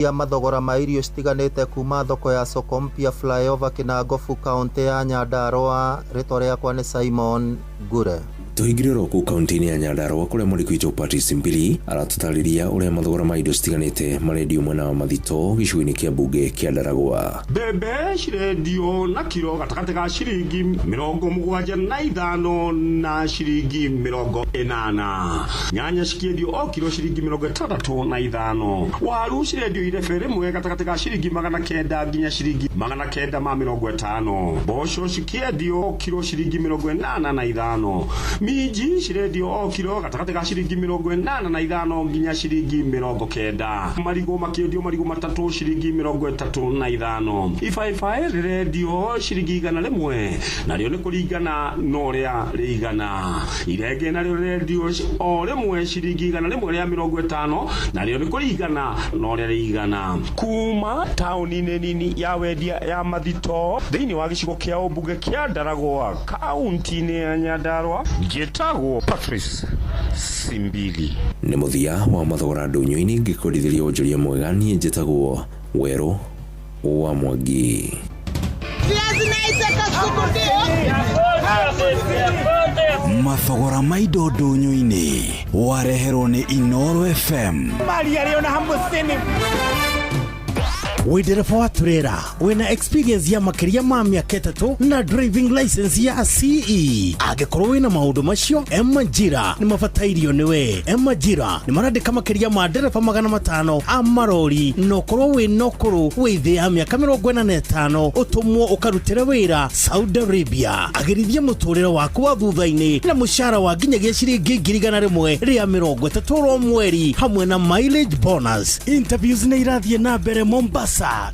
ya mathogora ma irio citiganite kuma thoko ya soko mpya flyover Kinangofu kaunti ya Nyandarua. Ritwa riakwa ni Simon Gure. Tuhingiriro ku kaunti ya Nyandarua kuria Mũrikĩjo Patrice Mbili aratutariria uria mathogora ma indo citiganite marendio mwena wa Mathito gĩcigo-inĩ kĩa mbunge kĩa Ndaragwa. Mbembe cirendio na kilo gatagatĩ ga ciringi 75 na ciringi 80. Nyanya cikiendio o kilo ciringi 65. Waru cirendio irefe rimwe gatagatĩ ga ciringi 900 nginya ciringi 950. Mboco cikiendio o kilo ciringi 85. Minji cirendio o kilo gatagatĩ ga ciringi 85 nginya ciringi 90. Marigo makiendio marigo matatu ciringi 35. Ifaifa rirendio ciringi 100 narĩo nĩ kũringana noria rĩigana. Irenge narĩo rirendio o rimwe ciringi 100 rĩa 50 narĩo nĩ kũringana noria rĩigana. Kuma taũni-inĩ nini ya wendia ya Mathito thĩinĩ wa gĩcigo kĩa mbunge kĩa Ndaragwa kaunti-inĩ ya Nyandarua, Gĩtagwo Patrice Simbili. Nĩ mũthia wa mathogora ndũnyũ-inĩ ngĩkũrithĩria ũnjũria mwega. Niĩ njĩtagwo Werũ wa Mwangi. Mathogora ma indo ndũnyũ-inĩ wareherwo nĩ Inooro FM. Wĩ ndereba wa turera wĩna experience ya makĩria ma mĩaka 3 na driving license ya CE. Angĩkorwo wĩna maũndũ macio, Emajira nĩ mabatairio nĩwe. Emajira nĩ marandĩka makĩria ma ndereba 500 a marori. Nokorwo wĩna ũkũrũ wĩ thĩ ya mĩaka 45 ũtũmwo ũkarutĩre wĩra Saudi Arabia. Agĩrithia mũtũrĩre waku wa thutha-inĩ na mũcara wa nginyagia ciringi 100 rĩa 30 mweri hamwe na mileage bonus. Interviews nĩ irathiĩ na mbere Mombasa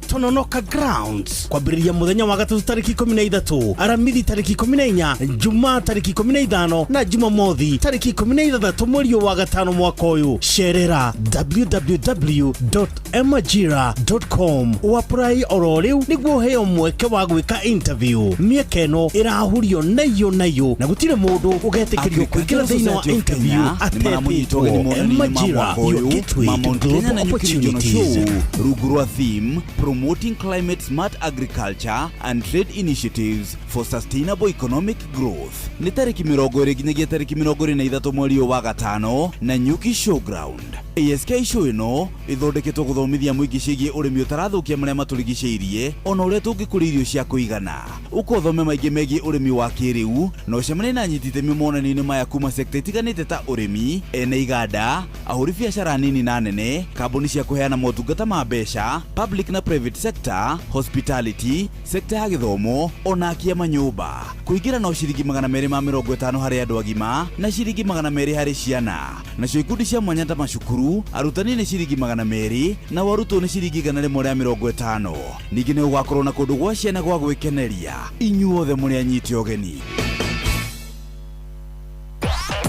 Tononoka Grounds kwambĩrĩria mũthenya wa gatatu tarĩki 13, aramithi tarĩki 14, Jumaa tarĩki 15 na Jumamothi tarĩki 16 mweri wa gatano mwaka ũyũ. Cerera www.emajira.com wapply oro rĩu nĩguo heo mweke wa gwĩka interview. Mĩeke ĩno ĩrahurio nayo na gũtirĩ mũndũ ũgetĩkĩrio kũingĩra thĩinĩ wa interview atetĩtwo. Emajira, your gateway to global opportunities. Rugurwa theme promoting climate smart agriculture and trade initiatives for sustainable economic growth. Nĩ tarĩki 20 nginyagia tarĩki 23 mweri wa gatano na Nyuki Showground. ASK show ĩno ĩthondeketwo gũthomithia mũingĩ ciĩgiĩ ũrĩmi ũtarathũkia marĩa matũrigicĩirie ona ũrĩa tũngĩkũria irio cia kũigana. Ũkothome maingĩ megiĩ ũrĩmi wa kĩrĩu na ũcemanie na anyiti itemi monanio-inĩ maya kuma sekta itiganĩte ta ũrĩmi, ene iganda, ahũri biacara nini na nene, kambuni cia kũheana motungata ma mbeca, public na private sector, hospitality, sekta ya gĩthomo ona akia manyũmba. Kũingĩra no ciringi 250 harĩ andũ agima na ciringi 200 harĩ ciana. Nacio ikundi cia mwanya ta macukuru, arutani nĩ ciringi 200 na warutwo nĩ ciringi 150. Ningĩ nĩ ũgakorwo na kũndũ gwa ciana gwa gwĩkeneria. Inyuothe mũrĩ anyiti ũgeni.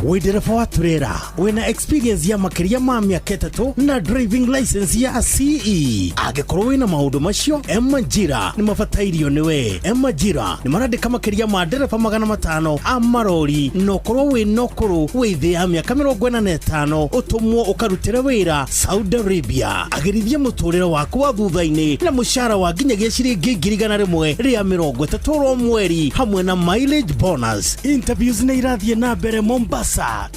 Wĩ ndereba wa turera wĩna experience ya makĩria ma mĩaka 3 na driving license ya CE. Angĩkorwo wĩna maũndũ macio, Emajira nĩ mabatairio nĩwe. Emajira nĩ marandĩka makĩria ma ndereba 500 a marori. Nokorwo wĩna ũkũrũ wĩ thĩ ya mĩaka 45 ũtũmwo ũkarutĩre wĩra Saudi Arabia. Agĩrithia mũtũrĩre waku wa thutha-inĩ na mũcara wa nginyagia ciringi 100 rĩa 30 mweri hamwe na mileage bonus. Interviews nĩ irathiĩ na mbere Mombasa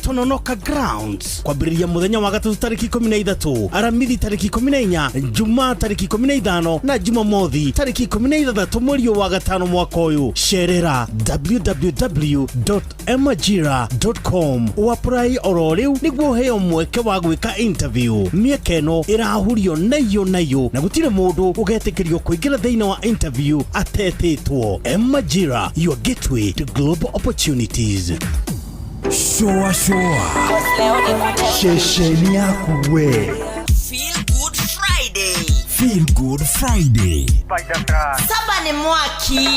Tononoka Grounds kwambĩrĩria mũthenya wa gatatu tarĩki 13, aramithi tarĩki 14, Jumaa tarĩki 15 na Jumamothi tarĩki 16 mweri wa gatano mwaka ũyũ. Cerera www.emajira.com wapply oro rĩu nĩguo heo mweke wa gwĩka interview. Mĩeke ĩno ĩrahurio nayo na gũtirĩ mũndũ ũgetĩkĩrio kũingĩra thĩinĩ wa interview atetĩtwo. Emajira, your gateway to global opportunities. Showa shesheni yaku we. Feel Good Friday. Feel Good Friday. Saba ni mwaki.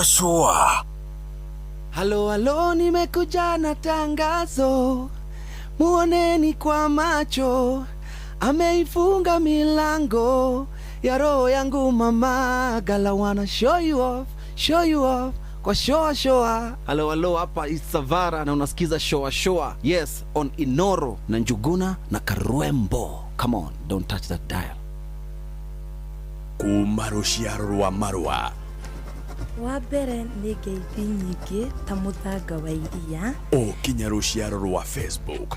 Showa. Halo, nimekuja na tangazo, muoneni kwa macho, ameifunga milango ya roho yangu mama. Gala wanna show you off kwa shoa. Halo hapa Isavara na unasikiza shoa. Yes, on Inoro na Njuguna na Karwembo. Come on, don't touch that dial. Kumarushia rwa marwa. Wabere ni ngeithi nyingi ta muthanga wa iria. Kinya rushia rwa Facebook.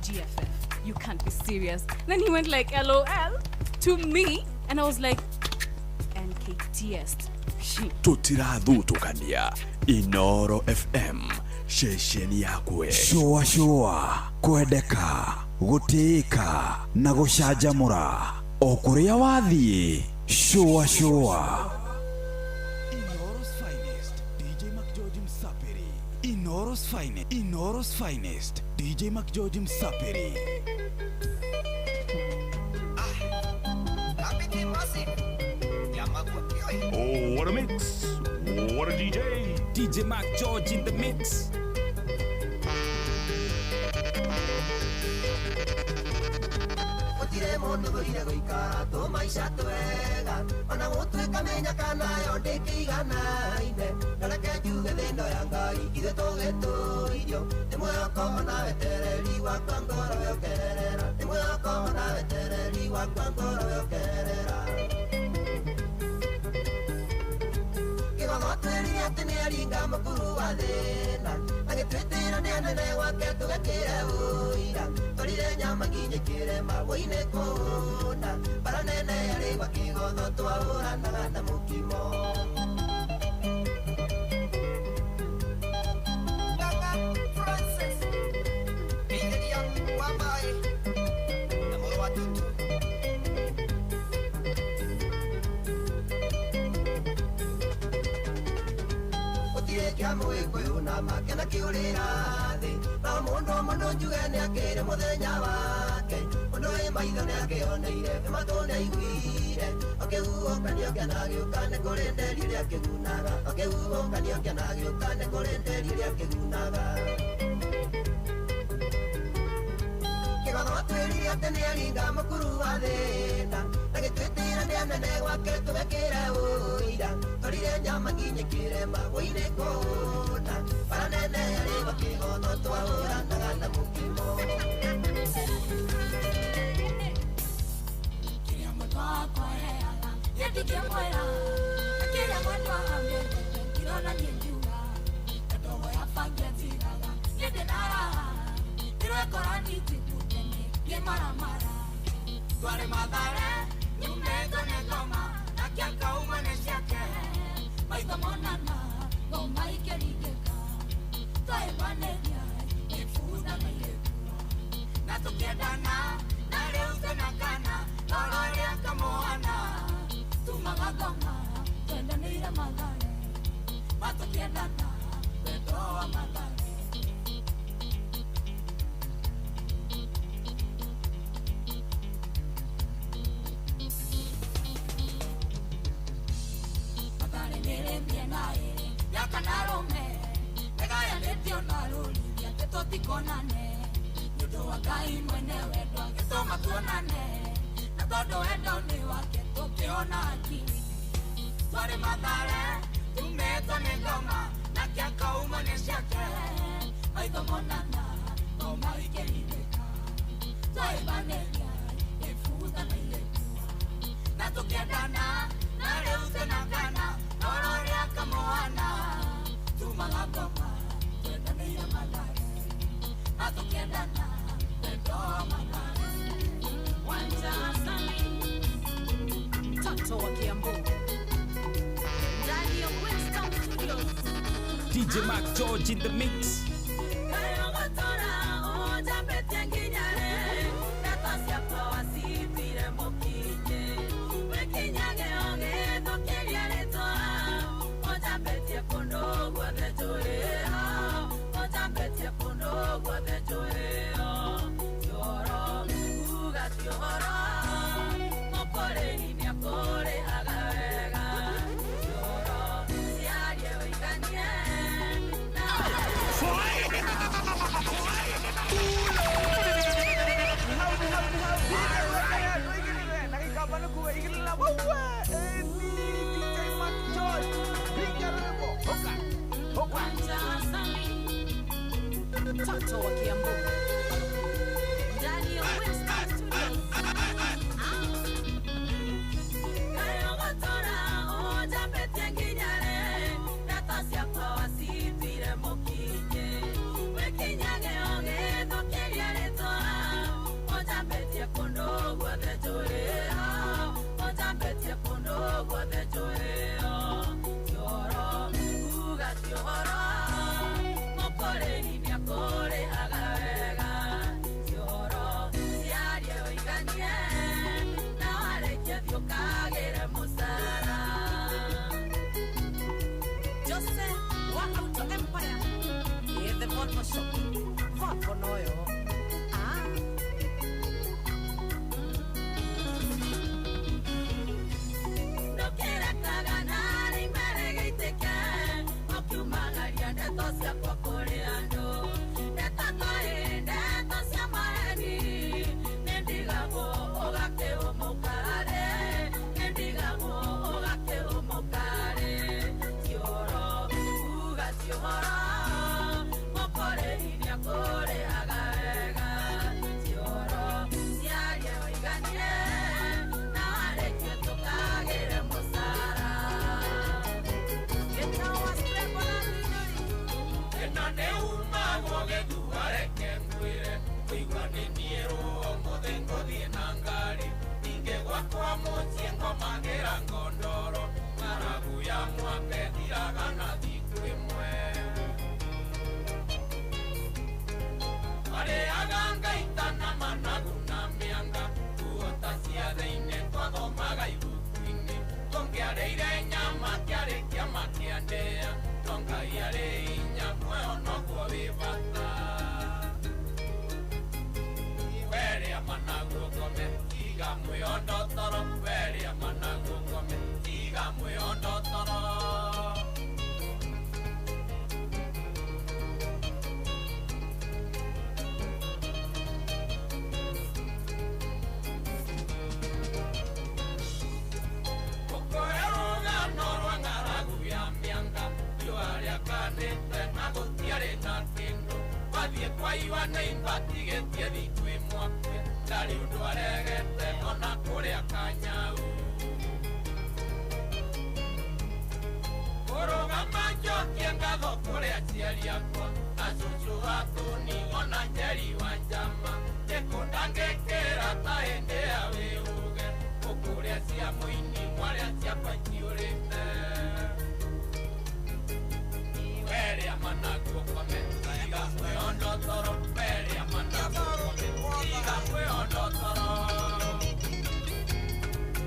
GFF, you can't be serious. Then he went like LOL to me and I was like NKTS. Tutirathutũkania Inoro FM shesheni yakwe. Shoa kwendeka gũtĩĩka na gũcanjamũra o kũrĩa wathiĩ. Shoa Inoro's finest DJ McGeorge Msapiri. Inoro's finest DJ McGeorge Msapiri. Oh, what a mix. What a DJ. DJ McGeorge in the mix. Otire mundu guire guikara tu maisha twega ona gutwika menya kana yo ndikigana ine ndareke njuge thindo ya Ngai ithe tugituirio ni mwako ona wetereri wakwa ngoro yokerera ni mwako ona wetereri wakwa ngoro yokerera Tweri ati ni aringa mukuru wa thina agitwitira ni anene wake tugakire uira torire nyama nginye kirema woine kuna bara nene yari wakigodho twahuranaga na mukimo Francis Indian Wambai na moro wa tutu Una makena kiurira thi na mundu njuge ni akire muthenya wake mundu e maitho ni akioneire matone aiguire okihuokania kianagiukane kuri nderi ria kigunaga okihuokania kianagiukane kuri nderi ria kigunaga kigodho twirire ati ni aringa mukuru wa thina agitwitira ni anene wake tugakire uira torire nyama nginye kirema woine kuna bara nene yari wakigodho twahuranaga na mukimo kiria mundu akoheaga yetikie mwera kiria mundu ahamete kirona ninjuga ndogo ya fangetigaga yedinara kirwekora nitiputene yemaramara tware madhare nyumeto negoma na kianka umane siake maitho monana ngoma ikerigeka twaebaneria ifuda mailekua na tukiendana na leo tunakana lororia kamoana tumagagoma twendanira magare matukiendana wetoa magare Tikonane Nudu wa Ngai mwenewe ndo angesoma tuonane na todo endo ni wake tukiona akili twari madhare tumeto ni ngoma na kiaka umane siake maitho monana ngoma ikerindeka twaibaneria ifuda na ilekua na tukiendana na leo tunakana nororia kamoana tumagagoma twendanira madhare Atukiendana, wetoa magari Wanja Sami Toto wa Kiambu Ndani ya Winston Studios DJ McGeorge in the mix. Kaya watora, oja bete nginyare Nata siapa wasipire mokije Wekinyage onge, tokeria letoa Oja bete kondo guade joea Oja bete kondo guade joea Yoro, uga tioro Mokore ni miakore agavega Yoro, siarie oiganie Na mtoto wa Kiambu. Ndani ya Western Studios.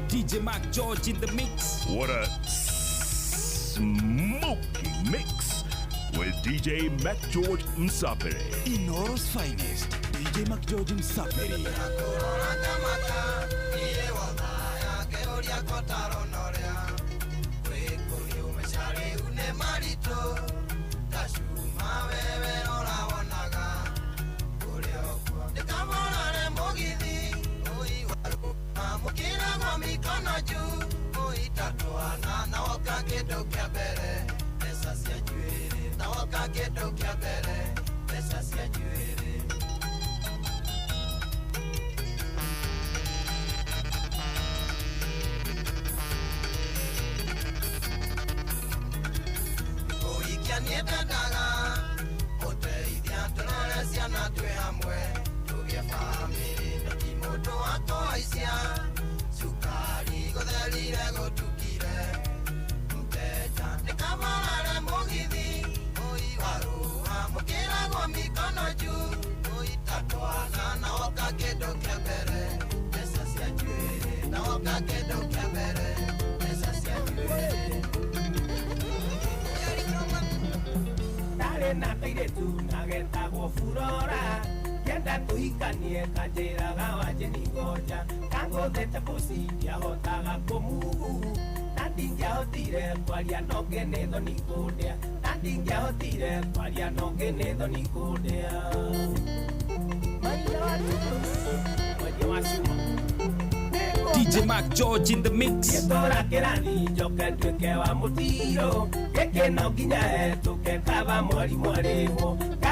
DJ Mac George in the mix. What a smoky mix with DJ Mac George Msapere. Inoro's finest, DJ Mac George Msapere. DJ Mac George in the mix.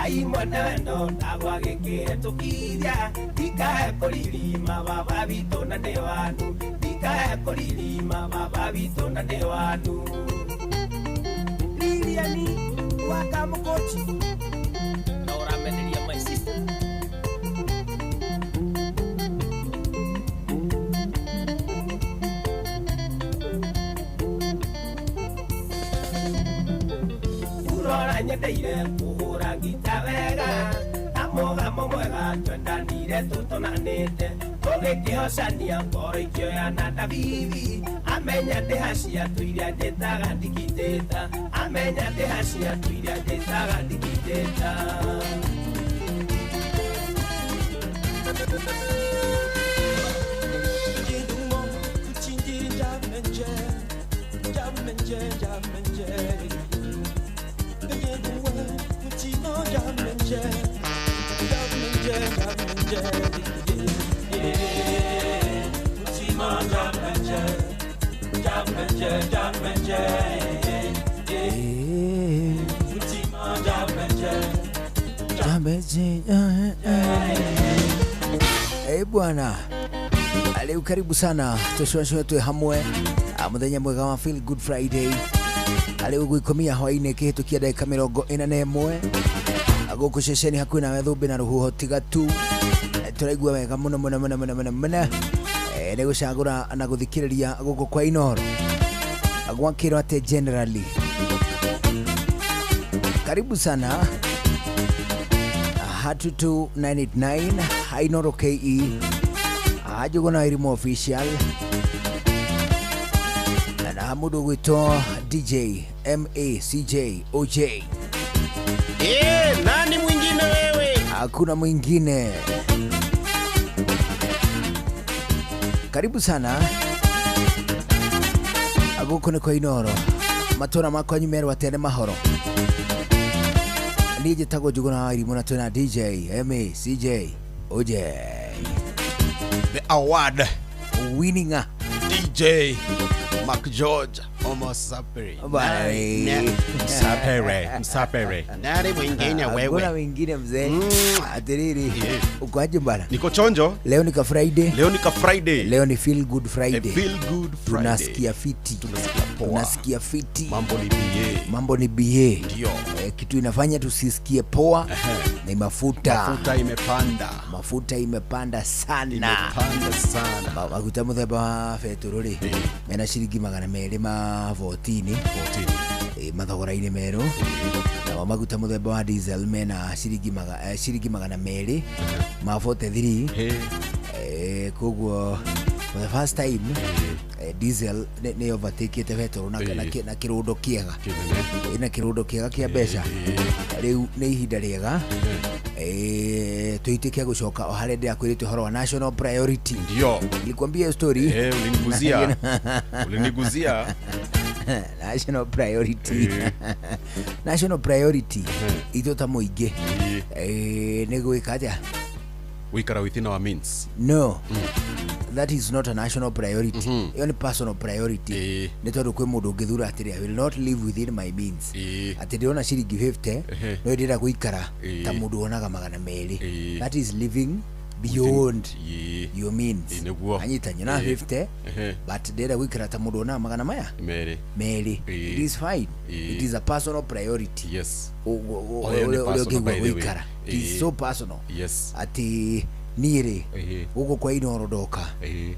Ngai mwana no ndagwa gikire tukithia dikae kulilima baba bitu na ndewanu dikae kulilima baba bitu na ndewanu Liliani wakamukochi Nora medelia my sister Urora nyedeire kuhura ngita wega Amogamo mwega twendanire tutonanite Tugikihocania ngoro ikioya na Davithi Amenya ndihacia tuiria nditaga ndigitita Amenya ndihacia tuiria nditaga ndigitita Kidumo kuchinji jamenje Jamenje jamenje Kidumo kuchino jamenje Jamenje jamenje Kuchino jamenje Jamenje jamenje Kuchino jamenje bwana leo karibu sana tushosho tu hamwe muthenya mwega wa Feel Good Friday leo guikomia hwaine kihitukia dakika 41 aguku ceceni hakuhi nawe thumbi na ruhuho tigatu turaigua wega muno muno muno muno muno muno ni gucagura na guthikiriria guku kwa Inoro agwakirwo ate generally karibu sana Hatutu 989 Inoro KE ajugona irimo official na mudu gwito DJ MACJ OJ nani mwingine wewe? Hakuna mwingine. Karibu sana aguko ni kwa Inoro matora makwa nyumero atene mahoro nije tago jugona irimo na tuna DJ MACJ OJ the award winning DJ Mac George Omosapere. Msapere. Nani mwingine wewe? Kuna mwingine mzee. Atiriri. Uko aje bana? Niko chonjo. Leo ni Friday. Leo ni Feel Good Friday. Feel Good Friday. Tunasikia fiti. Tunasikia fiti. Mambo ni BA. Ndio. Kitu inafanya tusisikie poa ni mafuta. Mafuta imepanda sana. Mafuta muthemba fetururi. Mena shiringi 200 ma 14 mathogora-ini meru na maguta muthemba wa diesel mena shiringi 200 ma 43 koguo for the first time diesel ne overtake petrol na kirundo kiega ina kirundo kiega kia mbeca riu ni ihinda riega tuitikia gucoka o hare ndia kwirite horo wa national priority. Ndio nilikwambia story uliniguzia national priority national priority itota muingi ni gwikaja wikara within our means. No that is not a national priority. It's a personal priority. Ni tondu kwi mundu ngithura atiri I will not live within my means. Ati ndiona shiringi 50 no ndira guikara ta mundu onaga 200. That is living beyond your means. Anyita nyina 50 but ndira guikara ta mundu onaga 200 meri. It is fine. It is a personal priority. Yes. It is so personal. Yes. Ati nire uko kwa Inoro doka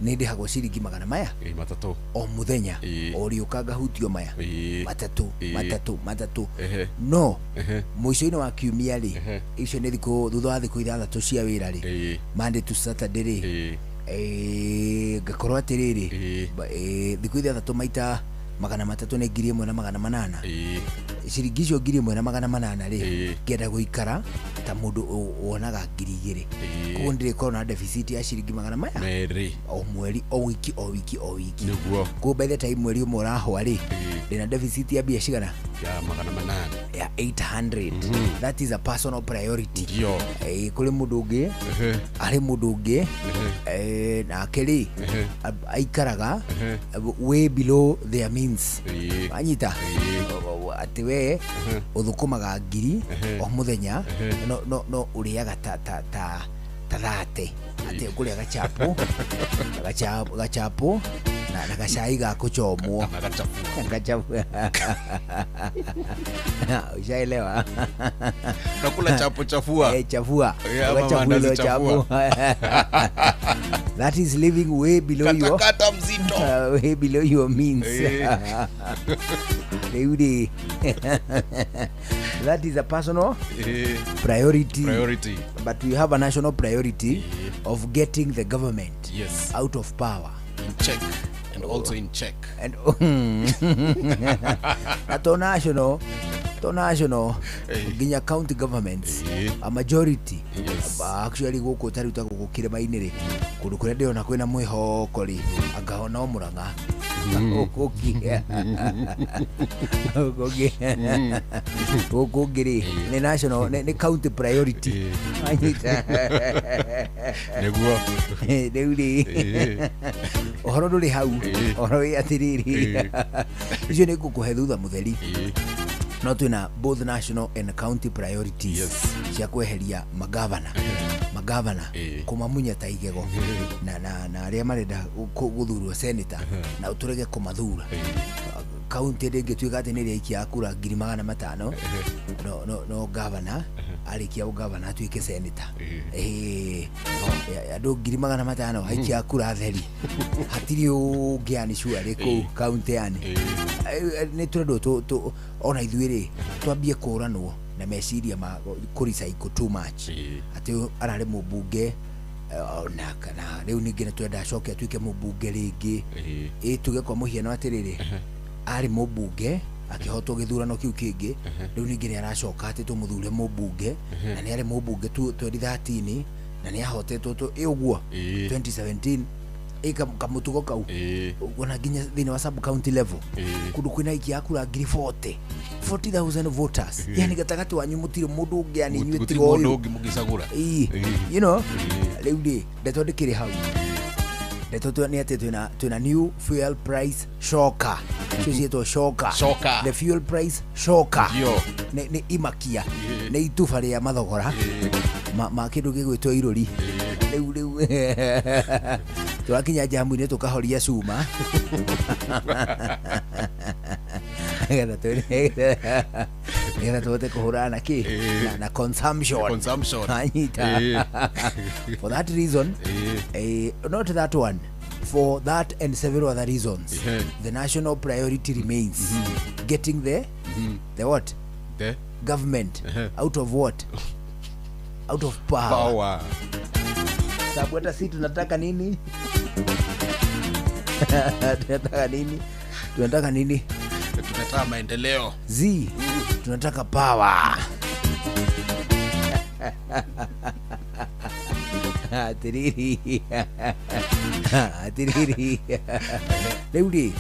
nindi hago shiringi 200 matatu o muthenya oriukaga hutio maya matatu no mwisho-ini wa kiumia ri icio ni thiku thutha wa thiku 6 cia wira ri Monday to Saturday ri ngakorwo atiriri thiku 6 maita 300 ni 1,800 shiringi icio 1,800 ri ngenda guikara ta mundu wonaga 2,000 koguo ndire korwo na deficit ya shiringi 200 o mweri o wiki niguo koguo by the time mweri umwe urahwa ri ndina deficit ya bia cigana ya 800 ya 800. That is a personal priority. Ndio kuri mundu ungi ari mundu ungi na keri aikaraga way below their means anyita ati we uthukumaga ngiri o muthenya no uriaga ta thate ati kuria gachapo na gacai gakuchomwo gachapu ushaelewa nakula chafua chafua chapu that is living way below your way below your means that is a personal priority, but we have a national priority of getting the government out of power in check and also in check and to national ginya county governments a majority actually goko tari utagukire mainire kundu kuria ndiona kwina mwihoko ri angahona omuranga gokogiri ni national ni county priority neguo deuri ohoro nduri hau ohoro yatiriri icio ni gukuhe thutha mutheri no twina both national and county priorities cia kweheria magavana kumamunya ta igego na aria marenda guthurwo senator na uturege kumathura county ringi tuiga ati ni rikia kura 500 no governor arikia ugavana tuike senator andu 500 aikia kura theri hatiri ungiani sure riku county yani ni turendo tu ona ithuiri twambie kuranwo na meciria ma kuricycle too much ati arare mubunge na kana riu ningi na twenda acoke tuike mubunge ringi tuge kwa muhiano atiriri ari mubunge akihotwo githurano kiu kingi riu ningi ni aracoka ati tumuthure mubunge na ni ari mubunge 2013 na ni ahotetwo uguo 2017 kamutugo kau wana ginya thina wa sub county level kundu kwina ikia kura 40,000 voters yani gatagati wanyu mutire mundu ungiani nywe tigo mundu ungi mugisagura you know leudi ndetondikire hau ndeto ni ati tuna new fuel price shocker cioto shocker the fuel price shocker ni imakia ni itufa ria mathogora ma kindu gigwitwo irori riu twakinya jamu-ini tukahoria cuma getha tuhote kuhurana ki na consumption for that reason not that one, for that and several other reasons the national priority remains getting the what government out of what out of power. Sababu hata sisi tunataka nini? Tunataka nini? Tunataka maendeleo. Tunataka power. Atiriri. Leudi,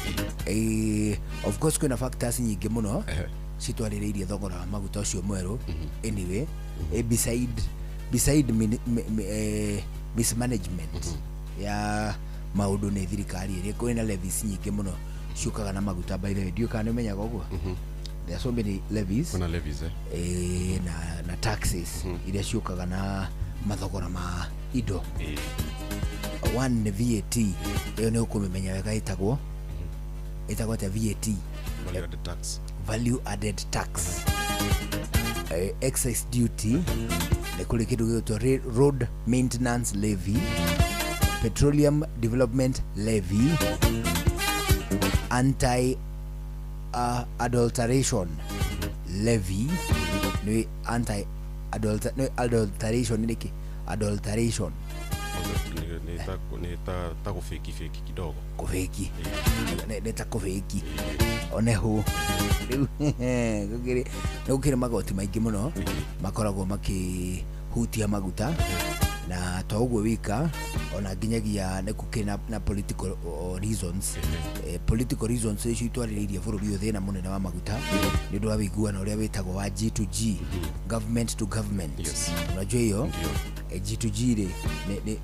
of course kuna factors nyingi muno citwaririirie thogora wa maguta ucio mweru. Anyway, beside mismanagement ya maundu ni thirikari iri kwina levies nyingi muno ciukaga na maguta. By the way, dio kana menyaga uguo there are so many levies, kuna levies na taxes iria ciukaga na mathogora ma indo. One ni VAT, iyo ni ukumenya wega itagwo ta VAT, value added tax. Excise duty ni kule kitu gitwa road maintenance levy, petroleum development levy, anti adulteration levy. Ni anti adulteration ni adulteration nita kufeki kidogo kufeki nita kufeki oneho gukire magoti maingi muno makoragwo makihutia maguta na to uguo wika ona nginyagia ne kukina na political reasons political reasons icio itwaririirie bururi othe na munene wa maguta ni ndo awiguana uria witagwo wa G2G government to government unajua hiyo G2G ri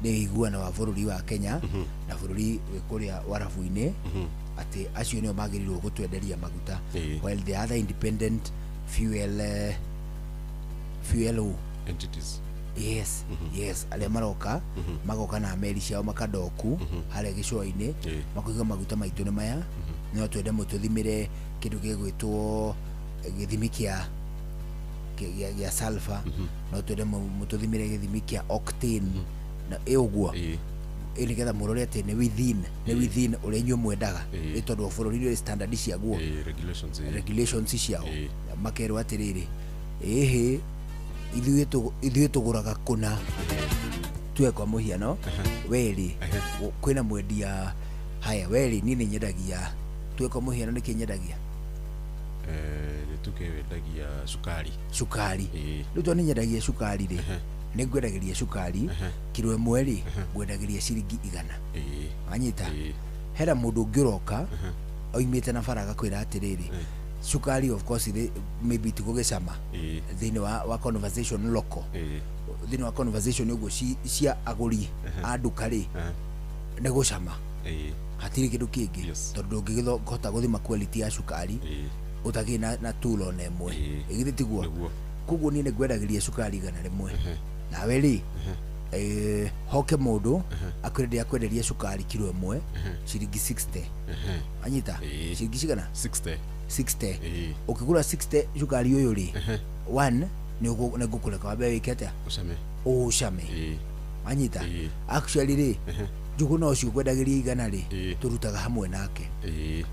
ni iguana wa bururi wa Kenya na bururi kuria warafu-ini ati acio nio magirirwo gutwenderia maguta while the other independent fuel entities yes ale maroka magoka na meri ciao makadoku hare gicwa-ini makuiga maguta maitu ni maya no twende mututhimire kindu gigwitwo githimi kia sulfur no twende mututhimire githimi kia octane na eugwo iligetha murore ati ni within ule nyu mwendaga itondu bururi ni standard ciaguo regulations ciao makerwo atiriri ithuĩ tũgũraga kuna tuwe kwa muhiano weri kwina mwendia haya weri nini nyendagia tuwe kwa muhiano niki nyendagia tuke wendagia sukari rĩu nĩ nyendagia sukari rĩ nĩ ngwendagiria sukari kilo ĩmwe rĩ ngwendagiria ciringi 100 anyita hera mũndũ ũngĩ ũroka oimĩte na baraga kwĩra atĩrĩrĩ sukari of course maybe tugugicama thini wa conversation local thini wa conversation ugo cia aguri anduka ri ne gucama hatiri kindu kingi tondu ngigithota guthima quality ya sukari utagi na tulo na emwe igithi tiguo kuguo ni ngwendagiria sukari 100 nawe ri hoke mundu akwenderia sukari kilo 1 ciringi 60 anyita ciringi cigana 60 ukigura 60 sukari uyu ri 1 ni ngukura wabe wikete ushame anyita actually ri njuguna ucio ngwendagiria 100 ri turutaga hamwe nake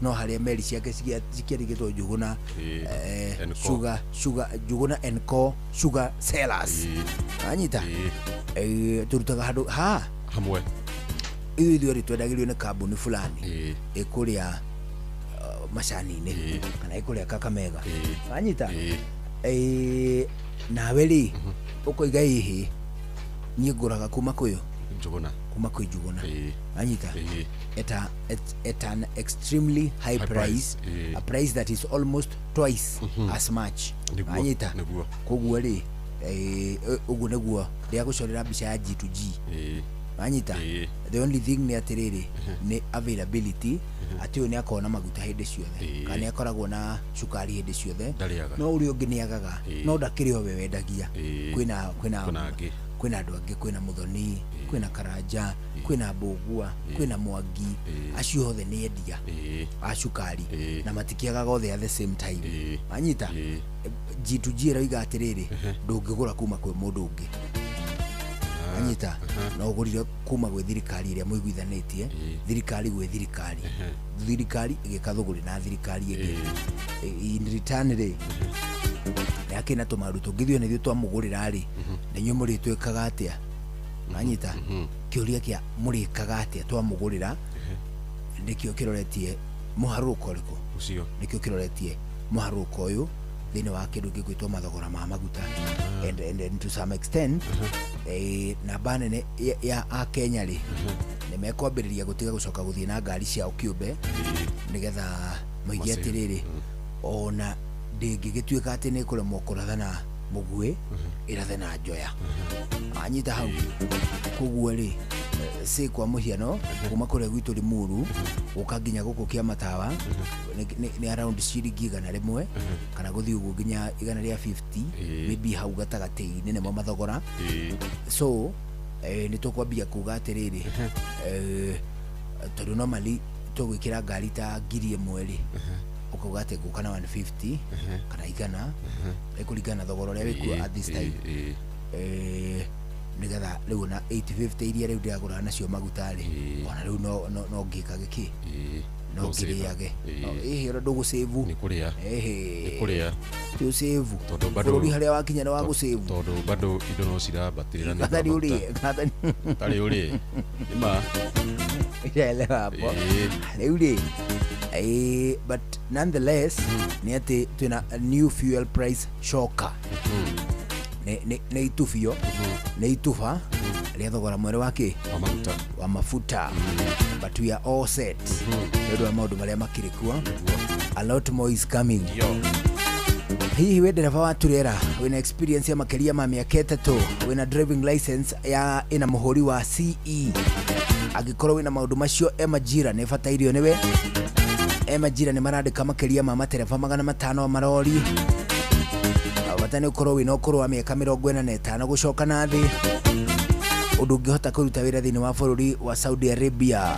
no haria meri ciake cikiarigitwo njuguna sugar njuguna enco sugar sellers anyita turutaga handu hamwe ithuĩ ri twendagirio ni kambuni fulani ikuria macani-ini kana ikuria Kakamega anyita nawe ri ukoiga ihi nie nguraga kuma kwi njuguna anyita at an extremely high price a price that is almost twice as much anyita koguo ri uguo niguo ria gucorera mbica ya G2G anyita the only thing ni atiriri ni availability ati ni akona maguta hindi ciothe kana akoragwo na sukari hindi ciothe no uri ungi ni agaga no ndakiri we wendagia kwina andu angi kwina Muthoni kwina Karanja kwina Mbugua kwina Mwangi acio othe ni endia a sukari na matikiagaga othe at the same time anyita G2G raiga atiriri ndungigura kuma kwi mundu ungi anyita no ugurire kuma gwe thirikari iria muiguithanitie thirikari gwe thirikari igikathuguri na thirikari ingi in return ri yakina tumaru tungithio nithio twamugurira ri nenyu muri twekaga atia anyita kiuria kia murikaga atia twamugurira ndikio kiroretie muharuko riko ucio ndikio kiroretie muharuko uyu thini wa kindu gigwitwo mathogora ma maguta and to some extent na banene ya a Kenya ri ni mekwambiriria gutiga gucoka guthii na ngari ciao kiumbe nigetha moigia atiriri ona ndingigituika ati ni kuremwo kurathana mugwe irathana njoya anyita hau kuguo ri si kwa muhiano kuma kure gwitu Limuru ukaginya guku kia matawa ni around ciringi 100 kana guthi ugu ginya 150 maybe hau gatagati-ini nimo mathogora so ni tukwambia kuga atiriri tondu normally tugwikira ngari ta 1,000 ri ukauga ati guka na 150 kana igana ikuringana thogora uria wiku at this time nigetha riu na 850 iria riu ndiagura nacio maguta ri ona riu no ngika giki no ngiriage ro ndugu save ni kuria tu save tondu bado uri haria wakinya na wagu save tondu bado indo no cirabatirira ni kathari uri tari uri ima ile hapo riu ri but nonetheless ni ati tuna new fuel price shocker ne itufio ne itufa ria thogora mwere wake wa mafuta but we are all set ndio wa maundu maria makirikua a lot more is coming hihi we dereva wa turera wina experience ya makeria ma miaka 3 wina driving license ya ina muhuri wa CE agikorwo wina maundu macio Emajira ne fatairio niwe Emajira ne marandika makeria ma matereva 500 marori abatane ukorwo wina ukorwo wa miaka 45 gucoka na thi undu ngihota kuruta wira thini wa bururi wa Saudi Arabia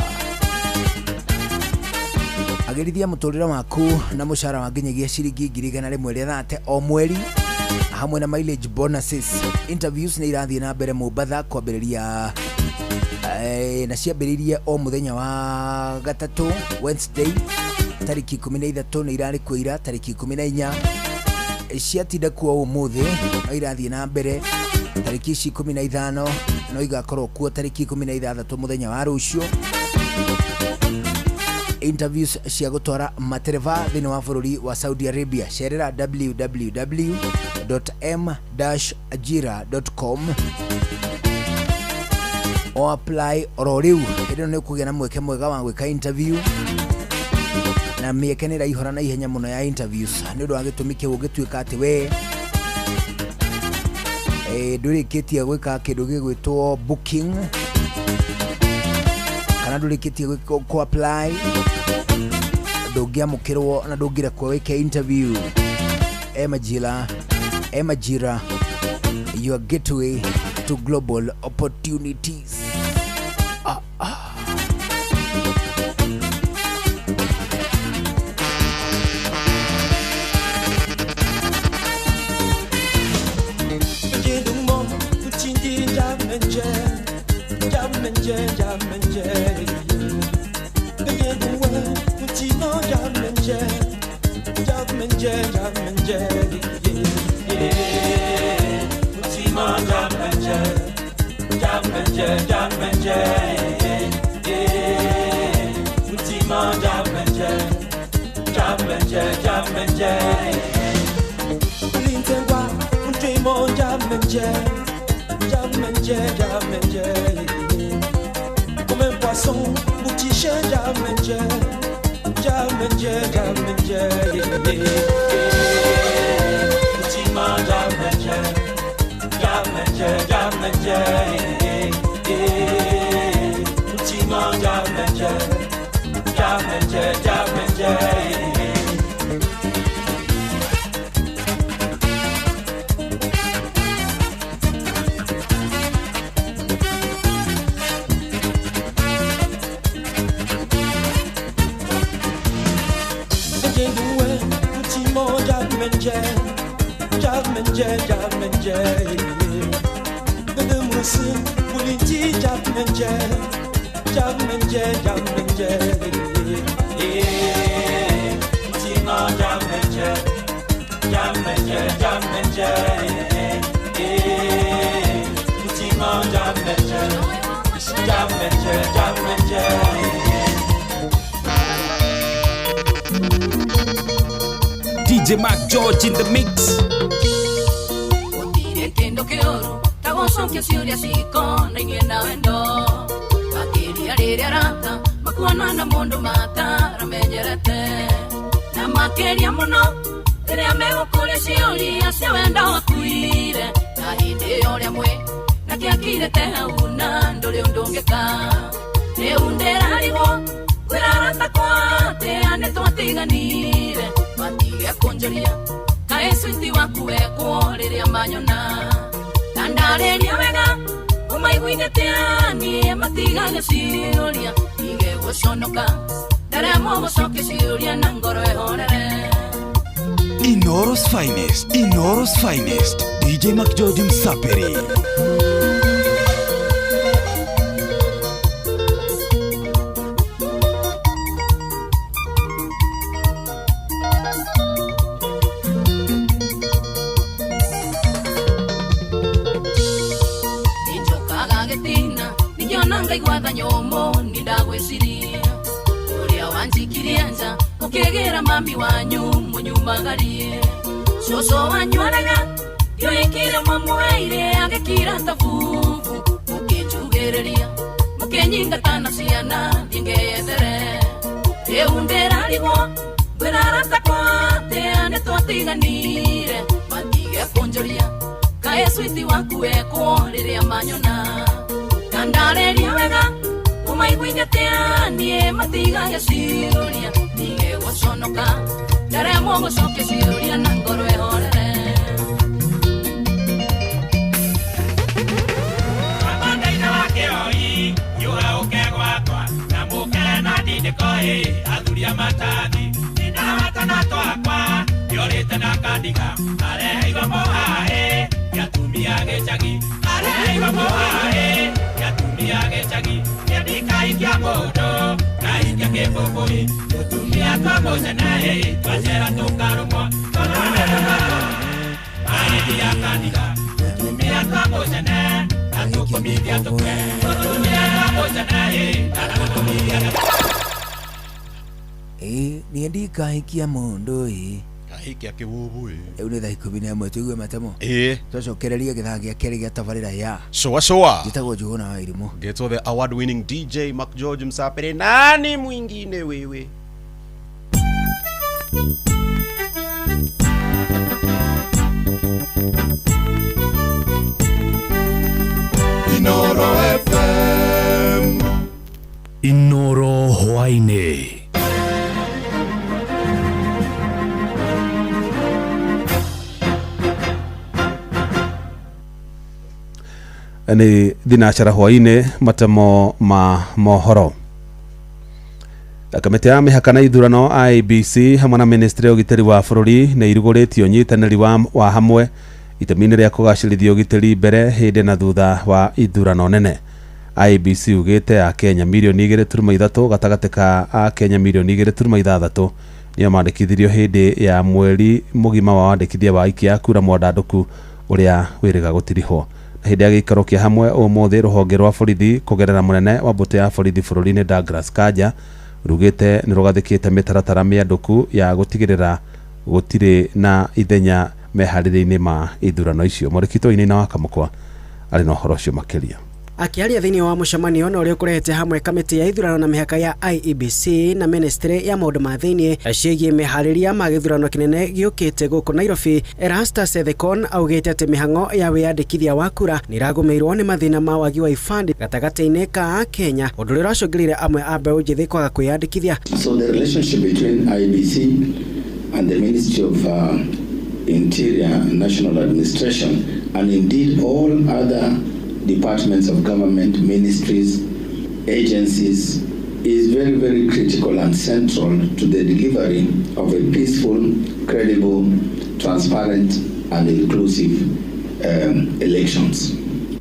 agirithia muturira waku na mushara wa nginyagia ciringi 130 o mweri hamwe na mileage bonuses. Interviews ni irathie na mbere Mombasa kwambiriria na ciambiririe o muthenya wa gatatu Wednesday tariki 13 ni irari kuira tariki 14 ciatinda kuo umuthi no irathie na mbere tariki 15 no igakorwo kuo tariki 16 muthenya wa rucio. Interviews cia gutwara matereva thini wa bururi wa Saudi Arabia sherera www.m-ajira.com o apply ororiu ino ne kugia na mweke mwega wa gwika interview na mieke ni raihora na ihenya muno ya interviews ni undu agitumike ugituika ati we ndurikitie gwika kindu gigwitwo booking kana ndurikitie ku apply ndugia mukirwo na ndugira kwa weke interview. Emajira your gateway to global opportunities. Comme un poisson, boutiche, jamenge, DJ Mac George in the mix. Kendo ke oro, tawo son ke siria siko na ingenda wendo. Akili ya rata, makuana na mondo mata ramenyerete. Na makeri amono, tere ameo kule siori ase wenda wakuire. Na hinde ore mwe, na kiakire te hauna ndole undongeka. Te undera libo, kwera rata kwa te ane toatiganire. Matige konjoria, kaesu iti wakuweko riria manyona. Tandareria wega, umaiguine teani, matigane siuria. Ige gushonoka, daremo gusoke siuria na ngoro ehorere. Inoro's finest, DJ Mac George Msaperi. Igwatha nyomo nindagwiciria uria wanjikirianza ukegera mami wanyu munyumagarie coco wanyu araga yoikire mamweire agekira tafufu ukinjura kwĩrĩria mũkĩnyingatana ciana thingĩethere rĩundĩra rigwo ngwĩrarata kwatĩa nĩ twatiganire matige kũnjũria kaĩ switi waku wekwo rĩrĩa manyona kandareria wega ũmaiguithĩtia niĩ matigage ciũria nige gũconoka ndaremwo gũcokia ciũria na ngoro ĩhorere Amanda-inĩ wa kĩoi yũga ũke gwakwa na mũkere na ndindĩkoĩ athuria matathi ndinawatana twakwa yũrĩte na kandiga areheirwo mũhaĩ gĩatumia gĩcagi areheirwo mũhaĩ gĩatumia gĩcagi kĩandikaikia mũndũ kaikia kĩbũbũi gĩtumia twamũceneĩ twacera tũkarũmwo aĩthia kandiga gĩtumia twamũcene atũkũmithia tũkwe gĩtumia twamũceneĩ atũkũmithia niĩ ndikaikia mũndũ kahikia kĩbũbũi rĩu nĩ thaa 11 tũigue matemo twacokererie gĩthaa gĩa kerĩ gĩa tabarĩra ya Showa njĩtagwo Njũgũna wa Irimũ Geto the award winning DJ Mac George Msapere nani mwingine wewe Inoro FM Inoro hwainĩ ni thinacara hwainĩ matemo ma mohoro kamĩtĩ ya mĩhaka na ithurano IEBC hamwe na ministry ya ũgitĩri wa bũrũri nĩ irugũrĩtio nyitanĩri wa hamwe itemi-inĩ rĩa kũgacĩrithia ũgitĩri mbere hĩndĩ na thutha wa ithurano nene. IEBC ugĩte a Kenya mirioni 2.3 gatagatĩ ka a Kenya mirioni 2.6 nĩo mandĩkithirio hĩndĩ ya mweri mũgima wa wandĩkithia wa aikia kura mwandandũku ũrĩa wĩrĩga gũtirihwo. Hĩndĩ ya gĩikaro kĩa hamwe ũmũthĩ rũhonge rwa borithi kũgerera mũnene wa mbũtũ ya borithi bũrũri-inĩ Douglas Kanja rugĩte nĩ rũgathĩkĩte mĩtaratara mĩandũku ya gũtigĩrĩra gũtirĩ na ithenya meharĩrĩinĩ ma ithurano icio. Mũrĩkitwo-inĩ na Wakamũkwa arĩ na ũhoro ũcio makĩria. Akiaria thĩinĩ wa mũcemanio na ũrĩa ũkũrehete hamwe kamĩtĩ ya ithurano na mĩhaka ya IEBC na ministry ya maũndũ ma thĩinĩ ciĩgiĩ meharĩria ma gĩthurano kĩnene gĩũkĩte gũkũ Nairobi, Erastus Ethekon augĩte atĩ mĩhang'o ya wĩyandĩkithia wa kura nĩ ĩragũmĩirwo nĩ mathĩna ma wagi wa ibandĩ gatagatĩ-inĩ ka Kenya, ũndũ ũrĩa ũracũngĩrĩire amwe a mbeũ njĩthĩ kwaga kwĩyandĩkithia. So the relationship between IEBC and the Ministry of Interior and National Administration and indeed all other departments of government, ministries, agencies is very, very critical and central to the delivery of a peaceful, credible, transparent and inclusive elections.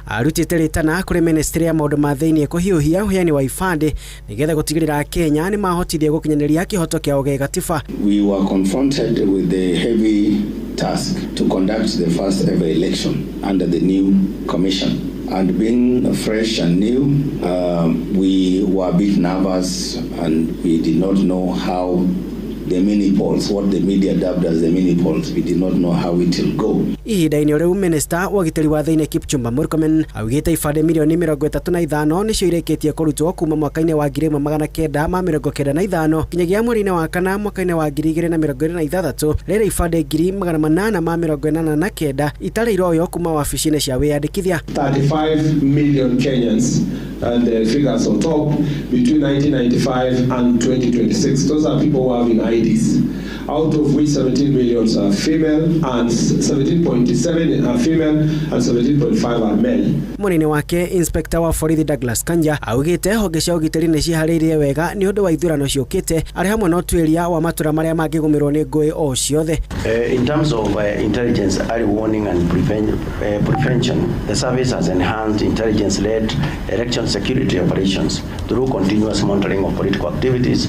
Arutĩte rĩtana kũrĩ ministry ya maũndũ ma thĩinĩ kũhiũhia ũheani wa ibandĩ nĩgetha gũtigĩrĩra Kenya nĩ mahotithia gũkinyanĩria kĩhoto kĩao gĩa gatiba. We were confronted with the heavy task to conduct the first ever election under the new commission. And being fresh and new, we were a bit nervous and we did not know how the mini polls, what the media dubbed as the mini polls, we did not know how it will go. Ihinda-inĩ rĩu minister wa ũgitĩri wa thĩinĩ Kipchumba Murkomen augĩte ibandĩ mirioni 35 nĩcio irĩkĩtie kũrutwo kuma mwaka-inĩ wa 1995 kinyagia mweri-inĩ wa kana mwaka-inĩ wa 2026 rĩrĩa ibandĩ 889 itarĩ iroyo kuma wabici-inĩ cia wĩyandĩkithia. 35 million Kenyans and the figures on top between 1995 and 2026. Those are people who have IDs, out of which 17 million are female and 17.7 are female and 17.5 are male. Mũnini wake Inspector wa borithi Douglas Kanja augĩte honge cia ũgitĩri nĩ ciharĩirie wega nĩ ũndũ wa ithurano ciũkĩte arĩ hamwe na ũtuĩria wa matũra marĩa mangĩgũmĩrwo nĩ ngũĩ o ciothe. In terms of intelligence, early warning and prevention, the service has enhanced intelligence-led election security operations through continuous monitoring of political activities,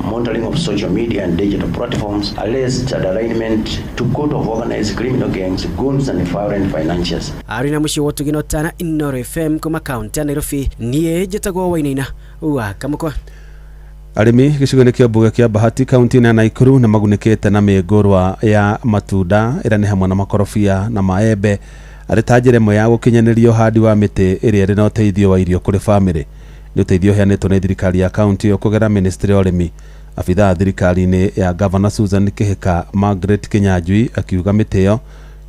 monitoring of social media and digital platforms, alleged alignment to code of organized criminal gangs, goons and violent financiers. Arina mushi wotu ginotana Inoro FM kuma kaunti ya Nairobi niĩ njĩtagwo Wainaina Wakamũkwa. Arĩmi gĩcigo-inĩ kĩa Mbuga kĩa Bahati kaunti ya Naikuru na magunĩkĩte na mĩngũrwa ya matunda ĩrĩa nĩ hamwe na makorobia na maembe arĩ ta njĩra ĩmwe ya gũkinyanĩria ũhandi wa mĩtĩ ĩrĩa ĩrĩ na ũteithio wa irio kũrĩ bamĩrĩ. Nĩ ũteithio ũheanĩtwo nĩ thirikari ya kaunti ĩyo kũgerera ministry ya ũrĩmi. Abithaa thirikari-inĩ ya Governor Susan Kĩhĩka Margaret Kĩnyanjui akiuga mĩtĩ ĩyo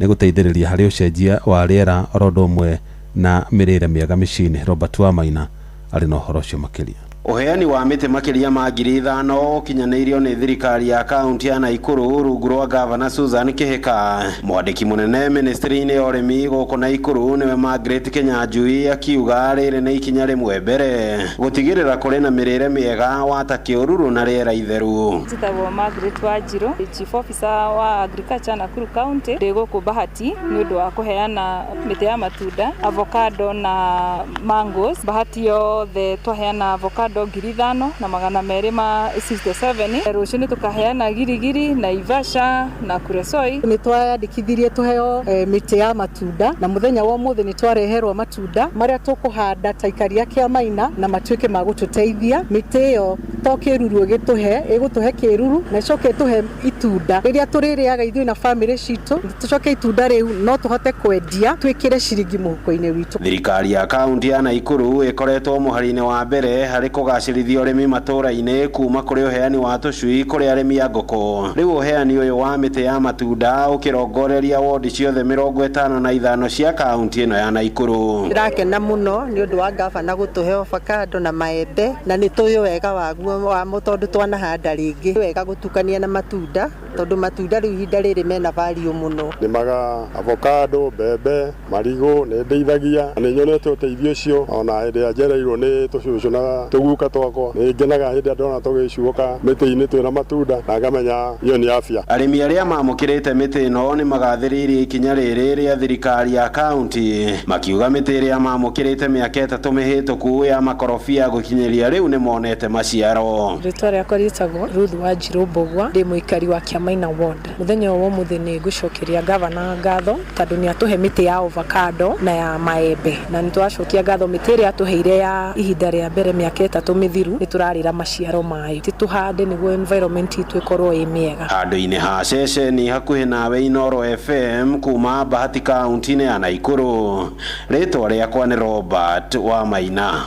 nĩ gũteithĩrĩria harĩ ũcenjia wa rĩera oro ũndũ ũmwe na mĩrĩre mĩega mĩciĩ-inĩ. Robert Wamaina arĩ na ũhoro ũcio makĩria. Uheani wa mĩtĩ makĩria ma 5,000 ũkinyanĩirio nĩ thirikari ya kaunti ya Naikuru rungu rwa Governor Susan Kĩhĩka. Mwandĩki mũnene ministry-inĩ ya ũrĩmi gũkũ Naikuru nĩwe Margaret Kĩnyanjui akiuga rĩrĩ nĩ ikinya rĩmwe mbere gũtigĩrĩra kũrĩ na mĩrĩre mĩega wata kĩũruru na rĩera itheru. Njĩtagwo Margaret Wanjiru, Chief Officer wa Agriculture Nakuru County. Ndĩ gũkũ Bahati nĩ ũndũ wa kũheana mĩtĩ ya matunda, avocado na mangoes. Bahati yothe twaheana avocado 5,000 na 267. Rũciũ nĩ tukaheana Girigiri na Ivasha na Kuresoi. Nĩ twandĩkithirie tuheo mĩtĩ ya matunda na mũthenya wa ũmũthĩ nĩ twareherwo matunda marĩa tũkũhanda ta ikaria kĩa Maina na matuĩke ma gũtũteithia. Mĩtĩ ĩyo to kĩruru ĩgũtũhe kĩruru na icoke tũhe itunda rĩrĩa tũrĩrĩaga ithuĩ na family citũ. Tũcoke itunda rĩu no tũhote kwendia twĩkĩre ciringi mũhuko-inĩ witũ. Thirikari ya kaunti ya Naikuru ĩkoretwo mũhari-inĩ wa mbere harĩ kũgacĩrithia ũrĩmi matũra-inĩ kuma kũrĩ ũheani wa tũcui kũrĩ arĩmi a ngũkũ. Rĩu ũheani ũyũ wa mĩtĩ ya matunda ũkĩrongoreria wodi ciothe 55 cia kaunti ĩno ya Naikuru. Ndĩrakena mũno nĩ ũndũ wa gavana gũtũhe avocado na maembe na nĩ tũĩ wega waguo wa tondũ twanahanda rĩngĩ. Wega gũtukania na matunda tondũ matunda rĩu ihinda rĩrĩ mena value mũno. Nĩmaga avocado, mbembe, marigũ nĩ ndeithagia na nĩ nyonete ũteithio ũcio ona hĩndĩ ya njereirwo nĩ tũcũcũ na tũguka twakwa. Nĩ ngenaga hĩndĩ ndona tũgĩcuoka mĩtĩ-inĩ twĩna matunda na ngamenya iyo nĩ afya. Arĩmi arĩa mamũkĩrĩte mĩtĩ ĩno nĩ magathĩrĩirie ikinya rĩrĩ rĩa thirikari ya kaunti makiuga mĩtĩ ĩrĩa mamũkĩrĩte mĩaka 3 mĩhĩtũku ya makorobia gũkinyĩria rĩu nĩ monete maciaro. Rĩtwa rĩakwa rĩtagwo Ruth Wanjiru Mbogwa, ndĩ mũikari wa Kiamaina Ward. Mũthenya wa ũmũthĩ nĩ ngũcokeria gavana ngatho tondũ nĩ atũhe mĩtĩ ya avocado na ya maembe na nĩ twacokia ngatho mĩtĩ ĩrĩa atũheire ya ihinda rĩa mbere mĩaka 3 mĩthiru nĩ tũrarĩra maciaro mayo tũhande nĩguo environment itũ ĩkorwo ĩ mĩega. Handũ-inĩ ha ceceni hakuhĩ nawe Inoro FM kuma Bahati kaunti-inĩ ya Naikuru, rĩtwa rĩakwa nĩ Robert Wamaina.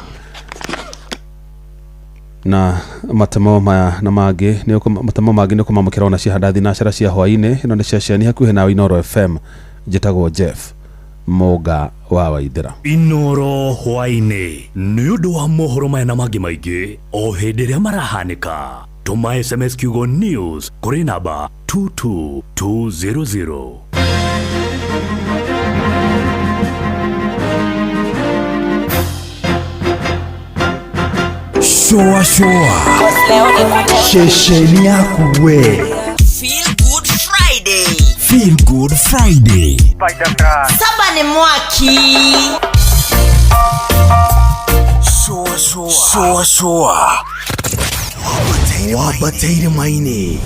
Na matemo maya na mangĩ nĩ ũkũmamũkĩra ona ciahanda thinacara cia hwainĩ. Ĩno nĩ ceceni hakuhĩ nawe Inoro FM. Njĩtagwo Jeff Mũga wa Waithĩra. Inoro hwainĩ nĩ ũndũ wa mohoro maya na mangĩ maingĩ o hĩndĩ ĩrĩa marahanĩka. Tũma SMS kiugo news kũrĩ namba 22200. Shoa shesheni yaku we. Feel Good Friday. Feel Good Friday. Saba ni Mwaki. Shoa wabataire maine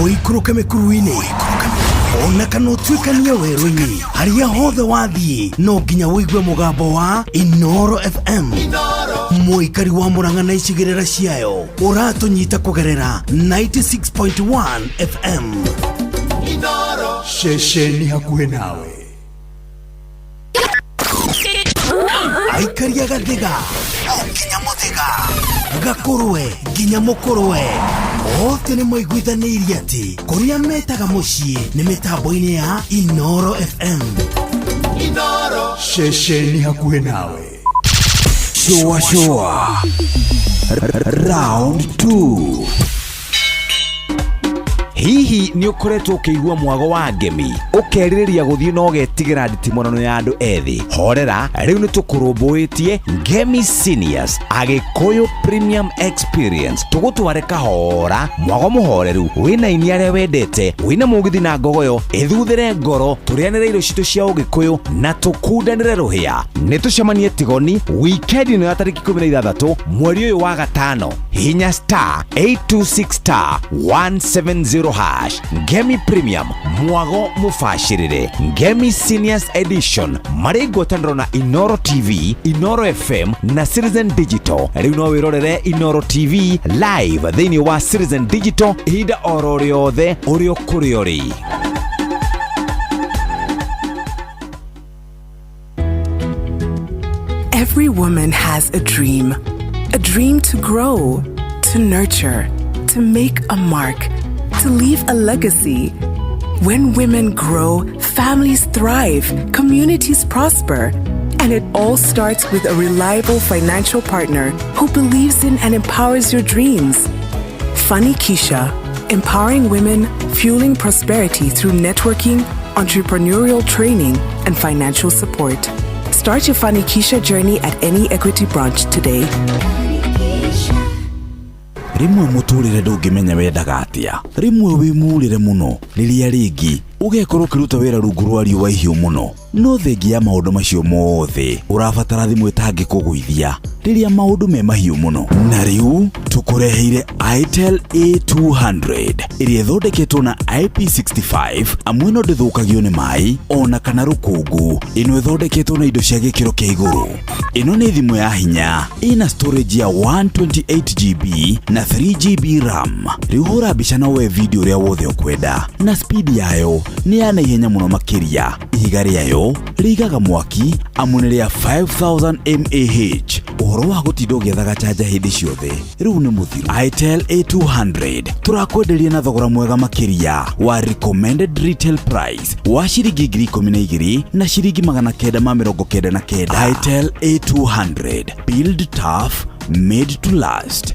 oikũrũke mĩkuru-inĩ ona kana ũtuĩkanie werũ-inĩ harĩa hothe wathiĩ no nginya wĩigue mũgambo wa Inoro FM. Mũikari wa Mũrang'a na icigĩrĩra ciayo ũratũnyita kũgerera 96.1 FM. Inoro ceceni hakuhĩ nawe. Aikaria Gathiga nginya Mũthĩga, Gakũrwe nginya Mũkũrwe othe nĩ maiguithanĩirie atĩ kũrĩa metaga mũciĩ nĩ mĩtambo-inĩ ya Inoro FM. Inoro ceceni hakuhĩ nawe. Shoa Round 2. Hihi nĩ ũkoretwo ũkĩigua mwago wa ngemi ũkerirĩria gũthiĩ na ũgetigĩra nditimonano ya andũ ethĩ? Horera, rĩu nĩ tũkũrũmbũĩtie Ngemi Seniors Agĩkũyũ Premium Experience. Tũgũtware kahora mwago mũhoreru wĩna ini arĩa wendete wĩna mũgithi na ngogoyo ĩthuthĩre ngoro tũrĩanĩre irio citũ cia Ũgĩkũyũ na tũkundanĩre rũhĩa. Nĩ tũcemanie Tigoni weekend ĩno ya tarĩki 16 mweri ũyũ wa gatano. Hinya *826*170 hash. Ngemi Premium mwago mũbacĩrĩre. Ngemi Seniors Edition marĩ ngwatanĩro na Inoro TV, Inoro FM na Citizen Digital. Rĩu no wĩrorere Inoro TV live thĩinĩ wa Citizen Digital ihinda oro rĩothe ũrĩ kũrĩ ũrĩ. Every woman has a dream to grow, to nurture, to make a mark, to leave a legacy. When women grow, families thrive, communities prosper, and it all starts with a reliable financial partner who believes in and empowers your dreams. Funny Keisha, empowering women, fueling prosperity through networking, entrepreneurial training, and financial support. Start your Funny Keisha journey at any Equity branch today. Rimwe muturire ndungimenya wendaga atia, rimwe wimurire muno riria ringi ugekorwo kiruta wira rungu rwa riũa ihiũ muno, no thengi ya maũndũ macio mothe ũrabatara thimũ ĩtangĩkũgũithia rĩrĩa maũndũ me mahiũ mũno. Na rĩu tũkũreheire Itel A200 ĩrĩa ĩthondeketwo na IP65 amwe no ndĩthũkagio nĩ maĩ ona kana rũkũngũ. Ĩno ĩthondeketwo na indo cia gĩkĩro kĩa igũrũ. Ĩno nĩ thimũ ya hinya, ĩna storage ya 128GB na 3GB RAM. Rĩu hũra mbica na woe video ũrĩa wothe ũkwenda, na speed yayo nĩ ya naihenya mũno makĩria. Ihiga rĩayo rĩigaga mwaki amune rĩa 5000 mAh. Ũhoro wa gũtinda ũgĩethaga charger hĩndĩ ciothe rĩu nĩ mũthiru. Itel A200 tũrakwenderia na thogora mwega makĩria wa recommended retail price wa ciringi 12,000 na ciringi 999. Itel A200, build tough, made to last.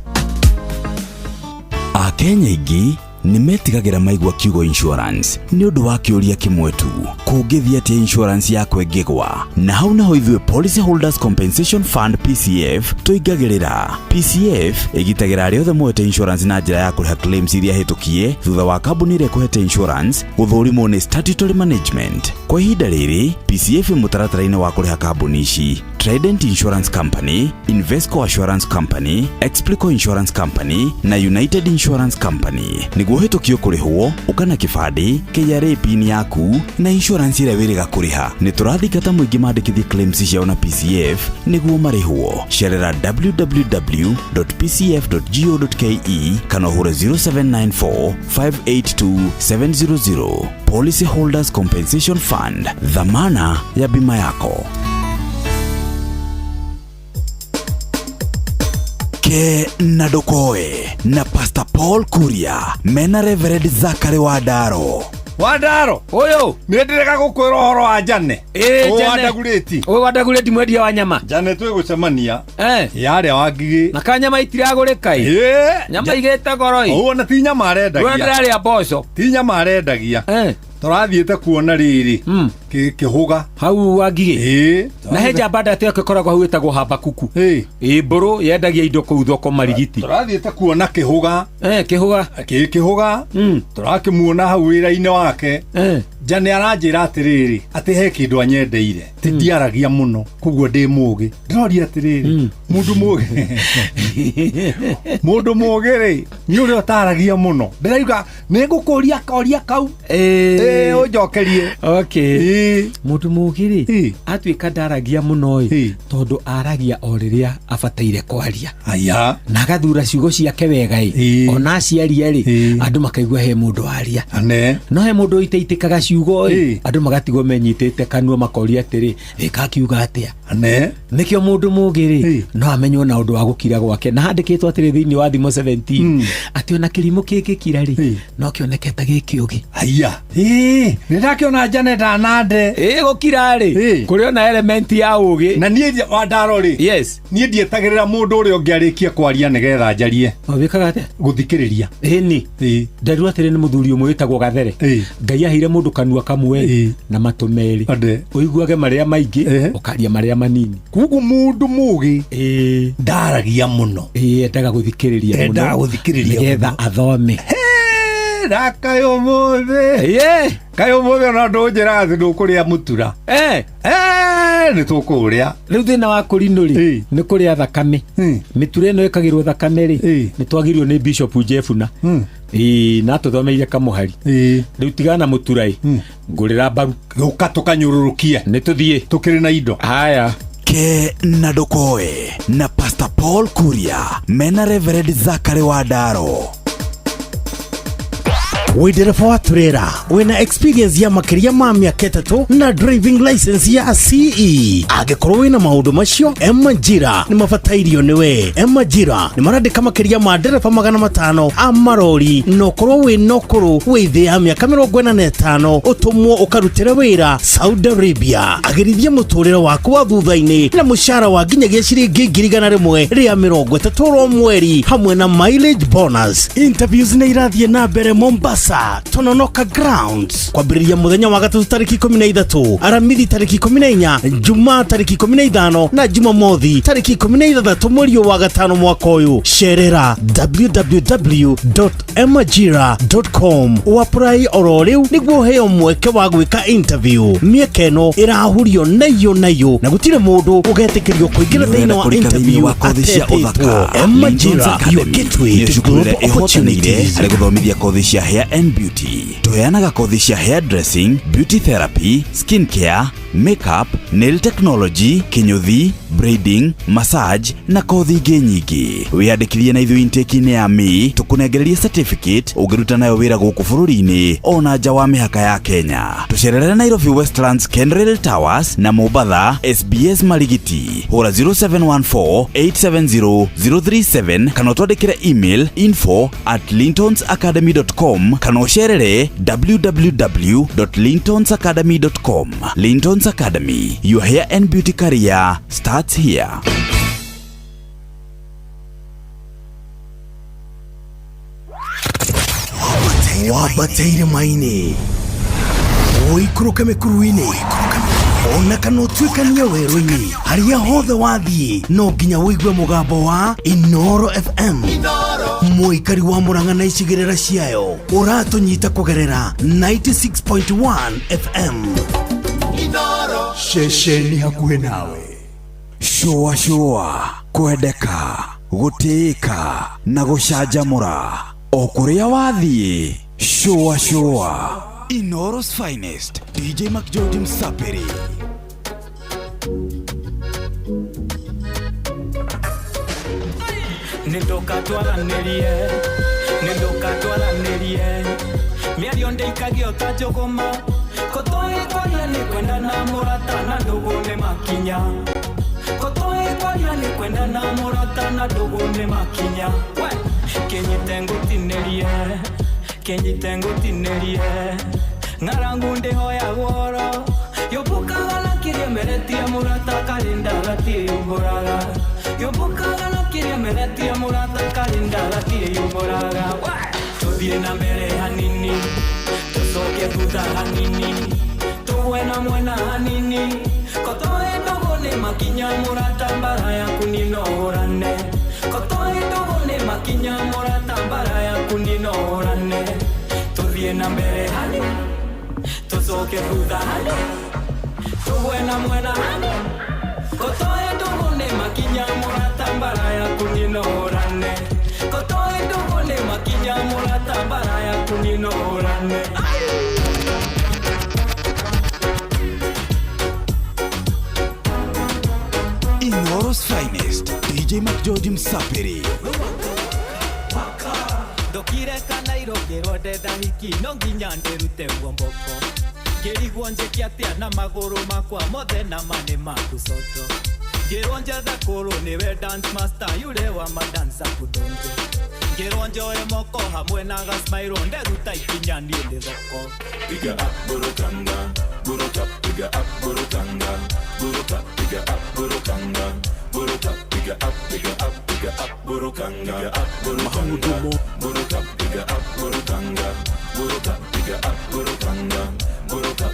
Akenya aingĩ nimetigagira maigwa kiugo insurance ni undu wa kiuria kimwe tu, kungithia ti insurance yakwe ngigwa. Na hau naho ithuĩ Policy Holders Compensation Fund PCF tuingagirira. PCF igitagira ari othe mwete insurance na njira ya kuriha claims iria hitukie thutha wa kambuni ire kuhete insurance guthurimwo ni statutory management. Kwa ihinda riri PCF mutaratara-ini wa kuriha kambuni ici: Trident Insurance Company, Invesco Assurance Company, Explico Insurance Company na United Insurance Company. Niguo hitukio kurihwo ukana kibandi KRA pin yaku na insurance ire wiriga kuriha. Ni turathikata muingi mandikithie claims ciao na PCF niguo marihwo. Sherera www.pcf.go.ke kana hure 0794 582 700. Policy Holders Compensation Fund, dhamana ya bima yako. Ke nadokoe na Pastor Paul Kuria mena Reverend Zachary Wadaro. Wadaro oyo ndireka gukwira horo wa Jane Wadagureti mwedia wa nyama Jane twigucemania yaria wa ngigi na kanyama itiragurika nyama igete goroi ona ti nyama arendagia wendari ya boco ti nyama arendagia turathiete kuona riri kihuga hau wa ngigi na heja bada te akikoragwo hau etagwo Habakuku mburu yendagia indo kuu thoko Marigiti turathiete kuona kihuga kihuga turakimuona hau wira-ini wake Jane aranjira atiriri ati he kindu anyendeire ti ndiaragia muno kuguo ndi mugi ndirori atiriri mundu mugi ri ni uri utaragia muno ndirauga nigukuria koria kau ujokerie mundu mugi ri atwika ndaragia muno tondu aragia o riria abataire kwaria aya na gathura ciugo ciake wega ona aciaria ri andu makaigua he mundu aria no he mundu iteitikaga ciugo andu magatigwo menyitete kanua makoria atiri kakiuga atia nikio mundu mugi ri no amenywo na undu wa gukira gwake na handikitwo atiri thiini wa thimo 17 ati ona kirimo kikira ri no kioneketa gikiugi aya nirakiona Jane ndanande gukira ri kuri ona element ya ugi na nie Wadaro ri nie ndietagirira mundu uri ungiarikia kwaria nigetha njarie wikaga atia guthikiriria ni ndarua atiri ni muthuri umwe witagwo Gathere Ngai ahire mundu kanua kamwe na matu meri uiguage maria maingi ukaria maria manini kugu mundu mugi ndaragia muno endaga guthikiriria muno nigetha athome rakayo mothe kayo mothe ona ndunjira athi ndukuria mutura ni tukuria riu thina wa kurinuri ni kuria thakame mitura ino ikagirwo thakame ri ni twagirio ni Bishop Jeffuna na tuthomeire kamuhari riu tigana muturai ngurira baru guka tukanyururukie ni tuthie tukiri na indo haya ke nadokoe na Pastor Paul Kuria mena Reverend Zachary Wadaro. wĩ ndereba wa turera wĩna experience ya makĩria ma mĩaka 3 na driving license ya CE. Angĩkorwo wĩna maũndũ macio, Emajira nĩ mabatairio nĩwe. Emajira nĩ marandĩka makĩria ma ndereba 500 a marori, no korwo wĩna ũkũrũ wĩ thĩ ya mĩaka 45 ũtũmwo ũkarutĩre wĩra Saudi Arabia. Agĩrithia mũtũrĩre waku wa thutha-inĩ na mũcara wa nginyagia ciringi 100 rĩa 30 mweri hamwe na mileage bonus. Interviews nĩ irathiĩ na mbere Mombasa, Tononoka Grounds kwambĩrĩria mũthenya wa gatatu tarĩki 13, Aramithi tarĩki 14, Jumaa tarĩki 15 na Jumamothi tarĩki 16 mweri wa gatano mwaka ũyũ. Cerera www.emajira.com uapply oro rĩu nĩguo ũheo mweke wa gwĩka interview. Mĩeke ĩno ĩrahũrio nayo na gũtirĩ mũndũ ũgetĩkĩrio kũingĩra thĩinĩ wa interview atetĩtwo. Emajira, your gateway to global opportunities. Harĩ gũthomithia kothi cia hair and beauty. Tũheanaga kothi cia hair dressing, beauty therapy, skin care, makeup, nail technology, kinyuthi, braiding, massage na kothi ingĩ nyingĩ. Wĩyandĩkithie na ithuĩ intake-inĩ ya May, tũkũnengereria certificate ũngĩruta nayo wĩra gũkũ bũrũri-inĩ ona nja wa mĩhaka ya Kenya. Tũcerere Nairobi Westlands Kenrail Towers na Mombasa SBS Marigiti. Hũra 0714-870-037 kana ũtwandĩkĩre email info@lintonsacademy.com kana ũcerere www.lintonsacademy.com. Lintons Academy, your hair and beauty career starts here. Wabateire maini oikũrũke mĩkuru-inĩ ona kana ũtuĩkanie werũ-inĩ harĩa hothe wathiĩ no nginya wĩigue mũgambo wa Inoro FM. Mũikari wa Murang'a na icigĩrĩra ciayo ũratũnyita kũgerera 96.1 FM. Inoro ceceni hakuhĩ nawe. Shua kwendeka gũtĩĩka na gũcanjamũra o kũrĩa wathiĩ. Shua Inoro's finest DJ McGeorge Msaperi. Nindoka twaranĩrie mĩario ndĩikagio ta njũgũma kũtũĩkwaria nĩ kwenda na mũrata na ndũgũ nĩ makinya kũtũĩkwaria nĩ kwenda na mũrata na ndũgũ nĩ makinya kĩnyite ngũtinĩrie ng'arangu ndĩhoya guoro yũmbũkaga na kĩrĩa meretie mũrata karinda gatirĩ yũmbũraga yũmbũkaga na kĩrĩa meretie mũrata karinda gatirĩ yũmbũraga tũthiĩ na mbere hanini tũcoke thutha hanini tũgwe na mwena hanini kotũĩ ndũgũ nĩ makinya mũrata mbara yaku ninohũrane kotũĩ ndũgũ nĩ makinya mũrata mbara yaku ninohũrane tũthiĩ na mbere hanini tũcoke thutha hanini tũgwe na mwena hanini kotũĩ ndũgũ nĩ makinya mũrata mbara yaku ninohũrane kotũĩ ndũgũ nĩ makinya mũrata mbara yaku ninohũrane. Inoro's finest DJ McGeorge Msaperi. Ndokire kana irongero ndenda hiki no nginya ndĩrute guomboko ngĩrigwo njĩke atĩa na magũrũ makwa mothe na mane makucoto ngĩrwo njethe kũrũ nĩwe dance master yule wa madansa kudonjo ngĩrwo njoe moko hamwe na gasmairo nderuta ikinya niĩ ndĩ thoko. Piga up burukanga buruka piga up burukanga buruka piga up burukanga buruka piga up burukanga buruka buruka piga up burukanga buruka piga up burukanga buruka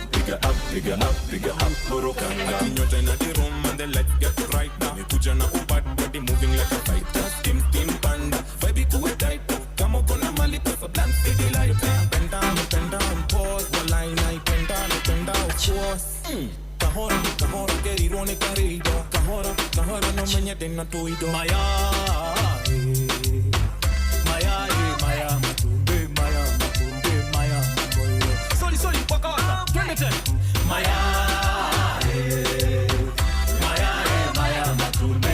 piga up burukanga. Akinyote na the room and the lights get right now. Kuja na ubad body moving like a fighter. Steam panda vibe kuwe tight. Kama kona mali pesa bland city light. Bend down, pause the line. I bend down, pause. Kahora get ironic karido. Kahora no menya dena toido. Maya matumbe sorry waka twende tena. Maya matumbe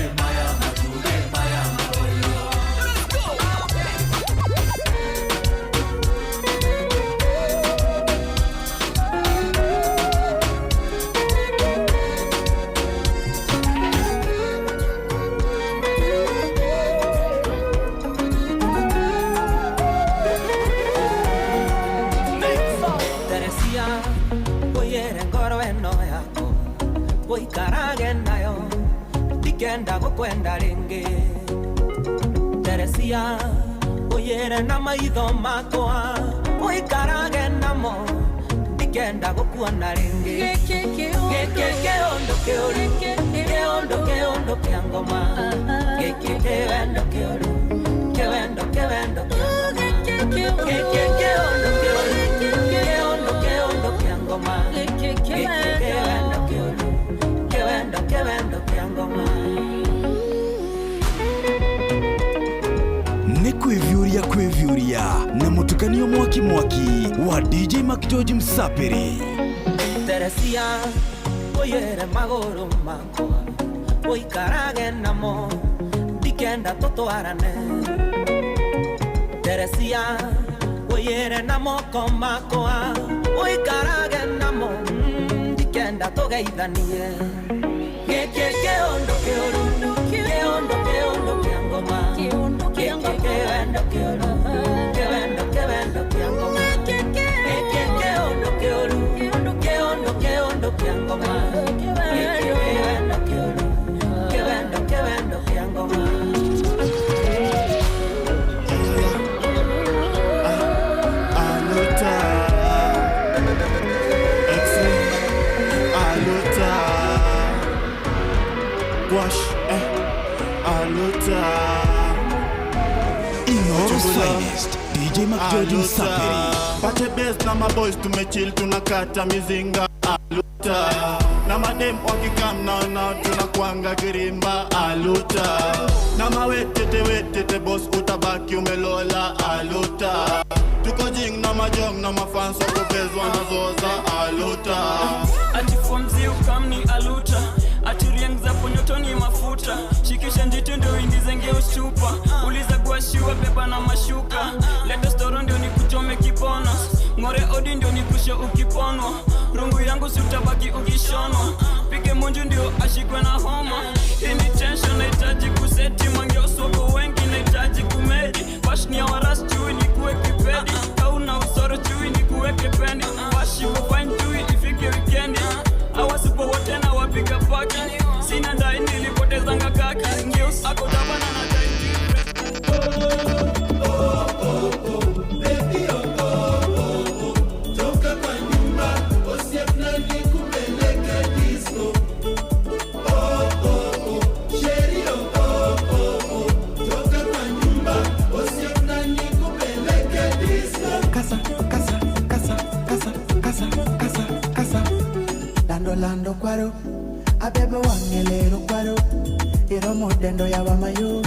woikarage nayo ndikenda gukwenda ringi Teresia oyere na maitho makwa woikarage namo ndikenda gukuona ringi keondo kia ngoma kewendo keondo kia ngoma kewendo kia ngoma Ni kwivyuria na mutukanio mwaki wa DJ Mac George Msapiri. Teresia oyere magoro makwa woikarage namo ndikenda totwarane Teresia oyere na moko makwa woikarage namo ndikenda togeithanie keondo kia ngoma kewendo kia ngoma keondo kia ngoma kewendo kia ngoma Inoros Finest, DJ Mac George Msapiri. Pate best na maboys tumechill tunakata mizinga aluta. Na madem wakikam na tunakuanga girimba aluta. Na mawetete boss utabaki umelola aluta. Tuko jing na majong na mafans wako bezwa na zoza aluta. Ati fomzi ukamni aluta. Ati riang za ponyotoni mafuta. Shikisha njito ndio ingize ngeo chupa. Uliza guashiwa beba na mashuka. Leta storo ndio nikuchome kipona. Ngore odi ndio nikushe ukiponwa. Rungu yangu sutabaki ukishonwa. Pige munju ndio ashikwe na homa. Hii ni tension naitaji kuseti. Mangeo soko wengi naitaji kumedi. Wash ni ya waras chui ni kuwe kipedi. Kauna usoro chui ni kuwe kependi. Washi kufine chui ifike weekendi. Awasipo wote na wapiga paki. Sina ndai nilipotezanga kaki. Ngeus ako dabana na daiki. Baby toka kwa nyumba osiepna nikupeleke disco. Sheri toka kwa nyumba osiepna nikupeleke disco. Kasa lando kwaro abebe wangelero kwaro iromo dendo ya bamayo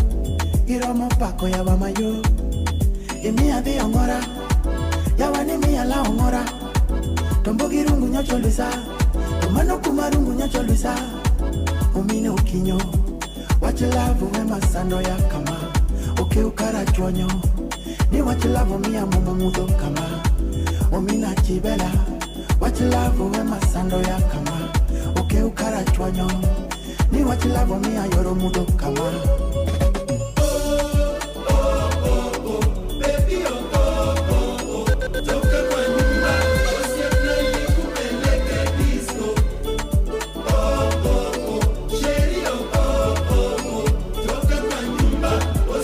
iromo pako ya bamayo imia de ongora ya wani mia la ongora tombo girungu nyocho luisa tomano kumarungu nyocho luisa umine ukinyo wachilavu wema sando ya kama ukara chonyo ni wachilavu mia momo mudo kama umina chibela wachilavu wema sando ya kama ukara chonyo ni wachilavu mia yoro mudo kama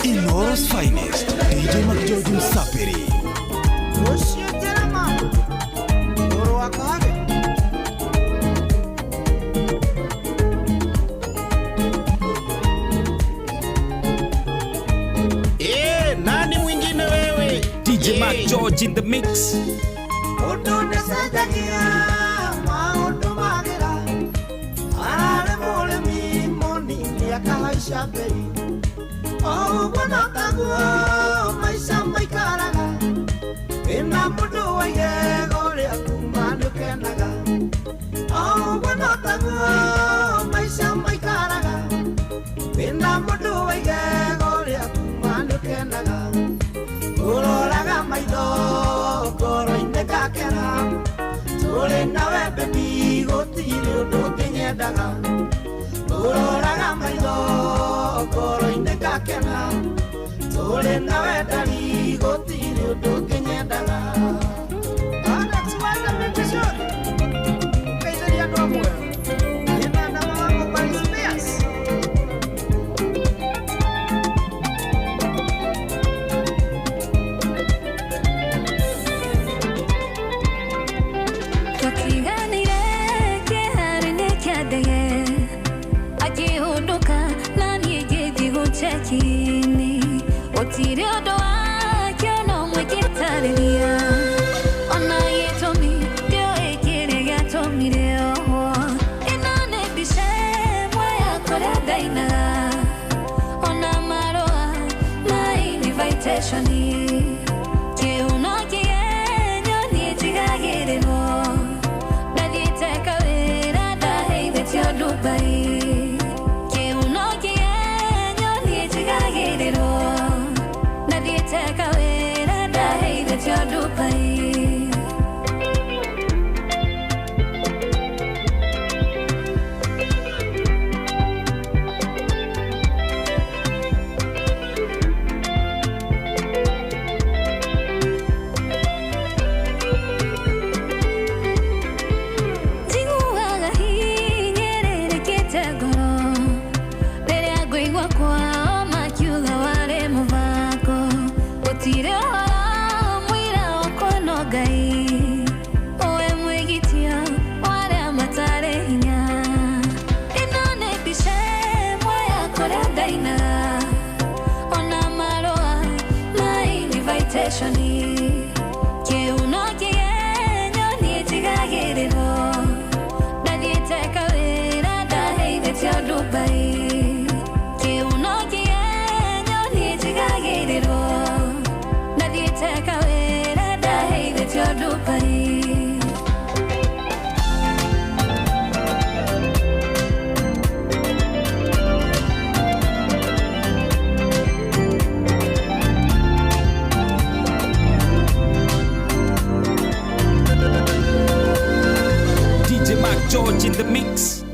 Inoros Finest, DJ Mac George Msapiri. Nani mwingine wewe? DJ Mac George in the mix. Udune sadagia maudu magira arare mole mi moni ya kaisha beri oh bona taguo maisha maikaraga ina mudu waye gore akumanu kenaga oh bona taguo maisha maikaraga ina mudu waye gore akumanu kenaga uroraga maitho koro ineka kera tole nawe baby gotiri undu kinyendaga uroraga maitho koro ineka kera tole nawe dali gotiri undu kinyendaga ana tuwala mtishori kaiseria ndo mwe ina na invitation ke unoki enyo ni tigagirino naditeka wera da hey that you Dubai ke unoki enyo ni tigagirino naditeka wera da hey that you Dubai. George in the mix.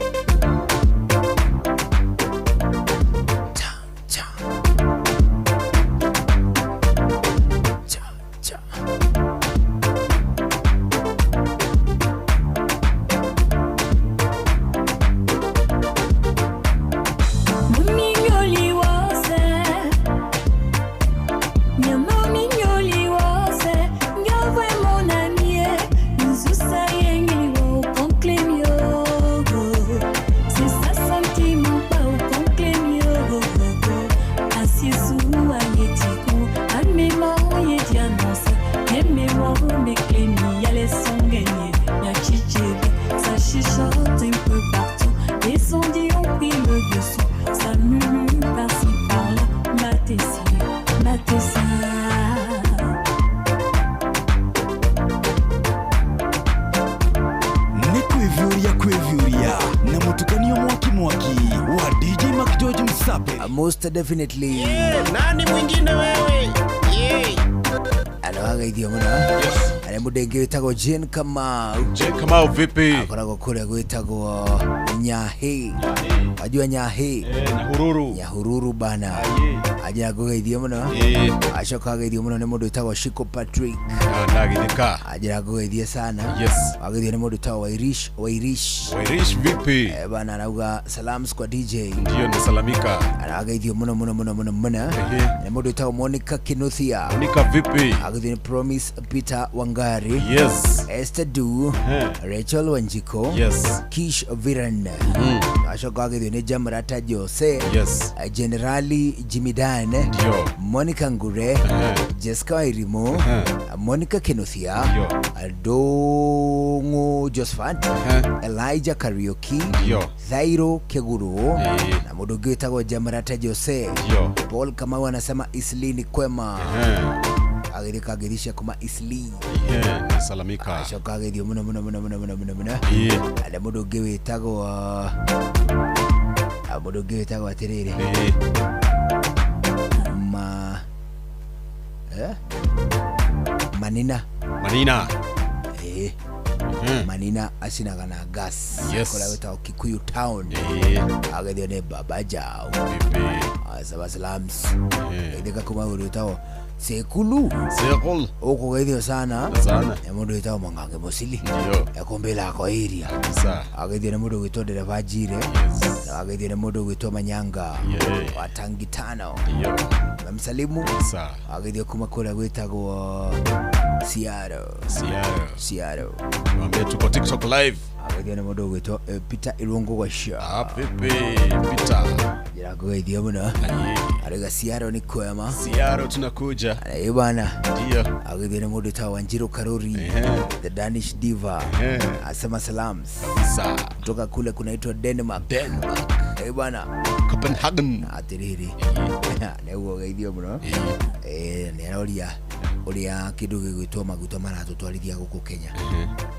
Most definitely. Nani mwingine wewe? Anawaga idio muna. Yes. Anemudenge witago Jane Kamau. Jane Kamau vipi? Akorago kule witago Nyahe. Wajua Nyahe? Nyahururu. Nyahururu bana. Aja goga idio muna. Ashoka goga idio muna nemudu witago Shiko Patrick. Nagidika. Aja goga idio sana. Yes. Waga idio nemudu witago Wairish. Wairish vipi? Bana anauga salams kwa DJ. Ndio nasalamika. Anawaga idio muna. Nemudu witago Monica Kinuthia. Monica vipi? Agudini Promise Peter Wangari. Yes. Esther Du. Rachel Wanjiko. Yes. Kish Viran. Ashoko agudini Jamrata Jose. Yes. Generali Jimmy Dan. Ndio. Monica Ngure. Jessica Wairimo. Monica Kinuthia. Dongo Josephat. Elijah Karaoke. Ndio. Zairo Keguru. Na mudogi witago Jamrata Jose. Ndio. Paul Kamau anasema Isli ni kwema. Agirika agirisha kuma Isli. Salamika. Ashoka agirio muna. Adamudogi witago atiriri. Manina. Manina asinaga na gas. Yes. Kola wita Kikuyu town. Agirio ne baba jao. Asaba salams. Edeka kuma wita Sekulu. Oko gaidio sana. Emudu wita Mwangange Mosili. Ekombela kwa area. Agidio ne mudu wito dereva Jire. Agidio ne mudu wito Manyanga. Watangi tano. Namsalimu. Agidio kuma kola wita kwa Siaro. Mwambie tuko TikTok live. Agidio ne mudu wito Peter Irungu wa Sha. Pepe Peter. Jira kwa gaidio muna. Ariga Siaro ni kwema. Siaro tunakuja. Bana. Ndio. Agidene mudu ta Wanjiro Karori. The Danish Diva. Asema salams. Kutoka kule kunaitwa Denmark. bwana Copenhagen atiriri neguo geithio muno ne aroria uria kindu gigwitwo maguta maratutwarithia guku Kenya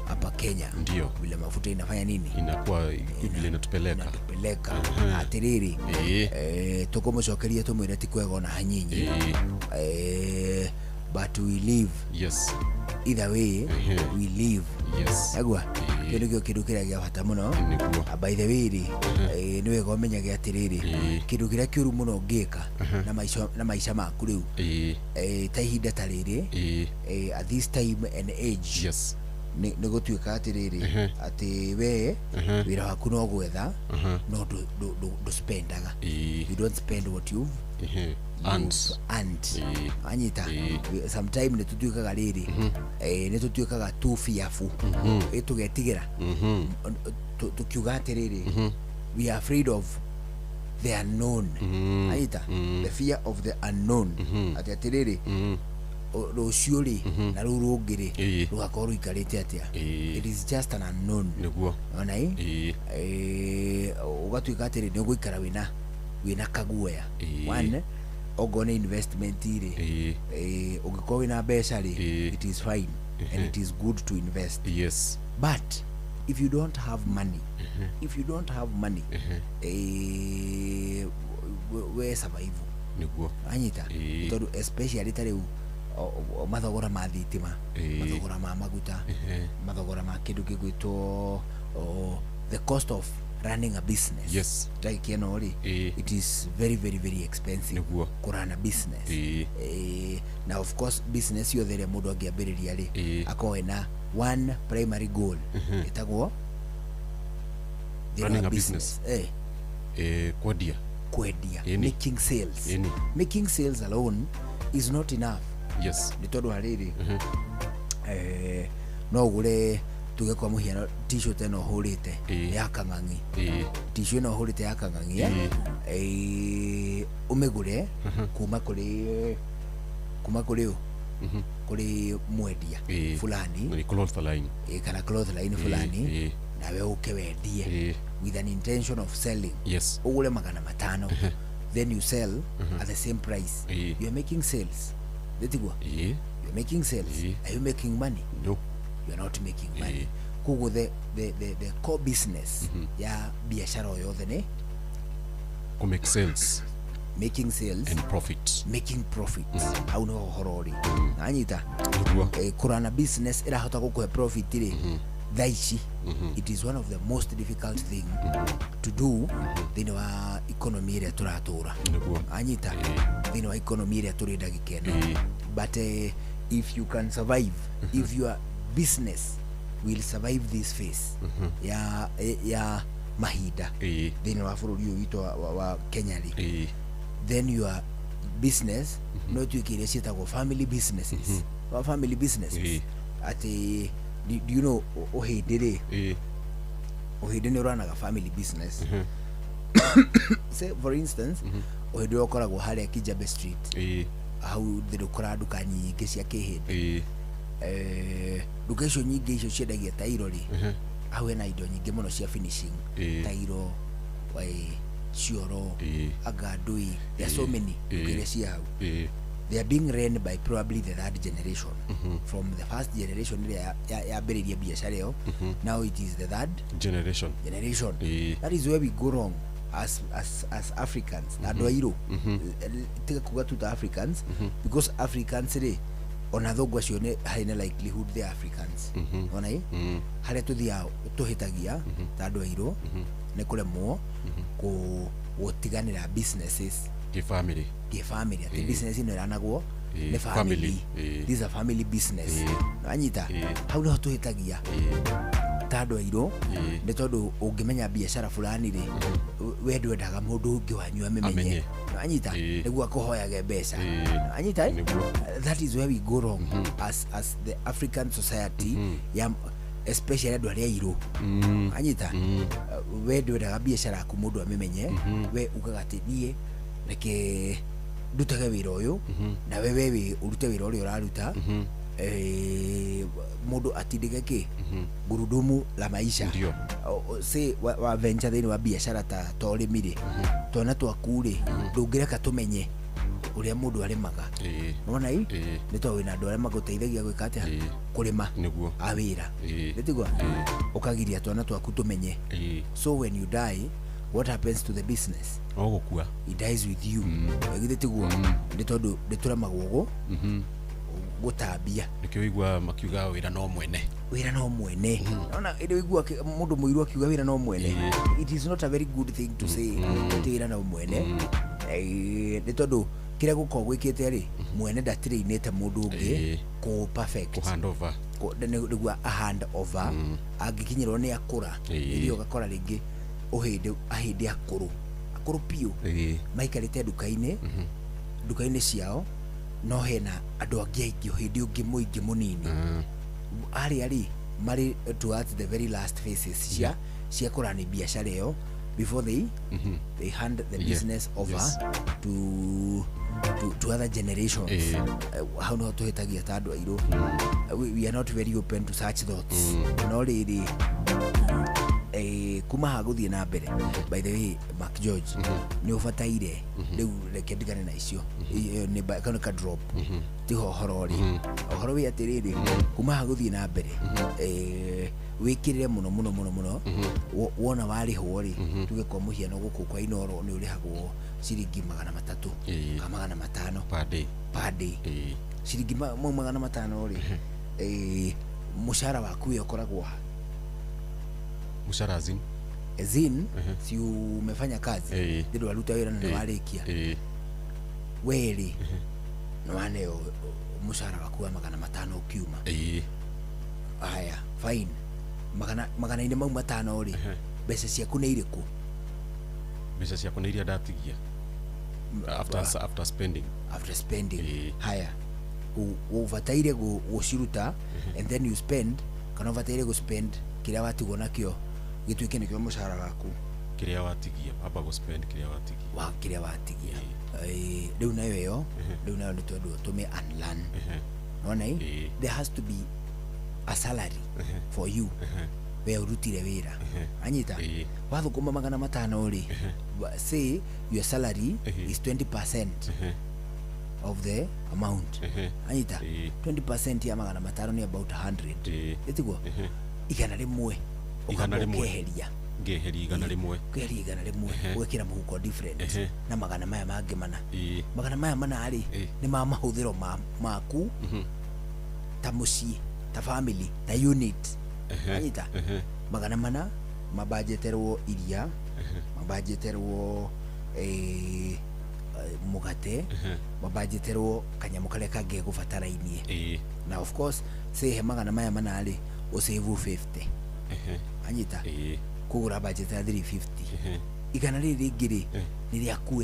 hapa Kenya ndio vile mafuta inafanya nini inakuwa vile inatupeleka atiriri tukumucokeria tumwire ti kwega ona hanyinyi but we live either way we live agwa kindu kiria gia bata muno by the way ni wega umenyage atiriri kindu kiria kiuru muno ngika na maisha maku riu ta ihinda ta riri at this time and age ni gutuika atiriri ati we wira waku no gwetha no do spendaga you don't spend what you and anyita sometime ne tutuikaga riri ne tutuikaga too fearful tugetigira tukiuga atiriri we are afraid of the unknown anyita the fear of the unknown atiriri ruciuri na rurungiri rugakorwo ikarite atia it is just an unknown niguo ona ugatuika atiri ni guikara wina kaguoya one ogone investment ire ugikorwo wina mbeca ri it is fine and it is good to invest but if you don't have money we survive niguo anyita tondu especially tare mathogora ma thitima mathogora ma maguta mathogora ma kindu gigwitwo the cost of running a business like you know it is very very very expensive to run a business now of course business yo there mundu angiambiriria ri akoena one primary goal itagwo running a business kwedia making sales alone is not enough ni tondu hariri no gure tuge kwa muhiano t-shirt eno hurite ya kangangi t-shirt eno hurite ya kangangi umegure kuma kuri kuri mwendia fulani ni cloth line kana cloth line fulani nawe ukewendie with an intention of selling ugure magana matano then you sell at the same price you are making sales you're making sales are you making money? No, you're not making money. Kugo the core business ya biashara yothe ne to make sales, making sales and profit, au no horori anyita kurana business ira hota kukuhe profit ire thaici it is one of the most difficult thing to do thini wa economy ira turatura anyita thini wa economy ira turida gikeno but if you can survive if your business will survive this phase ya mahinda thini wa bururi uyu witu wa Kenya ri then your business no tuikire cietagwo family businesses ati do you know ohindire ohindire uranaga family business say for instance ohindire ukoragwo haria Kijabe Street hau thirukora duka nyingi cia kihindi duka icio nyingi icio ciendagia tairo ri hau ena indo nyingi muno cia finishing tairo cioro agandui there are so many duka cia hau they are being run by probably the third generation from the first generation ya beriria biashara yo now it is the third generation that is where we go wrong as Africans na airo tika kuga tu Africans because Africans re ona thogwa cione haina likelihood the Africans ona hare tuthia tuhitagia ta andu airo ne kuremwo ku gutiganira businesses family ati business ino ranagwo ne family these are family business anyita hau no tuhitagia tando airo ne tondu ungimenya biashara fulani ri we ndwendaga mundu ungi wanyu amenye anyita niguo akuhoyage mbeca anyita that is where we go wrong as the African society especially andu aria airo anyita we ndwendaga biashara yaku mundu amenye we ukagateithie reke ndutaga wira uyu na wewe urute wira uri uraruta mundu atindike ki gurudumu la maisha ndio say wa venture thini wa biashara ta torimire twana twakuri ndungireka tumenye uria mundu arimaga nona hii nito wina andu aria maguteithagia gwika atia kurima niguo awira nditigwa ukagiria twana twaku tumenye so when you die what happens to the business ogukua it dies with you nditigwa nditondu ndituramagwo gutambia nikio igwa makiuga wira no mwene nona ile igwa mundu muiru akiuga wira no mwene it is not a very good thing to say wira no mwene nditondu kira guko gwikite ri mwene ndatire inete mundu ungi ku perfect ku hand over ndigwa a hand over angikinyirwo ni akura irio gakora ringi ahindi akuru piu maikarite dukaine ciao no hena andu angi aingĩ hindi ungi muingi munini ari mari towards the very last phases cia kurani biashara iyo before they hand the business over to other generations. How no to hitagia ta andu airu we are not very open to such thoughts no really kuma haguthie na mbere by the way Mark George ni ufataire riu reke ndigane na icio ni kana ka drop tiho horori ohoro wi atiriri kuma haguthie na mbere wikirire muno wona wari hori tuge kwa muhiano guku kwa inoro ni urihagwo ciringi 300 kama 500 per day ciringi 500 ri mushara waku ukoragwo mushara zin si umefanya kazi ndio waluta wira na warikia weri no aneo mushara waku 500 ukiuma haya fine magana ine mau 5 ri mbeca ciaku ni iriku mbeca ciaku ni iria ndatigia after spending haya uvataire guciruta and then you spend kana uvataire go spend kiria watigwo nakio gituike nikio mushara waku kiria watigia aba go spend kiria watigia riu nayo ni tondu tume unlearn nona there has to be a salary for you we urutire wira anyita wathukuma 500 ri say your salary is 20% of the amount anyita 20% ya 500 ni about 100 etigwo igana rimwe ukaheria igana rimwe gwikira muhuko different na magana maya mangi mana ari ni mahuthiro maku ta mucii ta family ta unit anyita magana mana mabajeterwo iria mabajeterwo mugate mabajeterwo kanyamu kale kage gufatarainie na of course say he magana maya manari usave 50 anyita kugura budget ya 350 igana riri ngiri ni riaku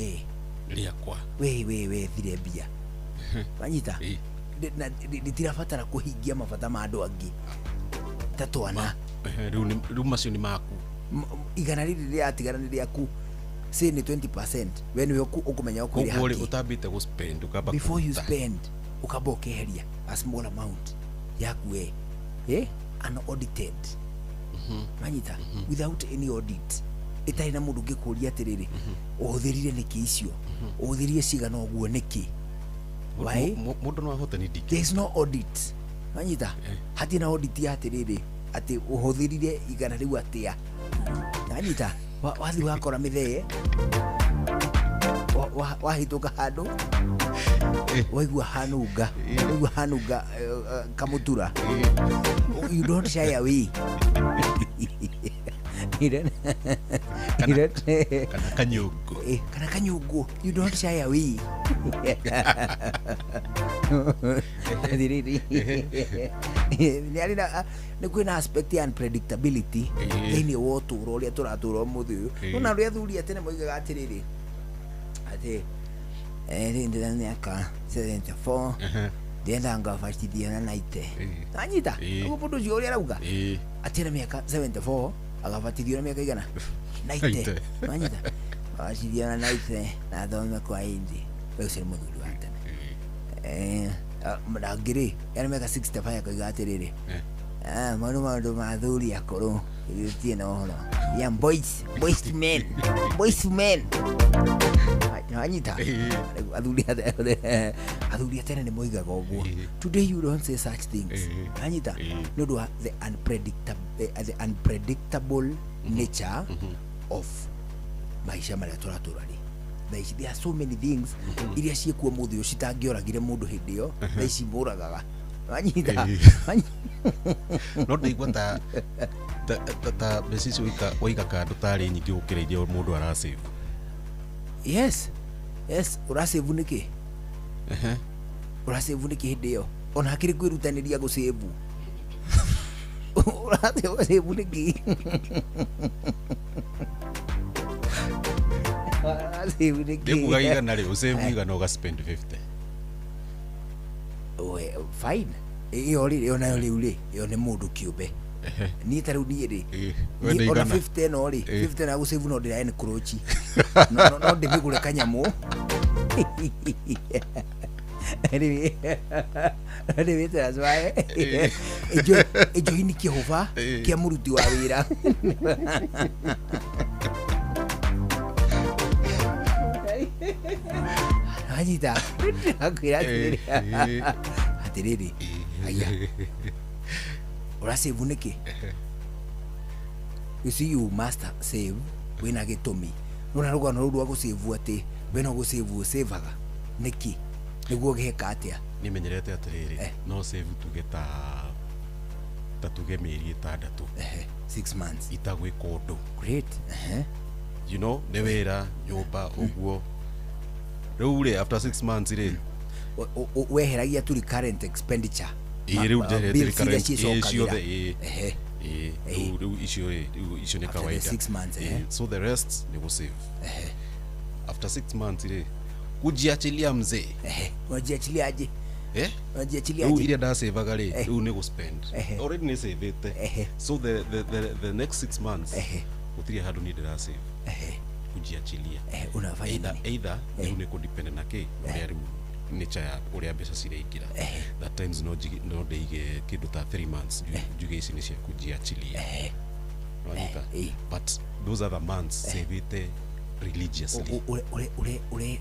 riakwa we thire bia anyita ditirafatara kuhingia mabata ma andu angi tatwana riu macio ni maku igana riri riatigana ni riaku say ni 20% when we ukumenya ukuri haki utambite go spend ukaba before you spend ukaboke heria a small amount yaku unaudited manyita without any audit itai na mundu ngikuria atiriri uhuthirire niki icio uhuthirire cigana oguo niki why mundu no ahote ni there is no audit manyita hati na audit ya atiriri ati uhuthirire igana riu atia manyita wathi wakora mithee wahituka handu waigua hanunga kamutura you don't shy away kana kanyugo you don't shy away ni kwina aspect ya unpredictability thini woturo uria turatura muthiu una uria thuri atene moigaga atiriri ati ndira miaka 74 ndienda ngafashithia na naite anyita ugo pundu cio uria rauga atira miaka 74 agafatithio na miaka igana naite anyita ashithia na naite na thome kwa hindi we ucio muthuri wa tene mnagiri yani meka 65 kwa gatiriri maundu mathuri akoro itie na horo ya boys men anyita athuri tena ni moigaga uguo. Today you don't say such things anyita no do the unpredictable nature of maisha maria turaturani. There are so many things iria ciekuo muthi ucitangioragire mundu hindi yo thaici muragaga anyita no ndaigua ta message waiga kandu tari nyingi gukiriria mundu arasave. Yes urasave niki urasave niki hindi yo ona hakiri kwirutaniria gusave urasave niki Ndikuga igana ri usave igana uga spend 50. Fine iyo ri ona riu ri iyo ni mundu kiumbe ni taru ni ri ona 50 no ri 50 na gusave no ndira en krochi no ndimigure kanyamu Anyway, that's why ejo hini Kihova kia muruti wa wira Ajita akwira atiriri aya urasave niki. You see, you must save when I get to me. Nona ruga no ruga gusave ati beno gusave saveaga niki niguo giheka atia. Ni menyerete atiriri no save tugeta tuge mieri 6 6 months itagwe kodo. Great. You know ne wera nyumba uguo riu after 6 months ri weheragia tu current expenditure riu current icio ni kawaida 6 months so the rest ni go save after 6 months ri kujiachilia mzee unajiachilia aje unajiachilia aje ile da save gari riu ni go spend already ni save it so the next 6 months utiri hadu ni da save kujiachilia unafanya either ni ku depend na ke uri nature ya uri mbeca cireikira that times no ndeige kindu ta 3 months juge ici ni cia kujiachilia but those are the months save it religiously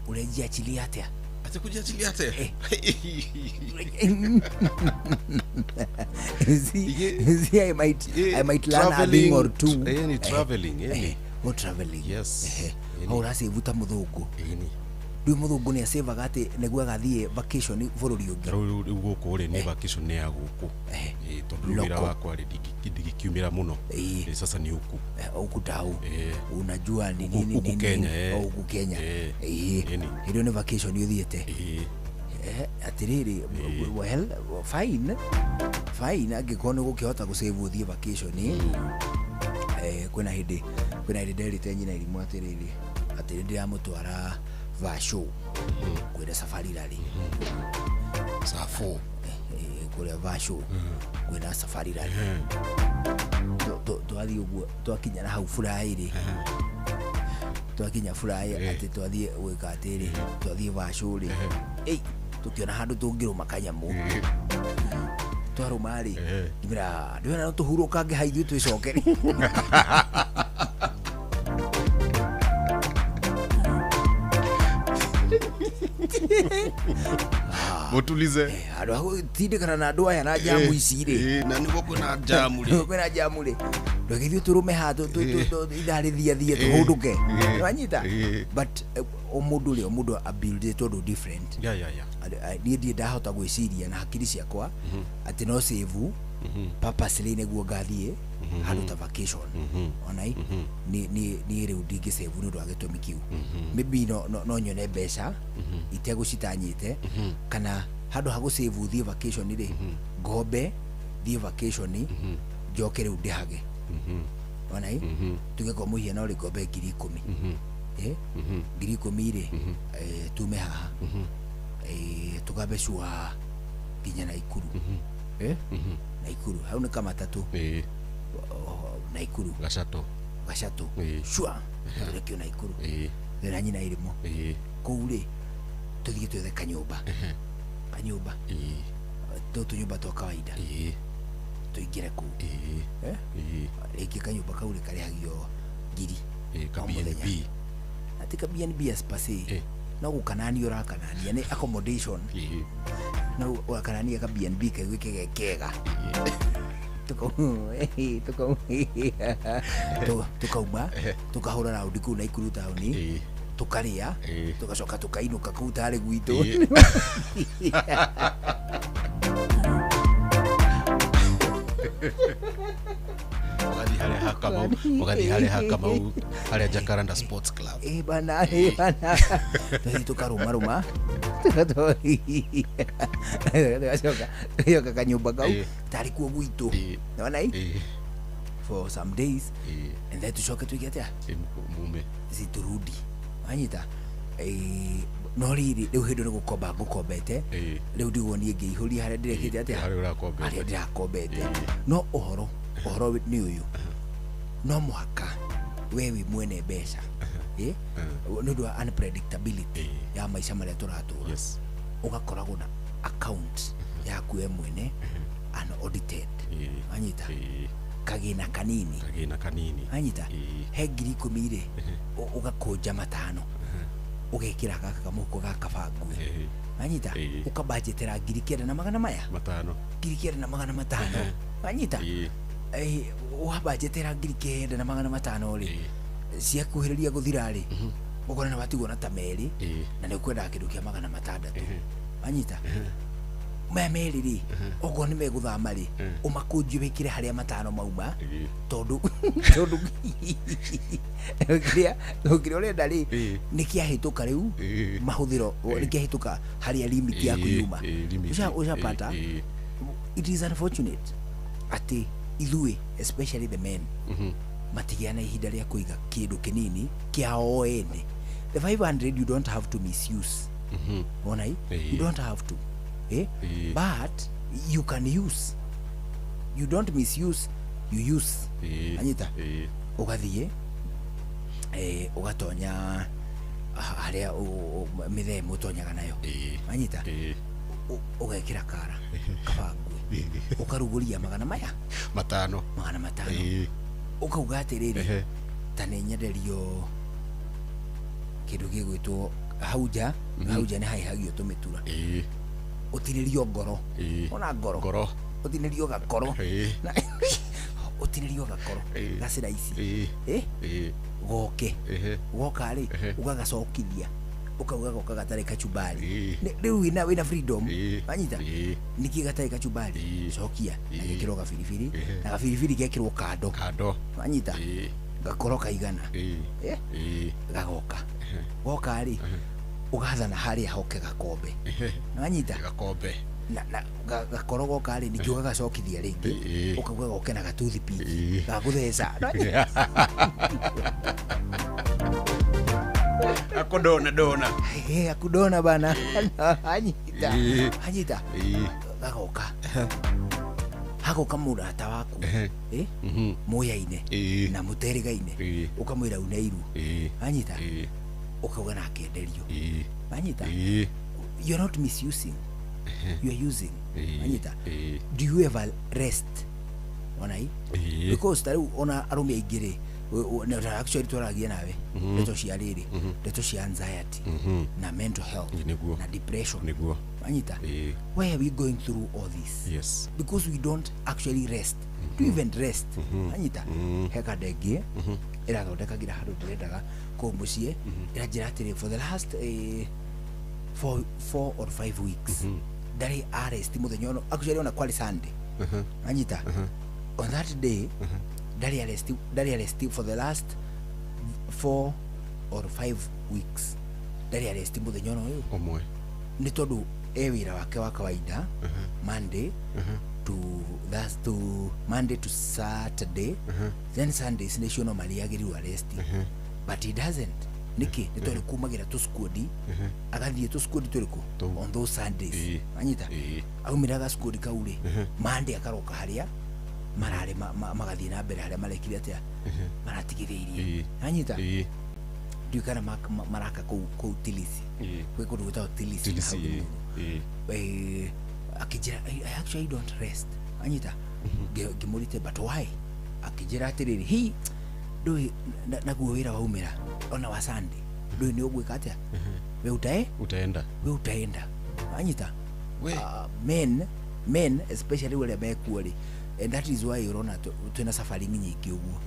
ure jiachilia atia ati kujiachilia atia see I might learn a thing or two traveling traveling yes ora save ta muthungu ndu muthungu ni save ati niguo gathie vacation bururi ungi riu guku ri ni vacation ni ya guku tondu wira wakwa ri ndigikiumira muno sasa ni huku tau unajua ni nini huku Kenya hiyo ni vacation yothiete atiriri well fine agikone gukihota gusave uthie vacation kwina hindi nderite nyina irimu atiriri atiri ndiramutwara vasho kwira safari rally safo kuria vasho kwira safari rally twathi uguo twakinya na hau furairi twakinya furahi ati twathie gwika atiri twathie vasho ri tukiona handu tungiruma kanyamu twarumari ngimira ndiona no tuhuruka nge haithu twicokeri mutulize andu tindikana na andu aya na jamu ici ri na niguo kwina jamu ri ndogithio turume hatu idarithia tuhunduke wanyita but omundu ability to different ni ndi ndahota gwiciria na hakiri ciakwa ati no save purposely niguo ngathie handu ta vacation onai ni riu ndingi save ni ndu agitumi kiu maybe no nyone mbeca itegucitanyite kana handu ha gusave uthie vacation ri ngombe thie vacation njoke riu ndihage onai tuge kwa muhia no ri ngombe 10,000 10,000 ri tume haha tugabe shua kinya Naikuru Naikuru hau ni kama tatu Naikuru Gashato shua rekio Naikuru thena nyina irimo kuure tuthie twethe kanyumba tunyumba twa kawaida tuingire kuu rĩngĩ kanyũmba kau nĩ karĩhagio ngiri o mũthenya ati ka BNB asipase no gukanania ũrakanania nĩ accommodation no wakanania ka BNB kaigwĩke kega tukauma tukahũra raundi kuu Naikuru taũni tukaria tugacoka tukainũka kuu tarĩ gwitũ Ugathi hale hale Jacaranda Sports Club bana tukaruma tugacoka kanyũmba kau tarĩ kuo gwitũ nona for some days and then tucoke tuige atia mume turudi anyita no rĩrĩ rĩu hĩndĩ nĩ gũkomba ngũkombete rĩu ndigwo niĩ ngĩihũria harĩa ndĩrekĩte atia harĩa ndĩrakombete no ũhoro nĩ ũyũ no mũhaka we wĩ mwene mbeca nĩ ũndũ wa unpredictability ya maica marĩa tũratũra ũgakoragwo na account yaku we mwene unaudited anyita kagina kanini anyita he ngiri 10 ũgakũnja 5 ũgekĩra gaka kamũko gaka bangu anyita ũkabudgetera ngiri 900 maya 5 ngiri 900 anyita wabudgetera ngiri 900 rĩ ciakuhĩrĩria gũthira rĩ ũkona nĩ watigwo na ta merĩ na nĩ ũkwendaga kĩndũ kĩa 600 anyita maya merĩ rĩ okorwo nĩ megũthama rĩ ũmakũnjie wĩkĩre harĩa 5 mauma tondũ kĩrĩa ũrenda rĩ nĩ kĩahĩtũka rĩu mahũthĩro nĩ kĩahĩtũka harĩa limit yaku yuma ũcapata it is unfortunate atĩ ithuĩ especially the men matigĩa na ihinda rĩa kũiga kĩndũ kĩnini kĩao ene. The 500 you don't have to misuse onai you don't have to but you can use, you don't misuse, you use anyita ugathiĩ ugatonya harĩa mĩthemba ũtonyaga nayo anyita ugekĩra kara kabangwe ukarugũria 500 maya 500 ukauga atĩrĩrĩ ta nĩ nyenderio kĩndũ gĩgwĩtwo hauja nĩ haihagio tũmĩtura utinĩrio ngoro ona ngoro utinĩrio gakoro utinĩrio gakoro gacira ici goke goka rĩ ugagacokithia ukauga goka gatarĩ kachumbari rĩu wĩna freedom anyita niki gatarĩ kachumbari cokia na gĩkĩrwo gabiribiri na gabiribiri gekĩrwo kando anyita gakoro kaigana gagoka goka rĩ ugathana harĩa hoke gakombe anyita gakombe na gakorogo kari nikio gagacokithia rĩngĩ ukauga goke na gatuthipi gagũtheca akudona bana anyita gagoka hagoka mũrata waku mũyaine na mũterigaine ukamwĩra unairu anyita ukauga na kenderio anyita you're not misusing, you are using anyita do you ever rest onai because taru ona arumi aingire na actually turagia nawe ndeto cia riri ndeto cia anxiety na mental health na depression anyita why are we going through all this? Yes, because we don't actually rest to even rest anyita heka ndenge irathondekagira handu ndirendaga kũ mũciĩ iranjĩra atĩrĩ for the last 4 or 5 weeks ndari arrest mũthenya ono actually ona kwali Sunday anyita on that day ndari arrest for the last 4 or 5 weeks ndari arrest mũthenya ono ũyũ omwe nĩ tondũ wĩra wake wa kawaida Monday to Monday to Saturday then Sundays nĩcio normally agĩrĩirwo arrest but he doesn't niki nĩ tondũ kumagira tu squad agathiĩ tu squad tũrĩkũ on those Sundays anyita aumiraga squad kaurĩ Monday akaroka harĩa mararĩ magathiĩ na mbere harĩa marekire atĩa maratigithĩirie anyita ndikana maraka kũ tilisi gwĩ kũndũ gwĩtagwo tilisi akijira I actually don't rest anyita gimurite but why akijira atiriri hi do na guwira waumira ona wa Sunday do ni ogwika atia we utaenda anyita men especially wale bekuori and that is why urona twena safari nyingi uguo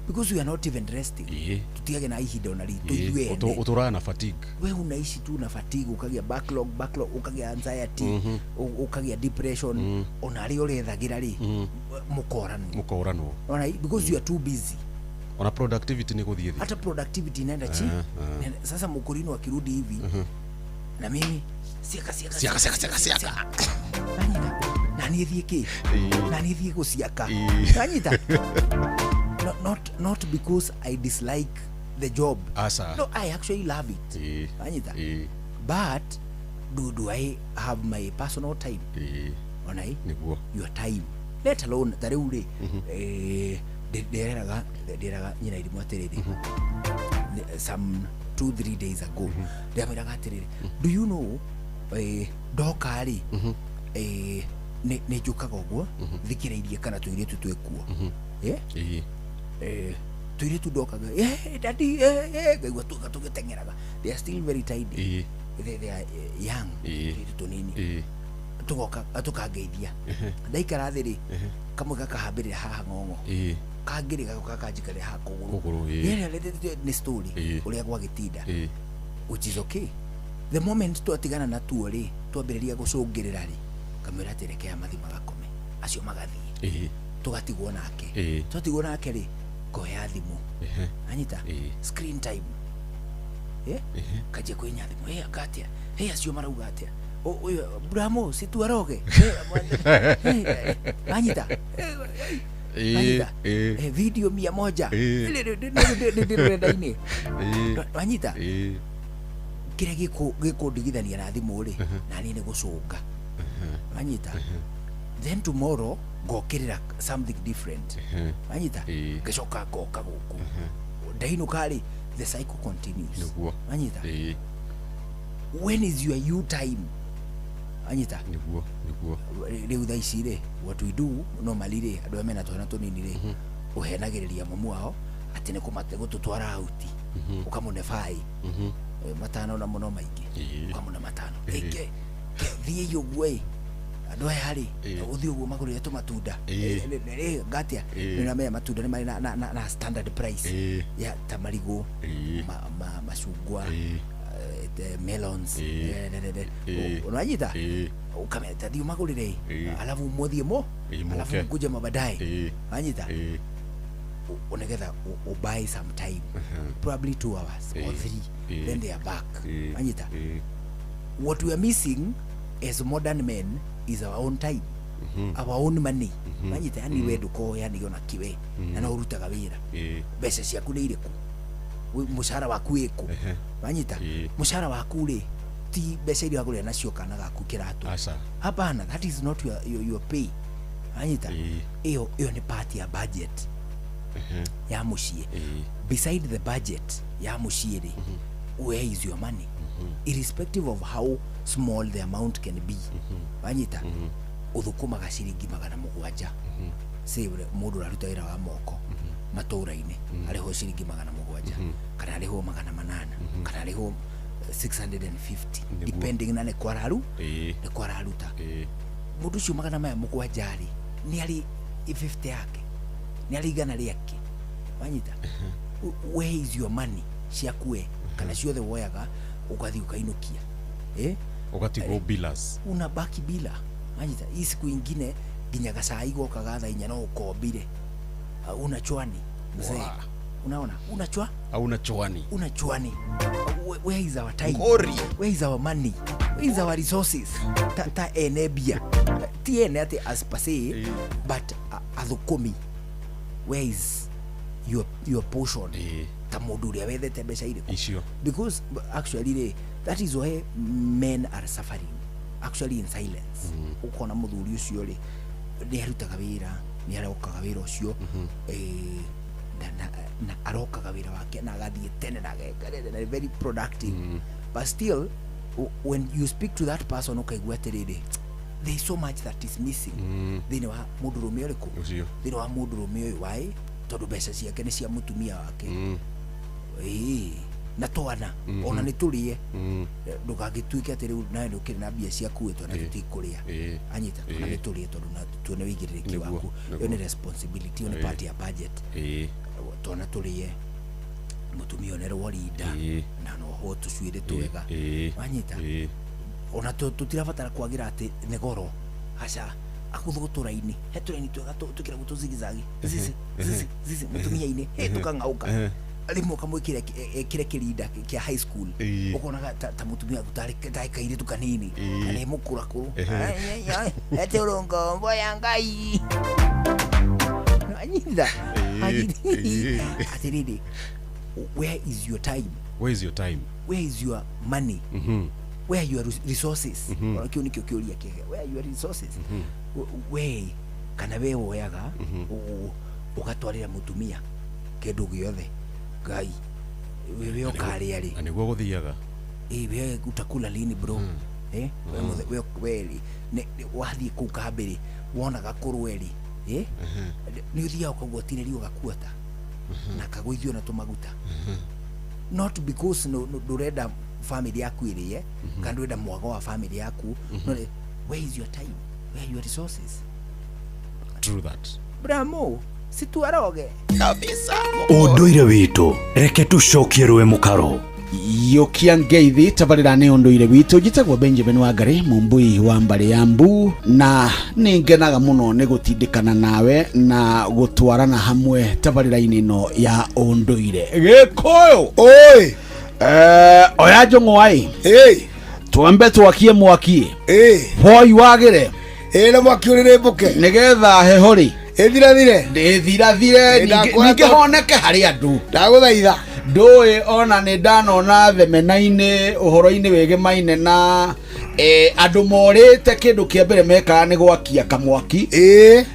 because we are not even resting tutiage na ihinda ona ritu ithuwe uturana na fatigue we unaishi tu na fatigue ukagia backlog ukagia anxiety ukagia depression ona ri urethagira ri mukorano ona because you are too busy ona productivity ni guthie hata productivity inaenda chini sasa mkurino akirudi hivi na mimi siaka nani thie kusiaka anyita not because I dislike the job no I actually love it anyita but do I have my personal time onai your time let alone tareure deraga nyina ilimu aterere some 2-3 days ago ndamiraga aterere do you know dokari ne jukaga uguo thikireirie kana tuiretu twekuo tuiretu dokaga daddy gaigua tugitengeraga they are still very tiny they are young tunini tugoka atukangeithia ndaikara thiri kamwe gakahambire haha ngongo kangiri gakajikare ha kuguru ni story uria gwagitinda which is okay the moment twatigana na tuo ri twambiriria gucungirira ri kamera terekea mathima gakome acio magathie tugatigwo nake twatigwo nake ri koya thimu anyita screen time kaje kwenya thimu akatia acio marauga atia Bramo situaroge anyita video 100 ndirenda-ini anyita kire gikundigithania na thimu ri na ni gucunga anyita then tomorrow gokirira something different anyita gicoka goka guku ndaino kari the cycle continues anyita when is your you time anyita niguo riu thaicire what we do normally ri andu amena twana tunini ri uhenagiriria mamu wao ati ni kumate gututwara out ukamune fai matano na muno maingi ukamune matano ike thie yugwe andu hari uthio guo magurire tu matunda gatia na meya matunda ni mari na standard price ya tamarigo mashugwa melons unajita ukameta dio magurire alafu muthie alafu kuja mabadaye anyita unagetha buy some time probably 2 hours or 3 then they are back anyita what we are missing as modern men is our own time our own money anyita yani wedu ko yani yona kiwe na urutaga wira bese ciaku ni iriku mushara waku iko anyita mushara waku ri ti bese iria waguria nacio kana gaku kiratu hapana that is not your pay anyita iyo ni part ya budget ya mushie beside the budget ya mushie ri where is your money irrespective of how small the amount can be anyita uthukuma gashiringi 700 say mundu aruta wira wa moko maturaine ariho shiringi 700 kana ariho 800 kana ariho 650 depending na ne kwararu ne kwararuta mundu cio 700 ri ni ari 50 yake ni ari gana riake wanyita where is your money ciakue kana ciothe woyaga ugathi ukainukia ugatigwo bilas unabaki bila wanyita isiku ingine ginya gacai goka gatha inya no ukombire unachwani mzee unaona unachwa au unachwani where is our time where is our money where is our resources ta enebia tiene ate as pase but athukumi where is your portion ta mundu ria wethete mbeca iriku because actually that is why men are suffering actually in silence ukona muthuri ucio ri ni arutaga wira ni arokaga wira ucio na arokaga wira wake na gathie tene na gekare very productive but still when you speak to that person ukaigua atiriri there is so much that is missing thini wa mundu rume uriku thini wa mundu rume uyu wai tondu mbeca ciake ni cia mutumia wake na twana ona ni turie ndugagituike ati riu nawe ndukiri na mbia ciaku wetwa na tutikuria anyita ona ni turie tondu na tuone wigiriki waku yo ni responsibility on part ya budget twana turie mutumia onero warinda na no ho tucuire twega anyita ona tutirabatara kwagira ati ni goro aca akuthugutura-ini he turaini twega tukira gutuzigizagi zizi mutumia-ini he tukang'auka rimwe kamwikire kire kirinda kia high school ukonaga ta mutumia tutari kaire tukanini kana mukurakuru ete urongo mboya ngai anyida atiridi where is your time where is your time where is your money where are your resources wakio nikio kioria kege where are your resources we kana we woyaga ugatwarira mutumia kindu giothe ngai wewe ukari ari aniguo guthiaga we utakula lini bro we kweli wathi kukambiri wonaga kurweri ni uthia ukagwatire ugakuota na kagwithio na tumaguta not because ndurenda family yaku irie kana ndurenda mwago wa family yaku no where is your time where are your resources true that bramo situaroge kabisa unduire witu reke tucokie rwe mukaro yokia ngeithi tabarira ni unduire witu jitagwo Benjamin Wangari mumbui wa mbari ya Mbu na ningenaga muno ni gutindikana nawe na gutwarana hamwe tabarira-ini no ya unduire gikuyu oi oya njong'wai twambe twakie mwaki hoi wagire na mwaki urire mbuke nigetha hehori ethirathire ninge honeke hari andu ndaguthaitha ndui ona ni ndanona themena-ini uhoro-ini wigemaine na andu morite kindu kia mbere meka ni gwakia kamwaki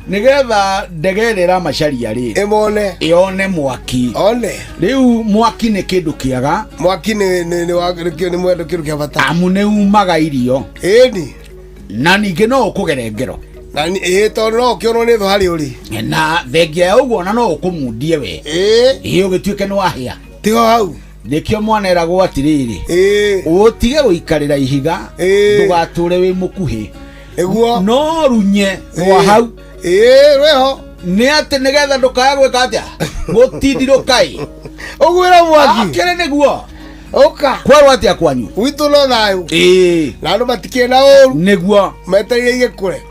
nigetha ndege ira macaria ri imone ione mwaki one riu mwaki ni kindu kiaga mwaki ni wagirikio ni mwendo kindu kia bata amu ni umaga irio ni na ninge no ukugere ngero na tondu no ukionwo ni tho hari uri na thengia ya uguo na no ukumundie we ugituike ni wahia tigo hau nikio mwana eragwo atiriri utige guikarira ihiga ndugature wi mukuhi eguo no runye wa hau rweho ni ati nigetha ndukaya gwika atia gutidirukai ugwira mwaki akere niguo oka kwaro atia kwanyu witu no thayu na andu matikie na uru niguo metereire igikure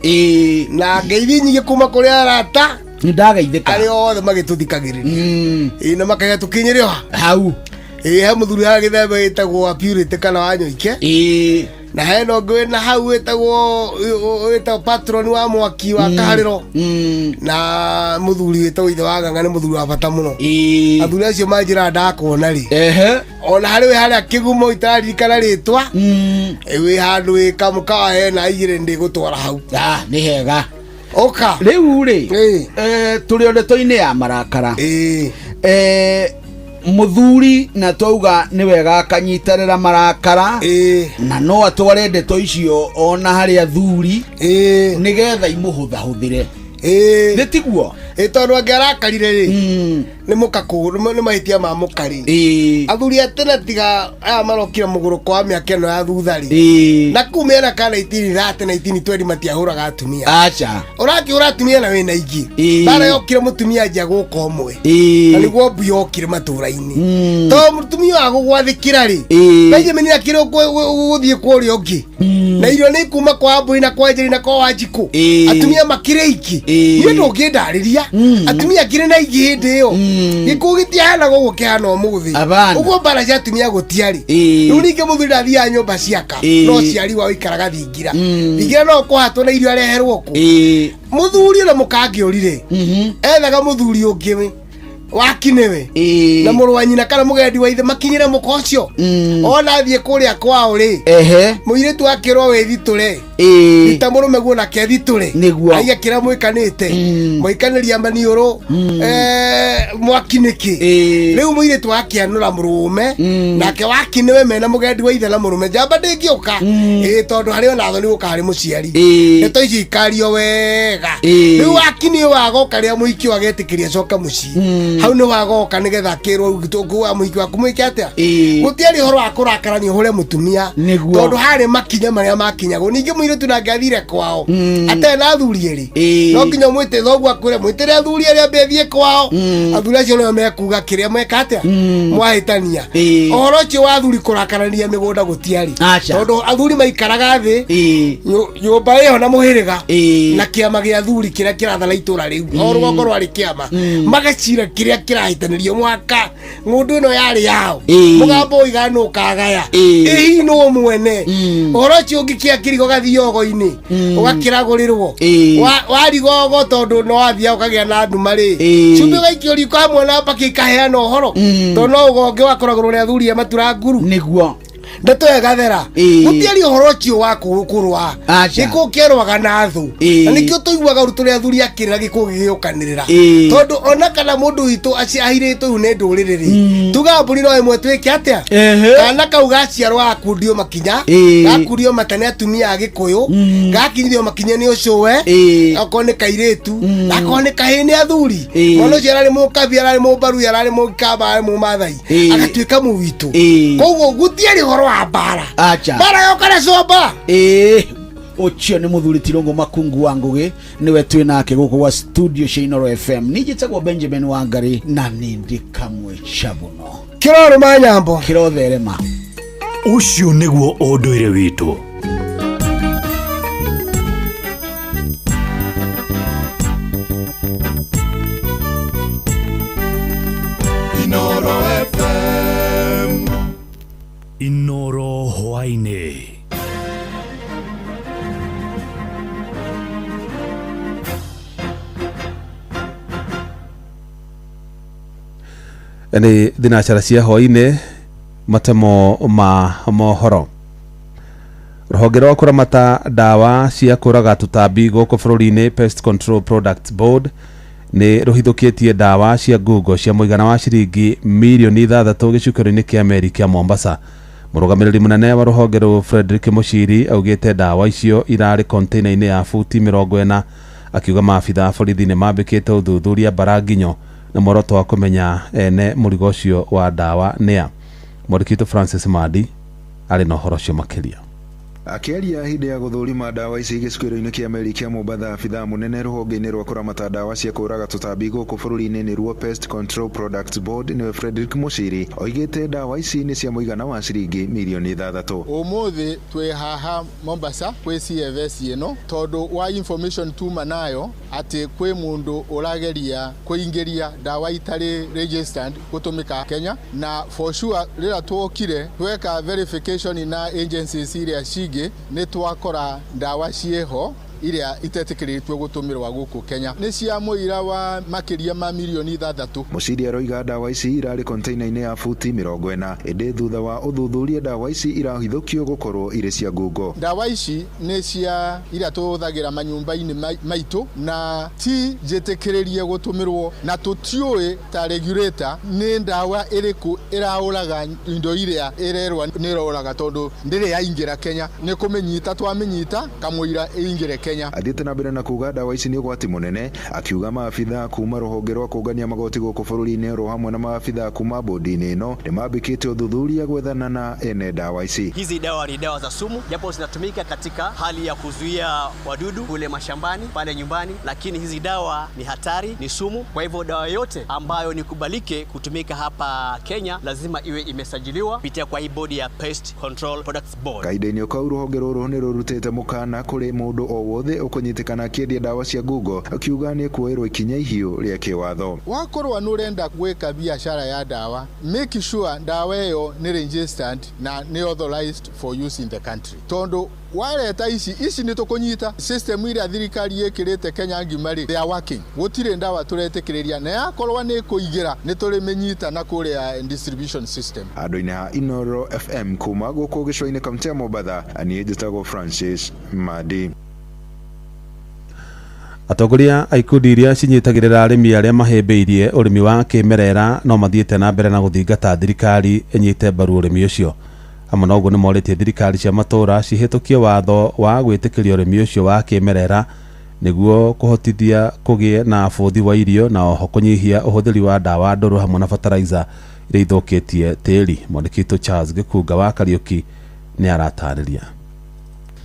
na ngeithi nyingi kuma kuri arata ndageithika ari othe magituthikagiriria na makaya tukinyirio hau he muthuri ha githembe witagwo Apurity kana Wanyoike na he no ngwe na hau witagwo patron wa mwaki wa Kahariro na muthuri witagwo ithe wa Ng'ang'a ni muthuri wa bata muno athuri acio manjira ndakuona ri ona hari we haria kigumo itaririkana ritwa wi handu wi kamuka he na igire ndi gutwara hau ni hega oka riu ri turi ondeto-ini ya marakara muthuri na twauga ni wega akanyitarira marakara na no atware ndeto icio ona hari athuri nigetha imuhuthahuthire nitiguo tondu angĩarakarire ri ni mukaku ni mahitia ma mukari athuri atene tiga aya marokire muguru kwa miaka ino ya thutha ri na kumena kana 1920 matiahuraga atumia acha urakiura atumia na wina ingi bara yokire mutumia nja guka umwe na niguo mbu yokire matura-ini to mutumia wa gugwathikira ri Benjamin akire guthie kuria ungi na irio ni kuma kwa Mbui na kwa Njeri na kwa Wanjiku atumia makire iki ni ndungindariria atumia kire na ingi hindi iyo giku gitiana gugu kihana umuthi uguo mbara cia atumia gutiari riu ninge muthuri athia nyumba ciaka no ciari wa ikaraga thingira thingira no kuhatwo na irio areherwo ku muthuri na mukangi urire ethaga muthuri ungi wakinewe na muru wa nyina kana mugendi wa ithe makinyire mukocio ona thie kuria kwao ri muiretu akirwo withitule ita murume guona kethitule aiya kira mwikanite mwikaniria maniuru mwakiniki riu muiretu akianura murume nake wakinewe mena mugendi wa ithe na murume jamba ndingioka tondu hari ona thoni guka hari muciari nito ici ikario wega riu wakinio wagoka ria muiki wagetikiria coka muci hau ni wagoka nigetha kirwo gituku wa muiki waku muiki atia gutiari horo akurakarania hore mutumia tondu hari makinya maria makinyagwo ningi muiretu na ngathire kwao ate na athuri eri no kinya mwite thogu akwire mwitire athuri eri ambethie kwao athuri acio no mekuga kiria mweka atia mwahitania horo cio wa athuri kurakarania migunda gutiari tondu athuri maikaraga thi nyumba iyo na muhiriga na kiama gia athuri kiria kirathana itura riu no rugongo rwari kiama magacira kiria kirahitanirio mwaka ngundu ino yari yao mugambo igano kagaya ihi no mwene horo cio ngikia kirigo gathiogo-ini ugakiragurirwo warigogo tondu no athia ukagia na nduma ri cumbi gaikio riko hamwe na mbaki ikaheana uhoro tondu no ugonge wakoragwo ri athuri a matura nguru niguo ndeto egathera gutiari uhoro cio wa kurukurwa giko kerwaga na thu na nikio tuiguaga ruturi athuri akirira giko giukanirira tondu ona kana mundu witu aciahirite yu ne nduriri tuga mburi no imwe twike atia kana kauga aciarwa akundio makinya akundio matane atumia agikuyu gakinyithio makinya ni ucio we akone kairetu akone kahini athuri mono ciarari mukabi arari mumbaru arari mukaba arari mumathai agatwika mu witu koguo gutiari horo bara bara yokare soba Ocio ni muthuri Tirongo Makungu wa Ngugi niwe twi nake guku wa studio cia Inoro FM nijitagwo Benjamin Wangari na nindi kamwe Shabuno kiroro manyambo kirotherema ucio niguo unduire witu Inoro FM Inoro hwaine ni thinacara cia hwaine matemo ma mohoro ruhonge rwa kuramata dawa cia kuraga tutambi guku bururi-ini Pest Control Products Board ni ruhithukitie dawa cia Google cia muigana wa ciringi milioni 6 gicukiro-ini kia meri kia Mombasa. Murugamiriri munene wa ruhonge ru Frederick Mushiri augite dawa icio irari container-ini ya futi 40 akiuga maabitha borithi ni mambikite uthuthuria Baraginyo na moroto wa kumenya ene murigo ucio wa dawa nia. Murikito Francis Madi ari na horo cio makiria. Akiaria hinde ya guthurima dawa ici gicukiro-ini kia meri kia Mombasa, abitha munene ruhonge-ini rwa kuramata dawa cia kuraga tutambi guku bururi-ini ni ruo Pest Control Products Board ni Frederick Mushiri oigite dawa ici ni cia muigana wa ciringi milioni 6. Umuthi twi haha Mombasa kwi CFS ino tondu wa information tuma nayo ati kwi mundu urageria kuingiria dawa itari registered gutumika Kenya na for sure rira twokire tweka verification na agencies iria shige ni twakora dawa cieho iria itetekeretwe gutumirwa guku Kenya ni cia muira wa makiria ma milioni 6. Mushiri aroiga dawa ici irari container-ini ya futi 40 ende thutha wa uthuthuria dawa ici irahithukio gukorwo iri cia Google. Dawa ici ni cia iria tuthagira manyumba-ini maitu na ti jetekererie gutumirwo na tutiui ta regulator ni dawa iriku irauraga indo iria irerwa ni irauraga tondu ndire yaingira Kenya ni kumenyita twamenyita kamuira ingire Kenya. Athiete na mbere na kuga dawa ici ni ugwati munene akiuga maabitha kuma ruhonge rwa kungania magoti guku bururi-ini ro hamwe na maabitha kuma bodi-ini ino ni mambikite uthuthuria gwethana na ene dawa ici. Hizi dawa ni dawa za sumu japo zinatumika katika hali ya kuzuia wadudu kule mashambani pale nyumbani, lakini hizi dawa ni hatari, ni sumu. Kwa hivyo dawa yote ambayo ni kubalike kutumika hapa Kenya lazima iwe imesajiliwa kupitia kwa hii bodi ya Pest Control Products Board. Kaida-ini kwa ruhonge ruru ni rurutete mukana kuri mundu o muthi ukunyitikana akiendia dawa cia Google akiuga ni kuoerwo ikinya ihiu ria kiwatho. Wakorwa nurenda gwika biashara ya dawa, make sure dawa hiyo ni registered na ni authorized for use in the country. Tondo wareta ici ni tukunyita system ira thirikari yekirite Kenya ngimari, they are working. Gutire ndawa turetekereria na yakorwa ni kuigira ni turimenyita na kuria distribution system. Andu-ini ha Inoro FM kuma guku gicwa-ini kaunti ya Mombasa, ani njitagwo Francis Madi. Atongoria a ikundi iria cinyitagirira arimi aria mahembeirie urimi wa kimerera no mathiete na mbere na guthingata thirikari enyite mbaru urimi ucio. Hamwe na uguo ni moritie thirikari cia matura cihitukie watho wa gwitikiria urimi ucio wa kimerera niguo kuhotithia kugie na futhi wa irio na oho kunyihia uhuthiri wa dawa nduru hamwe na fertilizer iria ithukitie tiri. Mwandikito Charles Gikunga wa Kariuki ni aratariria.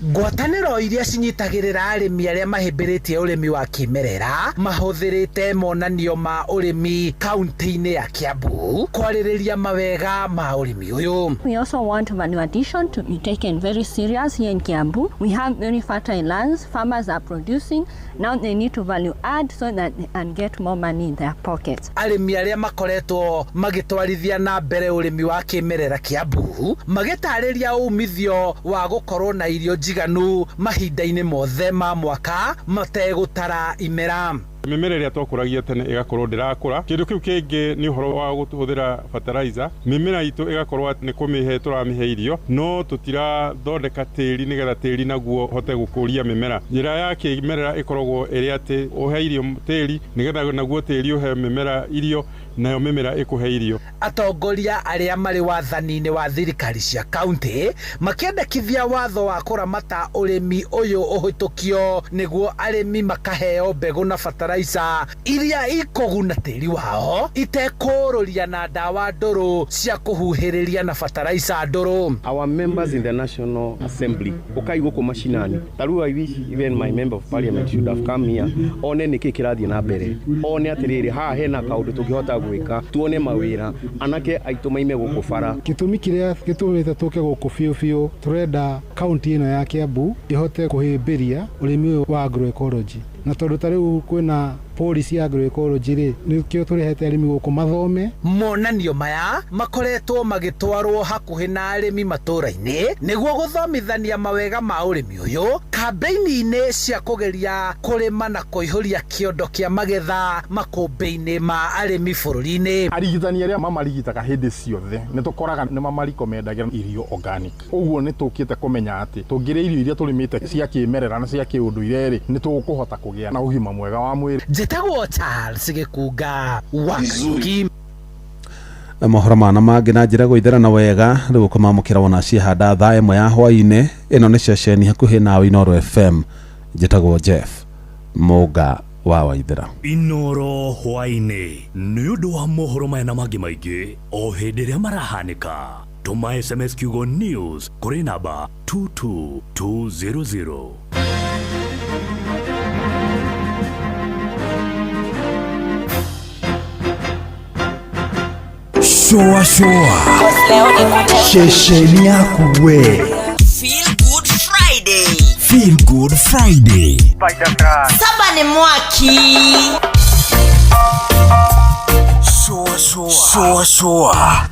Ngwatanĩro iria cinyitagĩrĩra arĩmi arĩa mahĩmbĩrĩtie ũrĩmi wa kĩmerera mahũthĩrĩte monanio ma ũrĩmi kaunti-inĩ ya Kiambu kwarĩrĩria mawega ma ũrĩmi ũyũ. We also want value addition to be taken very serious here in Kiambu. We have very fertile lands, farmers are producing, now they need to value add so that they can get more money in their pockets. Arĩmi arĩa makoretwo magĩtwarithia na mbere ũrĩmi wa kĩmerera Kiambu magĩtarĩria umithio wa gũkorwo na irio jiganu mahinda-inĩ mothe ma mwaka mategũtara imera. Mimera iria twakũragia tene igakorwo ndirakũra. Kindu kiu kingi ni uhoro wa gutuhuthira fertilizer. Mimera itu igakorwo ni kumihe turamihe irio no tutira thondeka tiri nigetha tiri naguo hote gukuria mimera. Njira ya kimerera ikoragwo iri ati uhe irio tiri nigetha naguo tiri uhe mimera irio nayo mimera ikuhe irio. Atongoria aria mari wathani-ini wa thirikari cia kaunti makiendekithia watho wa kuramata urimi uyu uhitukio niguo arimi makaheo mbegu na fertilizer iria ikuguna tiri wao itekũrũria na dawa ndũrũ cia kũhuhĩrĩria na fertilizer ndũrũ. Our members in the National Assembly ukai guku mashinani taru I wish even my member of parliament should have come here one niki kirathie na mbere one atiriri haha hena kaundu tungihota gwika tuone mawira anake aitu maime guku bara. Gitumi kiria gitumite tuke guku fiu turenda kaunti ino ya Kiambu ihote kuhimbiria urimi wa agroecology na tondu tariu kwina policy agroecology ri nikio turihete arimi guku mathome. Monanio maya makoretwo magitwarwo hakuhi na arimi matura-ini niguo guthomithania mawega ma urimi uyu kambeini-ini cia kugeria kurima na kuihuria kiondo kia magetha makumbi-ini ma arimi bururi-ini. Arigithania aria mamarigitaga hindi ciothe ni tukoraga ni mamarikomendagira irio organic. Uguo ni tukite kumenya ati tungire irio iria turimite cia kimerera na cia kiunduire ri ni tukuhota kugia na ugima mwega wa mwiri. Njitagwo Charles Gikunga wa Kariuki. Mohoro mana mangĩ na njĩra gũithĩrana wega rĩu kũmamũkĩra wona ciĩhanda thaa ĩmwe ya hwaĩ-inĩ. Ĩno nĩ ceceni hakuhĩ nawe Inoro FM. Njĩtagwo Jeff Mũnga wa Waithĩra. Inoro hwaĩ-inĩ nĩ ũndũ wa mohoro maya na mangĩ maingĩ o hĩndĩ ĩrĩa marahanĩka. Tũma SMS kiugo news kũrĩ namba 22200. Shoa shesheni yaku we. Feel Good Friday. Feel Good Friday. Saba ni mwaki. Shoa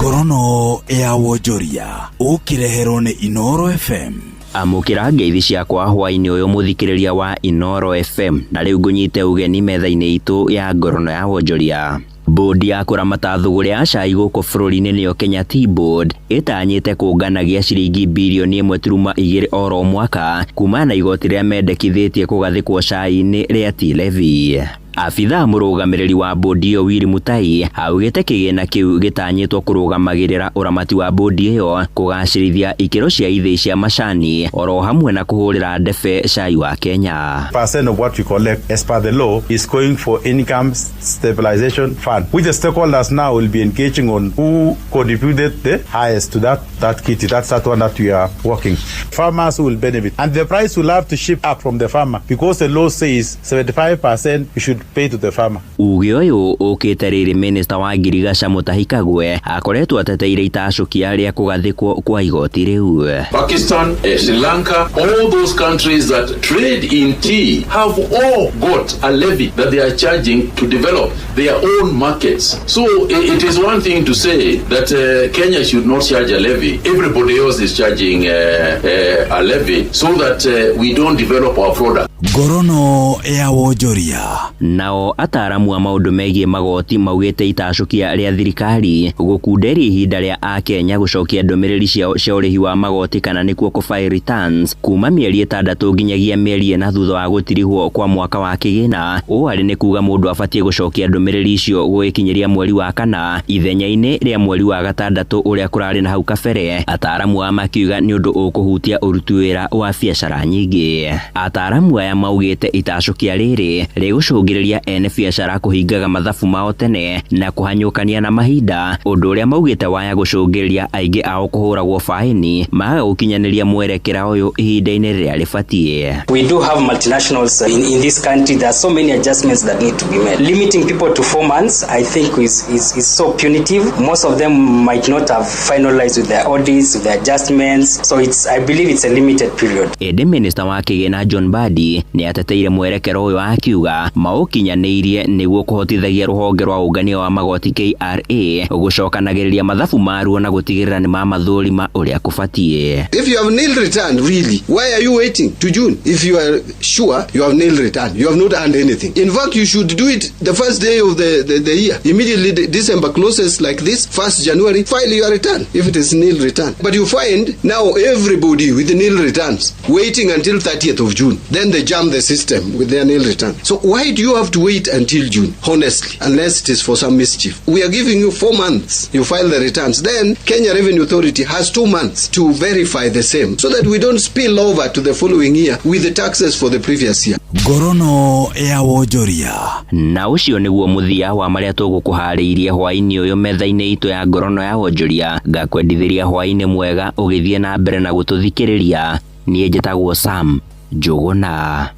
Gorono ya Wojoria ukireherwo ni Inoro FM. Amukira ngeithi ciakwa hwaini uyu muthikiriria wa Inoro FM na riu ngunyite ugeni metha-ini itu ya Ngorono ya Wojoria. Bodi ya kuramata thuguri ya cai guku bururi-ini niyo Kenya Tea Board itanyite kunganagia ciringi bilioni 1.2 oro mwaka kuma na igoti ria mendekithitie kugathikwo cai-ini ria Tea Levy. Afitha murugamiriri wa bodi iyo Willy Mutai augite kigina kiu gitanyitwo kurugamagirira uramati wa bodi iyo kugacirithia ikiro cia ithii cia macani oro hamwe na kuhurira ndebe cai wa Kenya. % of what we collect as per the law is going for income stabilization fund, which the stakeholders now will be engaging on who contributed the highest to that kitty. That's that one that we are working. Farmers will benefit, and the price will have to shift up from the farmer because the law says 75% we should pay to the farmer. Uge uyu ukite riri minister wa Girigasha Mutahi Kagwe akoretwo ateteire itacukia ria kugathikwo kwa igoti riu. Pakistan, Sri Lanka, all those countries that trade in tea have all got a levy that they are charging to develop their own markets. So it is one thing to say that Kenya should not charge a levy. Everybody else is charging a levy so that we don't develop our product. Ngorono ya wonjoria. Nao ataramu wa maundu megie magoti maugite itacukia ria thirikari gukunderi ihinda ria Akenya gucokia ndumiriri cia urihi wa magoti kana nikuo kufile returns kuma mieri 6 nginyagia mieri 4 thutha wa gutirihwo kwa mwaka wa kigina. Ari ni kuga mundu abatie gucokia ndumiriri icio gwikinyiria mweri wa kana ithenya-ini ria mweri wa 6 uria kurari na hau kabere. Ataramu wa makiuga ni undu ukuhutia uruti wira wa biacara nyingi. Ataramu aya maugite itacukia riri rigucungiriria ene biacara kuhingaga mathabu mao tene na kuhanyukania na mahinda, undu uria maugite waya gucungiriria aingi ao kuhuragwo faini maga gukinyaniria mwerekera uyu ihinda-ini riria ribatie. We do have multinationals in this country. There are so many adjustments that need to be made. Limiting people to 4 months, I think, is so punitive. Most of them might not have finalized with their audits, with their adjustments. So I believe it's a limited period. Ede Minister wa Kigina John Mbadi ni ateteire mwerekero uyu akiuga maukinyanirie niguo kuhotithagia ruhonge rwa ungania wa magoti KRA gucokanagiriria mathabu maruo na gutigirira ni mamathurima uria kubatie. If you have nil return, really, why are you waiting to June? If you are sure you have nil return, you have not earned anything. In fact, you should do it the first day of the year. Immediately December closes like this, 1st January, file your return if it is nil return. But you find now everybody with the nil returns waiting until 30th of June. Then they jam the system with their nil return. So why do you have to wait until June, honestly, unless it is for some mischief? We are giving you 4 months. You file the returns. Then Kenya Revenue Authority has 2 months to verify the same so that we don't spill over to the following year with the taxes for the previous year. Ngorono ya wonjoria. Na ucio niguo muthia wa maria tugukuhariirie hwaini uyu metha-ini itu ya ngorono ya wonjoria. Ngakwendithiria hwaini mwega ugithie na mbere na gututhikiriria. Nie njitagwo Sam Njuguna.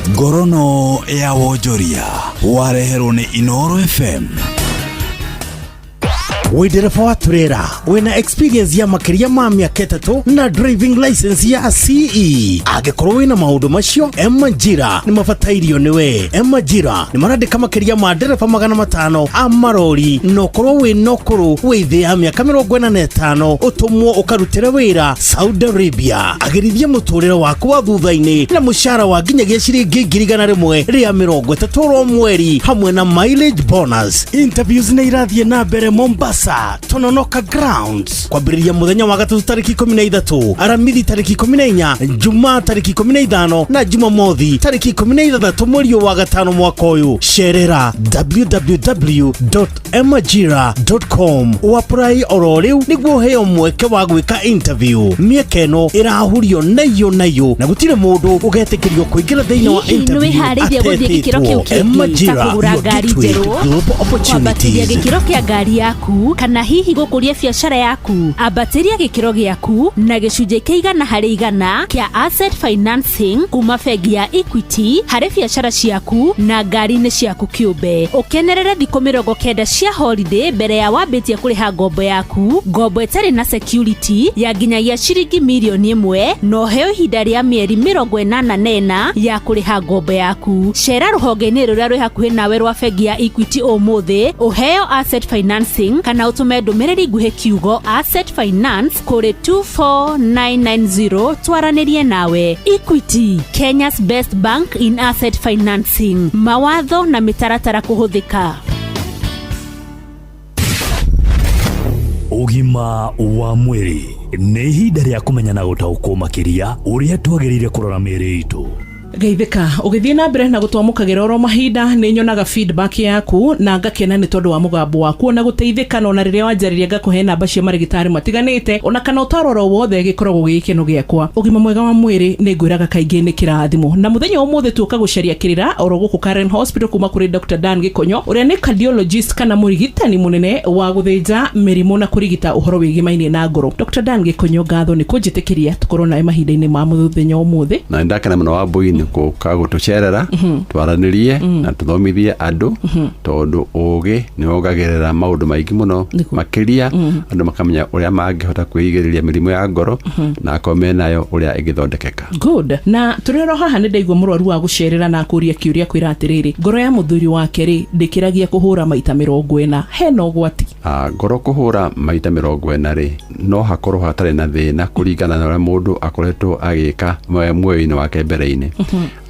Ngorono ya wonjoria wareherwo ni Inoro FM. Widereva wa turera wina experience ya makiria ma miaka 3 na driving license ya CE. Angĩkorwo wina maundu macio, Emajira ni mabatairio niwe. Emajira ni marandika makiria ma ndereva 500 a marori. No korwo wina ukuru withi ya miaka 45 utumwo ukarutira wira Saudi Arabia. Agirithia muturire waku wa thutha-ini na mushara wa nginyagia ciringi 1,100 ria 30 mweri hamwe na mileage bonus. Interviews ni irathie na mbere Mombasa Tononoka Grounds kwambĩrĩria muthenya wa gatatu tariki 13, aramithi tariki 14, Jumaa tariki 15 na Jumamothi tariki 16 mweri wa gatano mwaka uyu. Sherera www.emajira.com wapply oro riu niguo heo mweke wa gwika interview. Mieke ĩno ĩrahurio nayo na gutire mundu ugetekerio kuingira thĩinĩ wa interview. Emajira kugura ngari njerũ, kwambatĩria gĩkĩro kĩa ngari yaku kana hihi gukuria biacara yaku. Ambatiria gĩkĩro gĩaku na gĩcunjĩ kĩigana harĩ igana kĩa asset financing kuma bengi ya Equity harĩ biacara ciaku na ngari-inĩ ciaku kĩũmbe. Ũkenerere thikũ 90 cia holiday mbere ya wambĩtie kũrĩha ngombo yaku. Ngombo ĩtarĩ na security ya nginyagia ciringi mirioni 1 no heo ihinda rĩa mĩeri 84 ya kũrĩha ngombo yaku. Cera rũhonge-inĩ rũrĩa rwĩ hakuhĩ nawe rwa bengi ya Equity ũmũthĩ ũheo asset financing kana utume ndumiriri nguhe kiugo asset finance kuri 24990 twaranirie nawe. Equity, Kenya's best bank in asset financing. Mawatho na mitaratara kuhuthika. Ugima wa mwiri ni ihinda rĩa kumenya na gutaũkwo makiria uria twagĩrĩire kũrora mĩĩrĩ itũ. Geithika ugithie na mbere na gutwamukagira oro mahinda ni nyonaga feedback yaku na ngakena ni tondu wa mugambo waku na guteithika na riria wanjariria ngakuhe namba cia marigitari matiganite ona kana utaroro wothe gikoragwo gikeno giakwa. Ugima mwega wa mwiri ni ngwiraga kaingi ni kirathimo na muthenya umuthe tuka gucaria kirira oro guku Karen Hospital kuma kuri Dr. Dan Gikonyo uria ni cardiologist kana murigitani munene wa guthinja mirimo na kurigita uhoro wigimaine na ngoro. Dr. Dan Gikonyo ngatho ni kunjitikiria tukorwo na mahinda-ini ma muthenya umuthe na ndakana muno wa boy nä kå ka gå tå cerera twaranä na tå thomithie andå tondå å gä nä wongagä rä ra maå ndå maingä må no makä ria andå makamenya å rä a mangä hota kwä igä rä ria mä rimå ya ngoro na akorwo menayo å rä a ä ngä thondekeka. Good. Na tå rero haha nä ndaigua må rwaru wa gå cerera na kå ria kä å ria kwä ra atä rä rä ngoro ya må thuri wake rä ndä kä ragia kå hå ra maita 40 hena å gwati. Ngoro kå hå ra maita 40 rä no hakorwo hatarä na thä na kå ringana na å rä a må ndå akoretwo agä ka muoyo-inä wake mbere-inä.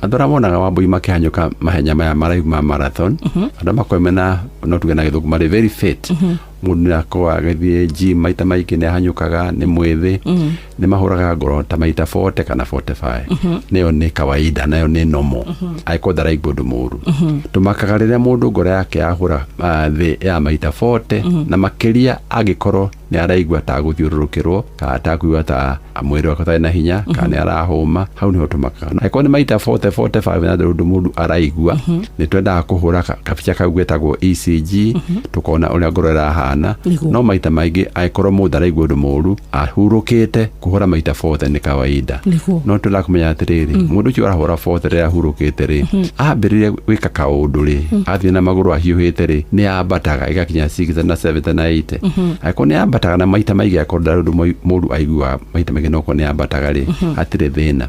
Andå arä a monaga Wambui makĩhanyũka mahenya maya maraihu ma marathon andå makoimena no tuge na gĩthũngũ marĩ very fit mũndũ nĩ akorwo agĩthiĩ gym maita maingĩ nĩ ahanyũkaga nĩ mwĩthĩ nĩ mahũraga ngoro ta maita 40 kana 45 nĩyo nĩ kawaida nayo nĩ normal angĩkorwo ndaraigua ũndũ mũru. Tũmakaga rĩrĩa mũndũ ngoro yake yahũra thĩ ya maita 40 na makĩria angĩkorwo nĩ araigua ta gũthiũrũrũkĩrwo kana ta kuigua ta mwĩrĩ wake ũtarĩ na hinya kana nĩ arahũma hau nĩho tũmakaga. Angĩkorwo nĩ maita 40-45 na ndũndũ mũndũ araigua nĩ twendaga kũhũra kabica kau getagwo ECG tũkona ũrĩa ngoro ĩrahana. No maita maingĩ angĩkorwo mũndũ araigua ũndũ mũru ahurũkĩte kũhũra maita 40 nĩ kawaida. No tũrenda kũmenya atĩrĩrĩ mũndũ ũcio arahũra 40 rĩrĩa ahurũkĩte rĩ ambĩrĩria gwĩka kaũndũ rĩ athiĩ na magũrũ ahiũhĩte rĩ nĩ ambataga ĩgakinya 6 na 7 na 8. Angĩkorwo nĩ ambataga na maita maingĩ angĩkorwo ndũndũ mũndũ aigua maita maingĩ no nĩ ambataga rĩ hatirĩ thĩna.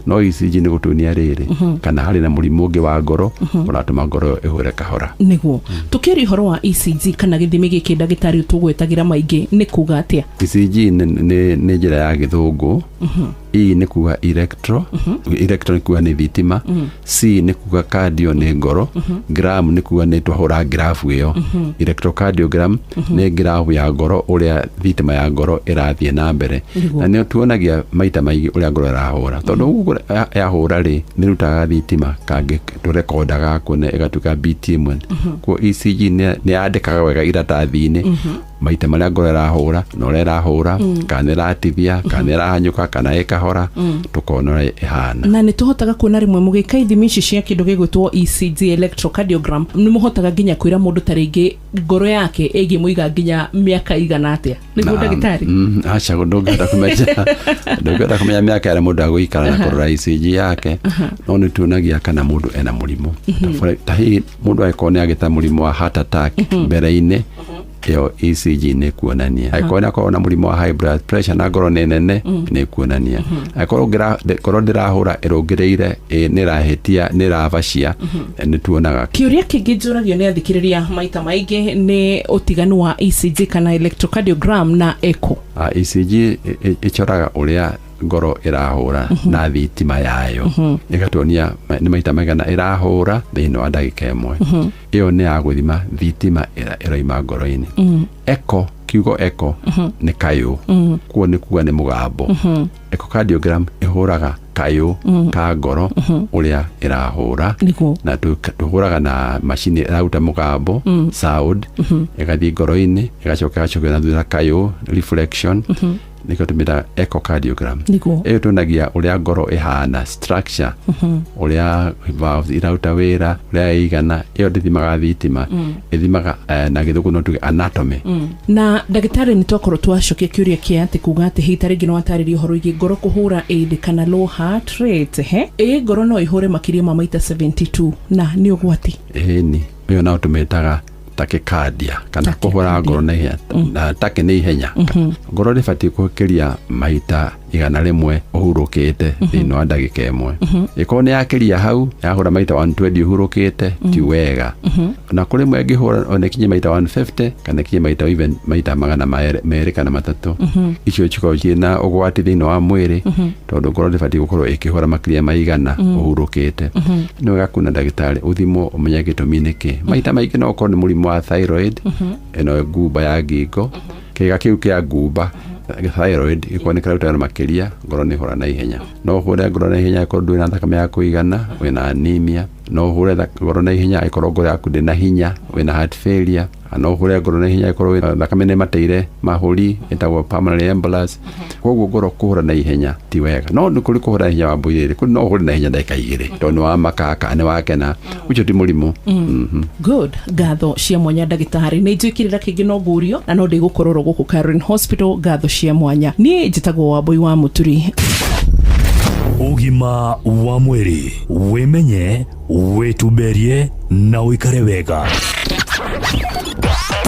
No ECG nĩ gũtuonia rĩrĩ kana harĩ na mũrimũ ũngĩ wa ngoro ũratũma ngoro ĩhũre kahora. Nĩguo tũkĩria ũhoro wa ECG kana gĩthimi gĩkĩ ndagĩtarĩ tũgwetagĩra maingĩ nĩ kuga atĩa? ECG nĩ njĩra ya gĩthũngũ. E nĩ kuga electro nĩ kuga nĩ thitima. C nĩ kuga cardio nĩ ngoro. Gram nĩ kuga nĩ twahũra graph ĩyo. Electrocardiogram nĩ graph ya ngoro ũrĩa thitima ya ngoro ĩrathiĩ na mbere na nĩ tuonagia maita maingĩ ũrĩa ngoro ĩrahũra tondũ yahũra rĩ nĩ rutaga thitima kangĩ tũrekondaga kuona ĩgatuĩka beat ĩmwe. Kwa ECG nĩ yandĩkaga wega iratathi-inĩ maita marĩa ngoro ĩrahũra na ũrĩa ĩrahũra kana ĩratithia kana ĩrahanyũka kana ĩkahora tũkona ũrĩa ĩhana. Na nĩ tũhotaga kuona rĩmwe mũgĩka ithimi ici cia kĩndũ gĩgwĩtwo ECG electrocardiogram nĩ mũhotaga nginya kwĩra mũndũ ta rĩngĩ ngoro yake ĩngĩ mũiga nginya mĩaka igana atĩa nĩguo ndagĩtarĩ? Aca ndũngĩhota kũmenya mĩaka ĩrĩa mũndũ agũikara na kũrora ECG yake no nĩ tuonagia kana mũndũ ena mũrimũ. Ta hihi mũndũ angĩkorwo nĩ agĩta mũrimũ wa heart attack mbere-inĩ ĩyo ECG nĩ kuonania. Angĩkorwo nĩ akorwo na mũrimũ wa high blood pressure na ngoro nĩ nene nĩ kuonania. Angĩkorwo ngoro ndĩrahũra ĩrũngĩrĩire nĩ ĩrahĩtia nĩ ĩrabacia nĩ tuonaga. Kĩũria kĩngĩ njũragio nĩ athikĩrĩria maita maingĩ nĩ ũtiganu wa ECG kana electrocardiogram na echo. ECG ĩcoraga ũrĩa ngoro ĩrahũra na thitima yayo ĩgatuonia nĩ maita maigana ĩrahũra thĩinĩ wa ndagĩka ĩmwe. Ĩyo nĩ ya gũthima thitima ĩroima ngoro-inĩ. Echo kiugo echo nĩ kayũ kuo nĩ kuga nĩ mũgambo. Echocardiogram ĩhũraga kayũ ka ngoro ũrĩa ĩrahũra na tũhũraga na macini ĩraruta mũgambo sound ĩgathiĩ ngoro-inĩ ĩgacoka ĩgacokio na thutha kayũ reflection nĩkĩo tũmĩtaga echocardiogram. Ĩyo tuonagia ũrĩa ngoro ĩhana structure ũrĩa valves iraruta wĩra ũrĩa ĩigana. Ĩyo ndĩthimaga thitima ĩthimaga na gĩthũngũ no tuge anatomy. Na ndagĩtarĩ nĩ twakorwo twacokia kĩũria kĩa atĩ kuga atĩ hihi ta rĩngĩ no watarĩria ũhoro wĩgiĩ ngoro kũhũra ĩthĩ kana low heart rate ngoro no ĩhũre makĩria ma maita 72 na nĩ ũgwati? Ĩni ĩyo nao tũmĩtaga tachycardia kana kũhũra ngoro na ihenya na taki nĩ ihenya. Ngoro ndĩbatiĩ kũhĩkĩria maita igana rĩmwe ũhurũkĩte thĩinĩ wa ndagĩka ĩmwe. Ĩkorwo nĩ yakĩria hau yahũra maita 120 ũhurũkĩte ti wega. Na kũrĩ mwe ĩngĩhũra ona ĩkinye maita 150 kana ĩkinye maita even maita magana merĩ kana matatũ. Icio cikoragwo ciĩna ũgwati thĩinĩ wa mwĩrĩ tondũ ngoro ndĩbatiĩ gũkorwo ĩkĩhũra makĩria maigana ũhurũkĩte. Nĩ wega kuona ndagĩtarĩ ũthimwo ũmenye gĩtũmi nĩkĩ. Maita maingĩ no ũkorwo nĩ mũrimũ wa thyroid ĩno ngumba ya ngingo. Kĩga kĩu kĩa ngumba thyroid ĩkorwo nĩ kĩraruta wĩra makĩria ngoro nĩ ĩhũra na ihenya. No ũhũre ngoro na ihenya angĩkorwo ndũrĩ na thakame ya kũigana wĩna anemia. No ũhũre ngoro na ihenya angĩkorwo ngoro yaku ndĩrĩ na hinya wĩna heart failure. No ũhũre ngoro na ihenya angĩkorwo thakame nĩ mateire mahũri ĩtagwo pulmonary embolus. Koguo ngoro kũhũra na ihenya ti wega. No nĩ kũrĩ kũhũra na ihenya Wambui rĩrĩ no ũhũre na ihenya ndagĩka 2 tondũ nĩ wamakaka nĩ wakena ũcio ti mũrimũ. Good. Ngatho cia mwanya ndagĩtarĩ nĩ njũkĩrĩra kĩngĩ no ngurio na no ndĩgũkororwo gũkũ Karen Hospital. Ngatho cia mwanya. Niĩ njĩtagwo Wambui wa Mũturi. Ugima wa mwiri, wimenye, wituberie na wikare wega.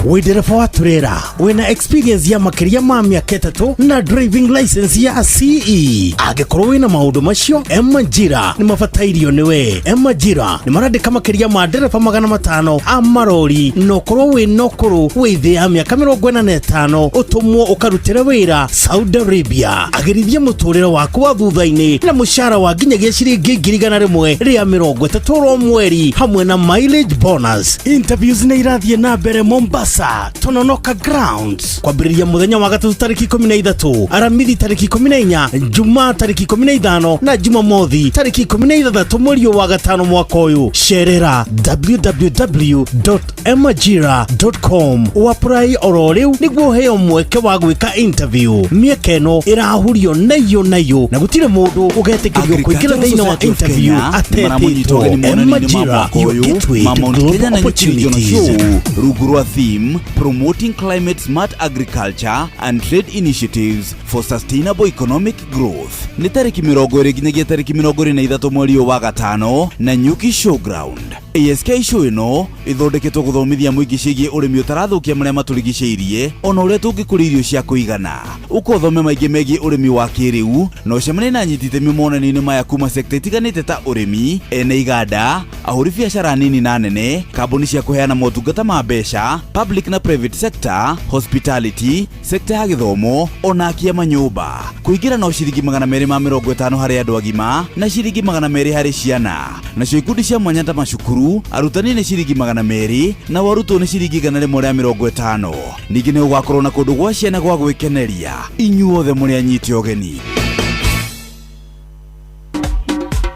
Wĩ ndereba wa turera wĩna experience ya makĩria ma mĩaka 3 na driving license ya CE. Angĩkorwo wĩna maũndũ macio, Emajira nĩ mabatairio nĩwe. Emajira nĩ marandĩka makĩria ma ndereba 500 a marori, na ũkorwo wĩna ũkũrũ wĩ thĩ ya mĩaka 45 ũtũmwo ũkarutĩre wĩra Saudi Arabia. Agĩrithia mũtũrĩre waku wa thutha-inĩ na mũcara wa nginyagia ciringi 100 rĩa 30 mweri hamwe na mileage bonus. Interviews nĩ irathiĩ na mbere Mombasa Tononoka Grounds kwambĩrĩria mũthenya wa gatatu tarĩki 13, aramithi tarĩki 14, Jumaa tarĩki 15 na Jumamothi tarĩki 16 mweri wa gatano mwaka ũyũ. Cerera www.emajira.com uapply oro rĩu nĩguo ũheo mweke wa gwĩka interview. Mĩeke ĩno ĩrahurio nayo na gũtirĩ mũndũ ũgetĩkĩrio kũingĩra thĩinĩ wa interview atetĩtwo. Emajira, your gateway to global opportunities. Rugurwa theme promoting climate smart agriculture and trade initiatives for sustainable economic growth. Nĩ tarĩki 20 nginyagia tarĩki 23 mweri wa gatano na Nyuki Showground. ASK show ĩno ĩthondeketwo gũthomithia mũingĩ ciĩgiĩ ũrĩmi ũtarathũkia marĩa matũrigicĩirie, ona ũrĩa tũngĩkũria irio cia kũigana. Ũkothome maingĩ megiĩ ũrĩmi wa kĩrĩu na ũcemanie na anyiti itemi monani-inĩ maya kuma sekta itiganĩte ta ũrĩmi, ene iganda, ahũri biacara nini na nene, kambuni cia kũheana motungata ma mbeca, public na private sector, hospitality, sekta ya gĩthomo, ona akia manyũmba. Kũingĩra no ciringi 250 harĩ andũ agima na ciringi 200 harĩ ciana. Nacio ikundi cia mwanya ta macukuru, arutani nĩ ciringi 200 na arutwo nĩ ciringi 150. Ningĩ nĩ ũgakorwo na kũndũ gwa ciana gwa gwĩkeneria. Inyuothe mũrĩ anyiti ũgeni.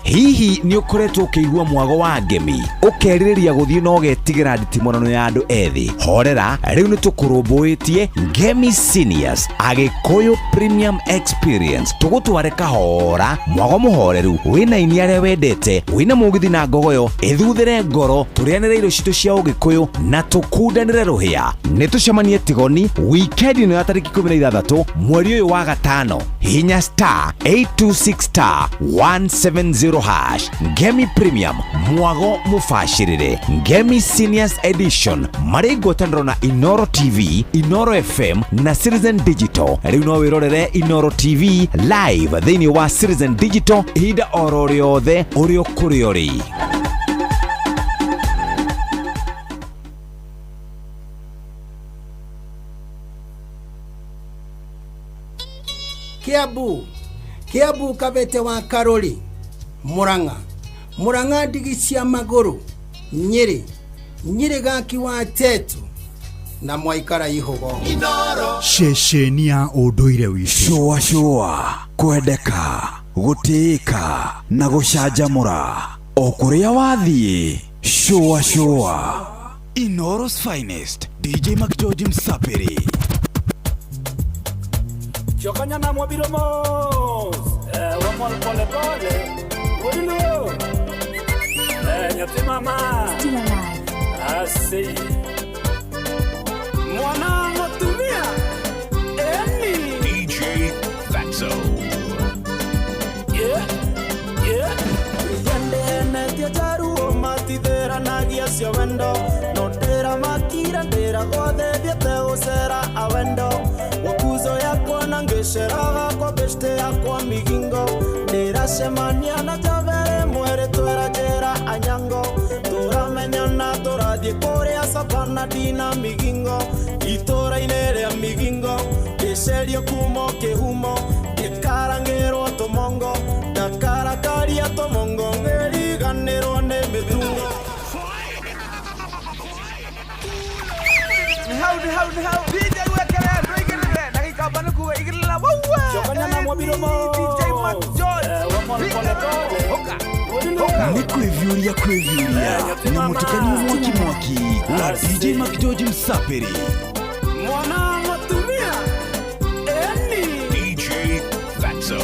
Hihi nĩ ũkoretwo ũkĩigua mwago wa ngemi ũkerirĩria gũthiĩ na ũgetigĩra nditimonano ya andũ ethĩ? Horera, rĩu nĩ tũkũrũmbũĩtie Ngemi Seniors Agĩkũyũ Premium Experience. Tũgũtware kahora, mwago mũhoreru, wĩna ini arĩa wendete, wĩna mũgithi na ngogoyo, ĩthuthĩre ngoro, tũrĩanĩre irio citũ cia Ũgĩkũyũ na tũkundanĩre rũhĩa. Nĩ tũcemanie Tigoni weekend ĩno ya tarĩki 16 mweri ũyũ wa gatano. Hihinya *826*170 hash. Ngemi Premium, mwago mũbacĩrĩre. Ngemi Seniors Edition, marĩ ngwatanĩro na Inoro TV, Inoro FM na Citizen Digital. Rĩu no wĩrorere Inoro TV live thĩinĩ wa Citizen Digital ihinda oro rĩothe ũrĩ kũrĩ ũrĩ. Kiambu Kabete wa Karori, Murang'a ndigi cia magũrũ, Nyĩrĩ gaki wa Tetu na Mwaikara Ihugo. Ceceni ya ũndũire witũ. Shua kwendeka, gũtĩĩka na gũcanjamũra o kũrĩa wathiĩ. Shua Inoro's finest, DJ McGeorge Msapiri. Chokanya na mwabiromo, wamol pole pole, wilo, nyote mama, still alive, asi, mwana motumia, eni, DJ Fatso, yeah, yende netia jaru o matidera nagia sio wendo, notera makira ndera gode viete usera awendo. Wakuzo yakwa na ngesheraga kwa beste yakwa migingo. Ndiracemania na javere mwere twera jera anyango. Turamenyana tũrathiĩ kũrĩa savana dina migingo. Itũra-inĩ rĩa migingo ngĩcerio kuma kĩhumo. Ngĩkarangĩrwo tũmongo, ndakarakaria tũmongo, ngĩriganĩrwo nĩ mĩthungo. Ni hau DJ wekere Chokanya na mwabiromo, DJ McGeorge, Ni kwĩvyũria nĩ mũtukanio mwaki wa DJ McGeorge Msapiri. Mwana motumia, eni, DJ Fatso,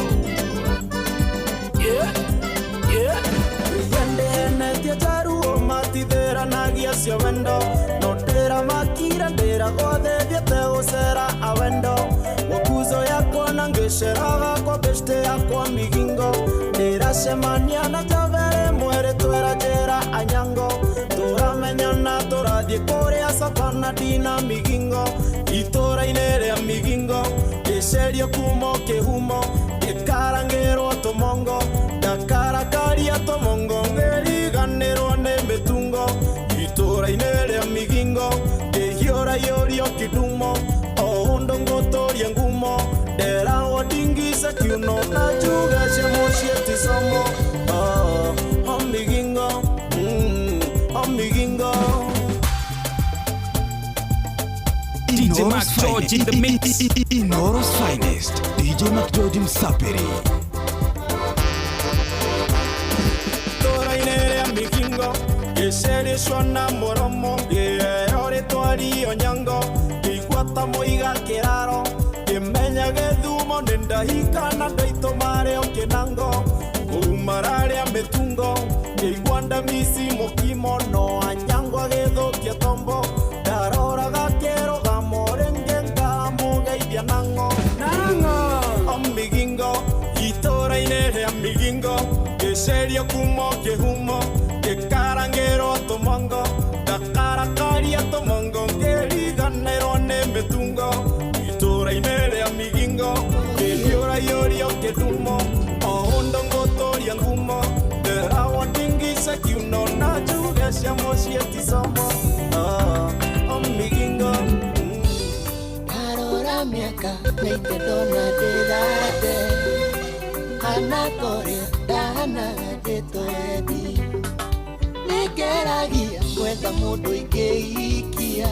yeah, yende netia jaru o matidera nagia sio wendo. Notera makira ndera gode viete usera awendo. Wakuzo yakwa na ngesheraga kwa beste yakwa migingo. twacemania na javere mwere twera njĩra anyango tũramenyana tũrathiĩ kũrĩa Savana dina migingo itũra-inĩ rĩa migingo gĩcerio kumo kĩhumo gĩkarangĩrwo tũmongo ndakarakaria tũmongo ngĩriganĩrwo nĩ mĩtungo itũra-inĩ rĩa migingo ngĩhiũra-hiũrio kĩdumo o ũndũ ngũtũria ngumo nderagwo ndingise kiuno na njuge cia mũciĩ ti somo o migingo o migingo. DJ Mac George in the mix. Inoro's finest. DJ Mac George Msapiri. Tora ine ya migingo. Yeseri shona moromo. Yore tuari onyango. Iguata moiga keraro. Yemenya gedumo nenda hikana daito mare okenango. Umarare ya metungo. Iguanda misi mokimo no anyango agedo kia tombo. Darora gakero nango amigingo itora inere amigingo keserio kumo kehumo kekarangero tomongo dakarakaria tomongo ngeriganero ne metungo itora inere amigingo keliora yorio kedumo ondongo toria ngumo derawa dingisa kiuno na juga sia mosieti somo amigingo miaka neite dona de date anatoria dana de toedi nikeragia kwenda mundu ingeikia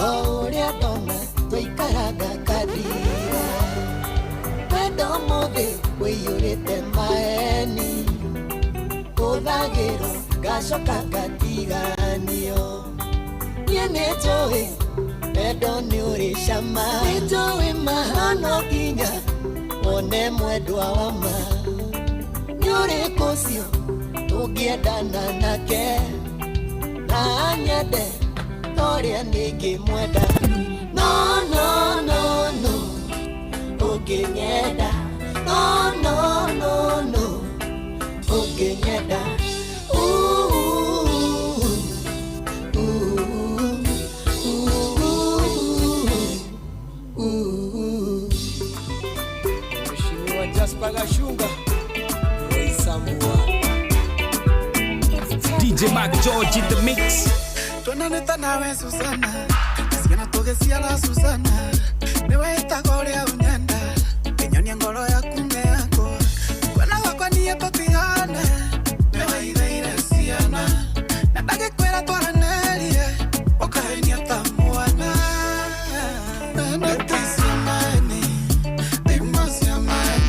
oria dona toikaraga kadira wendo mothe wiyurite maeni kuthagiro gacoka gatiganio niene joe Edo ni uri shama Edo mahano kinga One mwedwa wama Ni uri kusio Tugiedana nake Na anyede Toria nigi mweda No, no, no, no Uginyeda No, no, no, no Uginyeda Pagashunga Roy Samua DJ Mac George in the mix. Tuonaneta nawe Susana Siana togesia la Susana Newe itagorea unyanda Kenyoni ngoro ya kume yako Kwana wako niye totigane Newe ideire siana Nadage kwera tuara nelie Wakaheni atamuana Nenetisi maeni Dimasi ya maeni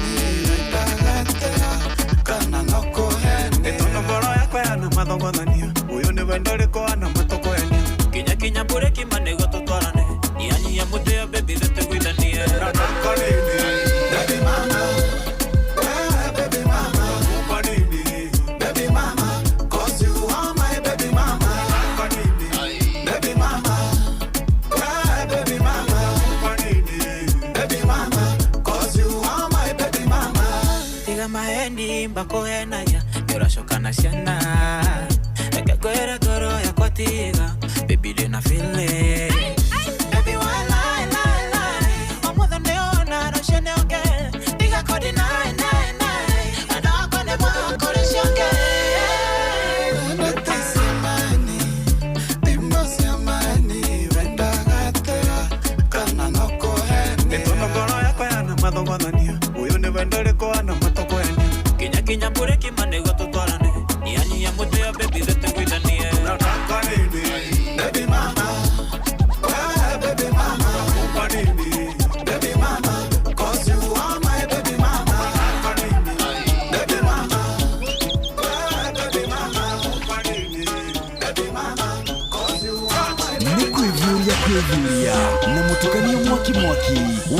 Kinya kinya bure kimanego tutwarane Nianyi ya mutu ya baby zete kuidanie Baby mama Baby mama Baby mama Cause you are my baby mama Baby mama Baby mama Baby mama Cause you are my baby mama Tiga maendi mbako henaya Yura shokana siana Eke kwere goro ya kwa tiga Baby dina feel it Baby why lie Omo the neona no shene oke Tiga kodi nai Ada kone mwa kore shionke Netisi amani Dimbosi amani Wenda gatera Kana noko hene Etono goro ya kwa yana madongo dhania Uyo ne vendere kwa yana matoko hene Kinya kinya bure kimanego tutwarane Nianyi ya mutu ya baby zete kuidanie Baby mama Baby mama Baby mama Cause you are my baby mama Baby mama Baby mama Baby mama Cause you are my baby mama Kuivuria na mutukanio mwaki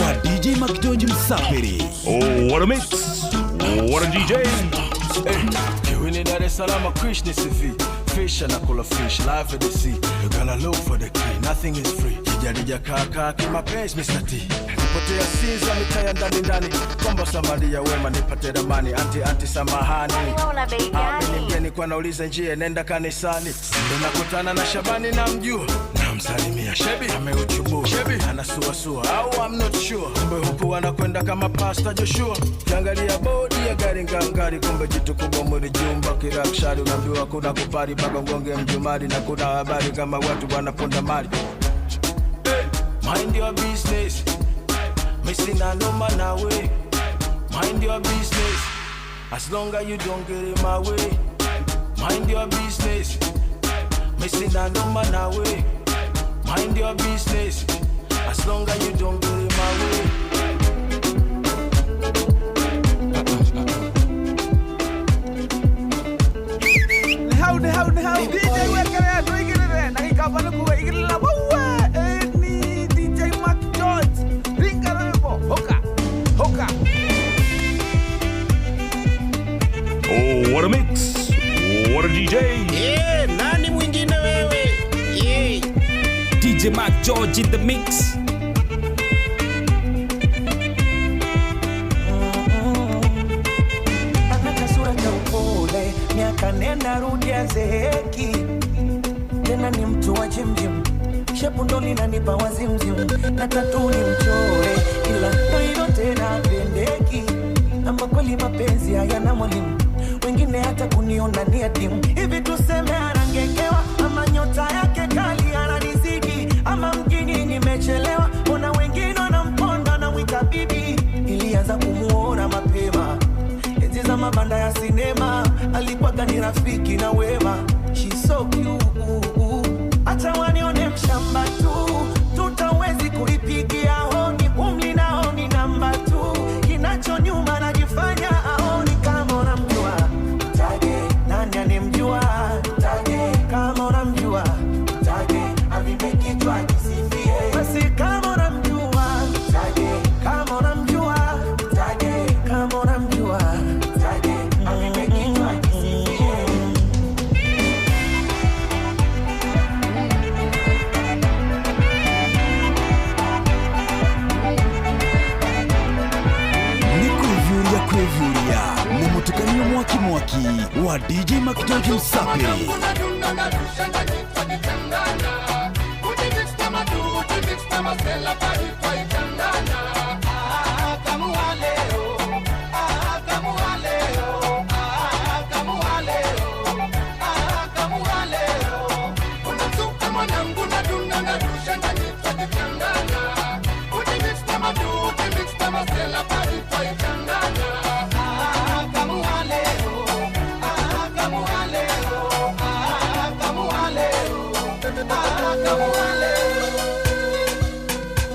wa DJ Mac George Msapiri. Oh, what a mix! What a DJ! Hey, you need that Salama Krish ni CV. Fish and akula fish, live at the sea. You gotta look for the key, nothing is free. Kijarija kaka kima page Mr. T. Nipotea sinza mitaya ndani. Kombo samadi ya wema nipate ramani. Anti samahani. Mimi mgeni kwa nauliza njia nenda kanisani. Ndo nakutana na Shabani na mjua. Namsalimia Shebi ameuchubu. Shebi anasuasua au I'm not sure. Kumbe huku wanakwenda kama Pastor Joshua. Kiangalia bodi ya gari ngangari. Kumbe jitu kubwa mwili jumba kirakshari. Unaambiwa kuna kupari mpaka ngonge mjumari. Na kuna habari kama watu wanaponda mali. Mind your business. Missing no man away. Mind your business. As long as you don't get in my way. Mind your business. Missing no man away. Mind your business. As long as you don't get in my way. How DJ wekere do igire na ikabana ku igire la bawa ni DJ Mac George ringara bo hoka Oh, what a mix. What a DJ. Yeah, nani mwingine wewe? Yeah. DJ Mac George in the mix. Anakasura cha upole, miaka nenda rudia zeheki. Tena ni mtu wa jimjim, shepu ndo linanipa wazimzim. Na tatu ni mchore, ila ndo hilo tena pendeki. Ama kweli mapenzi hayana mwalimu, wengine hata kuniona ni adimu. Hivi tuseme anangekewa, ama nyota yake kali ananizidi. Ama mjini nimechelewa, ona wengine wanamponda na mwita bibi. Ilianza kumuona mapema, enzi za mabanda ya sinema. Alikuwaga ni rafiki na wema. She's so cute. Acha wanione mshamba tu, tutawezi kuipigia honi. Umli na honi namba tu, kinacho nyuma najifanya aoni. Kama unamjua tage, nani anemjua tage. Kama unamjua tage, avipe kichwa kisifie. Basi kama unamjua tage, kama unamjua tage. Kama unamjua tage, avipe kichwa kisifie. Kwevuria na mutukanio mwaki wa DJ Mac George Msapiri.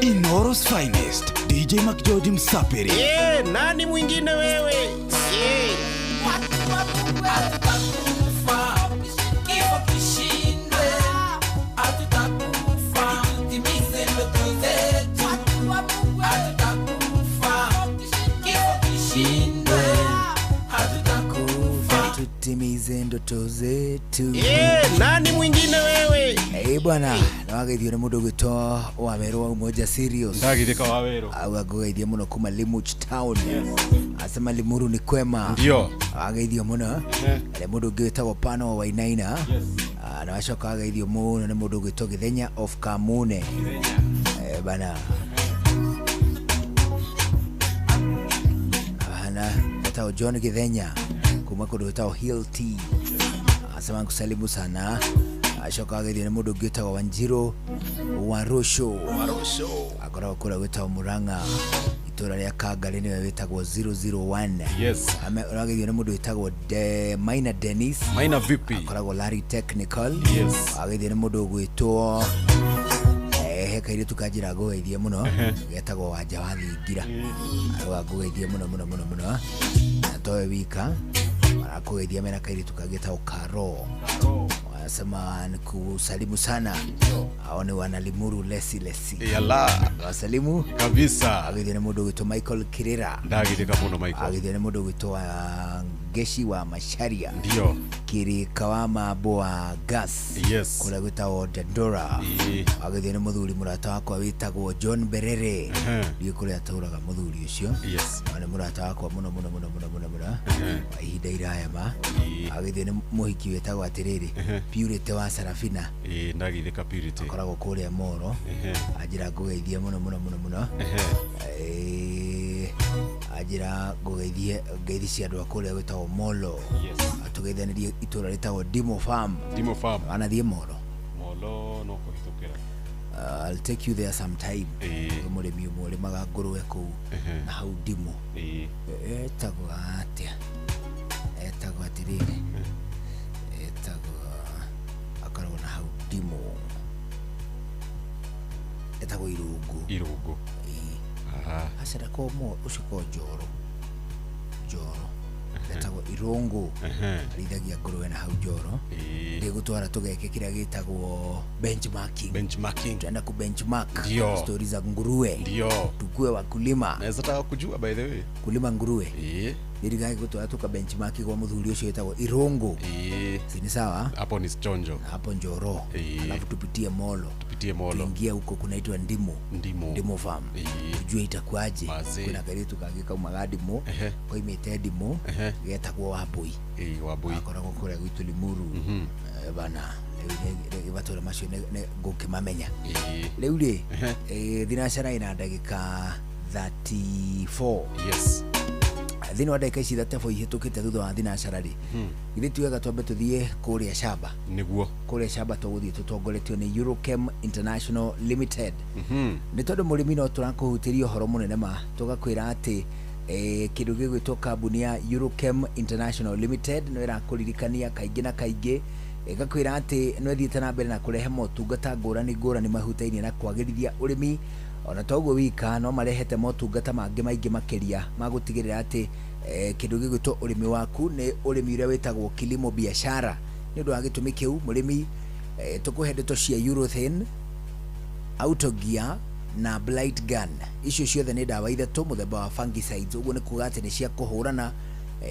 Inoro's finest, DJ Mac George Msapiri. Yeah, nani mwingine wewe? Yeah. Tutimize ndoto zetu. Yeah, nani mwingine wewe? Bwana, nawageithio ni mundu gwitwo Waweru umoja serious. Ndagithika Waweru. Agageithio muno kuma Limuch town. Asema Limuru ni kwema. Ndio. Agageithio muno. Ni mundu gwitwo Pano wa Inaina. Na washoka agageithio muno ni mundu gwitwo Githenya of Kamune. Bana. Bana, tata John Githenya kuma kundu gwitwo Hill Tea. Asema kusalimu sana. Ashoka agithio ni mundu gwitagwo Wanjiru Warusho. Akora kura gwitagwo Muranga. Itura ria Kangari niwe witagwo 001. Yes. Agithio ni mundu witagwo Maina Dennis. Maina vipi? Akoragwo Larry Technical. Yes. Agithio ni mundu gwitwo kaire tukajira goithie muno getagwo Wanja wa Thingira. Agogeithie muno na towe wika arakugeithia mena kaire tukageta Karo. Wanasema ni kusalimu sana. Aone wana Limuru lesi. Yalla. Wasalimu kabisa. Agithio ni mundu gwitwo Michael Kirira. Ndagithika muno Michael. Agithio ni mundu gwitwo Geshi wa Masharia ndio Kirika wa mambo wa gas yes kula gwitagwo Dandora agithie ni muthuri murata wakwa witagwo John Berere ndiye kuria atauraga muthuri ucio yes ni murata wakwa muno ihinda iraya ma agithie ni muhiki witagwo atiriri Purity wa Sarafina ndagithika Purity akoragwo kuria Moro ajira ngugeithie muno ajira ngugeithie ngeithi cia andu akuria witagwo Molo atugeithanirie itura ritagwo Dimo Farm anathie Molo no kuhitukira I'll take you there sometime murimi umwe maga ngurwe ku na hau Dimo etagwo atia etagwo atiriri etagwo akoragwo na hau Dimo etagwo Irungu asera komo ushiko Joro etagwo Irungu rithagia ngurwe na hau Joro ndi gutwara tugeke kiria gitagwo benchmarking tenda ku benchmark stories za nguruwe ndio tukue wakulima naweza taka kujua by the way kulima nguruwe ndirigage gutwara tuka benchmark kwa muthuri ucio etagwo Irungu sini sawa hapo ni Chonjo hapo Njoro alafu tupitie Molo tuingia huko kunaitwa Ndimo Farm tujue itakuaje kuna gari tukagika umagadimo kwa imete Ndimo getagwo Wabui akoragwo kuria gwitu Limuru bana ibatora macio ne ngukimamenya riu ri thinacara ina ndagika 34 yes thini wa ndagika ici 34 ihitukite thutha wa thinacara ri ithe tuega twambe tuthie kuria Shamba niguo kuria Shamba tuguthie tutongoretio ni Eurochem International Limited ni tondu murimi no turakuhutiria horo munene ma tugakwira ati kindu gigwitwo kambuni ya Eurochem International Limited no irakuririkania kaingi na kaingi igakwira ati no thiite na mbere na kurehe motungata ngurani mahutainie na kwagirithia urimi ona toguo wika no marehete motungata maingi makiria magutigirira ati kindu gigwitwo urimi waku ni urimi uria witagwo kilimo biashara ni undu wa gitumi kiu murimi tukuhe ndeto cia Urethane Autogear na Blight Gun icio ciothe ni dawa ithatu muthemba wa fungicides uguo ni kuga ati ni cia kuhurana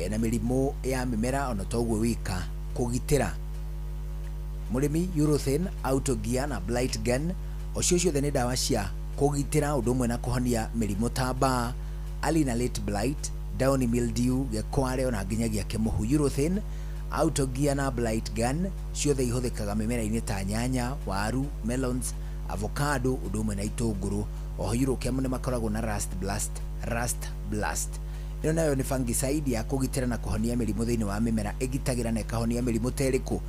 na mirimu ya mimera ona toguo wika kugitira murimi Urethane Autogear na Blight Gun ocio ciothe ni dawa cia kugitira undu umwe na kuhonia mirimu ta mbaa early na late blight downy mildew gekware ona nginyagia kemuhu Urethane Autogear na Blight Gun ciothe ihuthikaga mimera-ini ta nyanya waru melons avocado undu umwe na itunguru oho Eurochem ni makoragwo na rust blast ino nayo ni fungicide ya kugitira na kuhonia mirimu thiini wa mimera igitagira na ikahonia mirimu teriku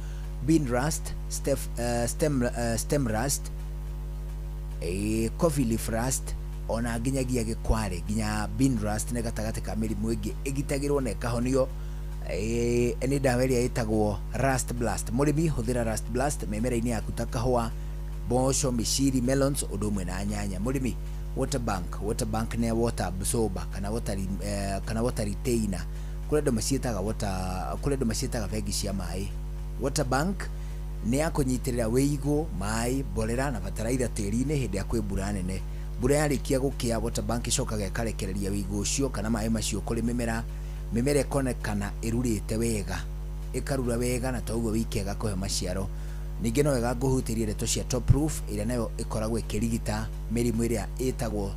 bean rust stem rust coffee leaf rust ona nginyagia gikware nginya bean rust ne gatagate ka mirimu ingi igitagirwo na ikahonio ni dawa iria itagwo rust blast murimi huthira rust blast mimera-ini yaku ta kahua mboco miciri melons undu umwe na nyanya murimi water bank ne water absorber kana water retainer kule ndo macietaga vegi cia mai water bank ni akunyitirira wiigu mai mborera na bataraitha tiri-ini hindi ya kwi mbura nene mbura yarikia gukia water bank icokaga ikarekereria wiigu ucio kana mai macio kuri mimera ikonekana irurite wega ikarura wega na toguo wikega kuhe maciaro ningi no wega nguhutirie ndeto cia Top Proof iria nayo ikoragwo ikirigita mirimu iria itagwo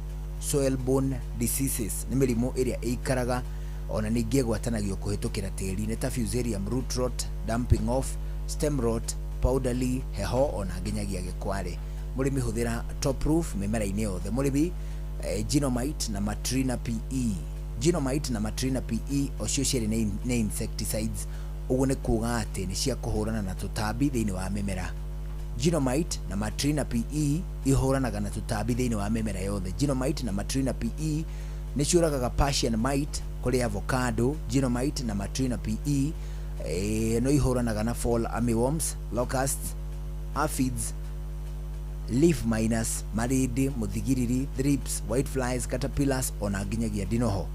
soil-borne diseases ni mirimu iria ikaraga ona ningi gwatanagio kuhitukira tiri-ini ta fusarium root rot dumping off stem rot powdery heho ona nginyagia gikware murimi huthira Top Proof mimera-ini yothe murimi Genomite na Matrina PE ocio ciari ni insecticides uguo ni kuga ati ni cia kuhurana na tutambi thiini wa mimera Genomite na Matrina PE ihuranaga na tutambi thiini wa mimera yothe Genomite na Matrina PE ni ciuragaga Persian mite kuri avocado Genomite na Matrina PE no ihuranaga na fall armyworms locusts aphids leaf miners maridi muthigiriri thrips whiteflies caterpillars ona nginyagia dinoho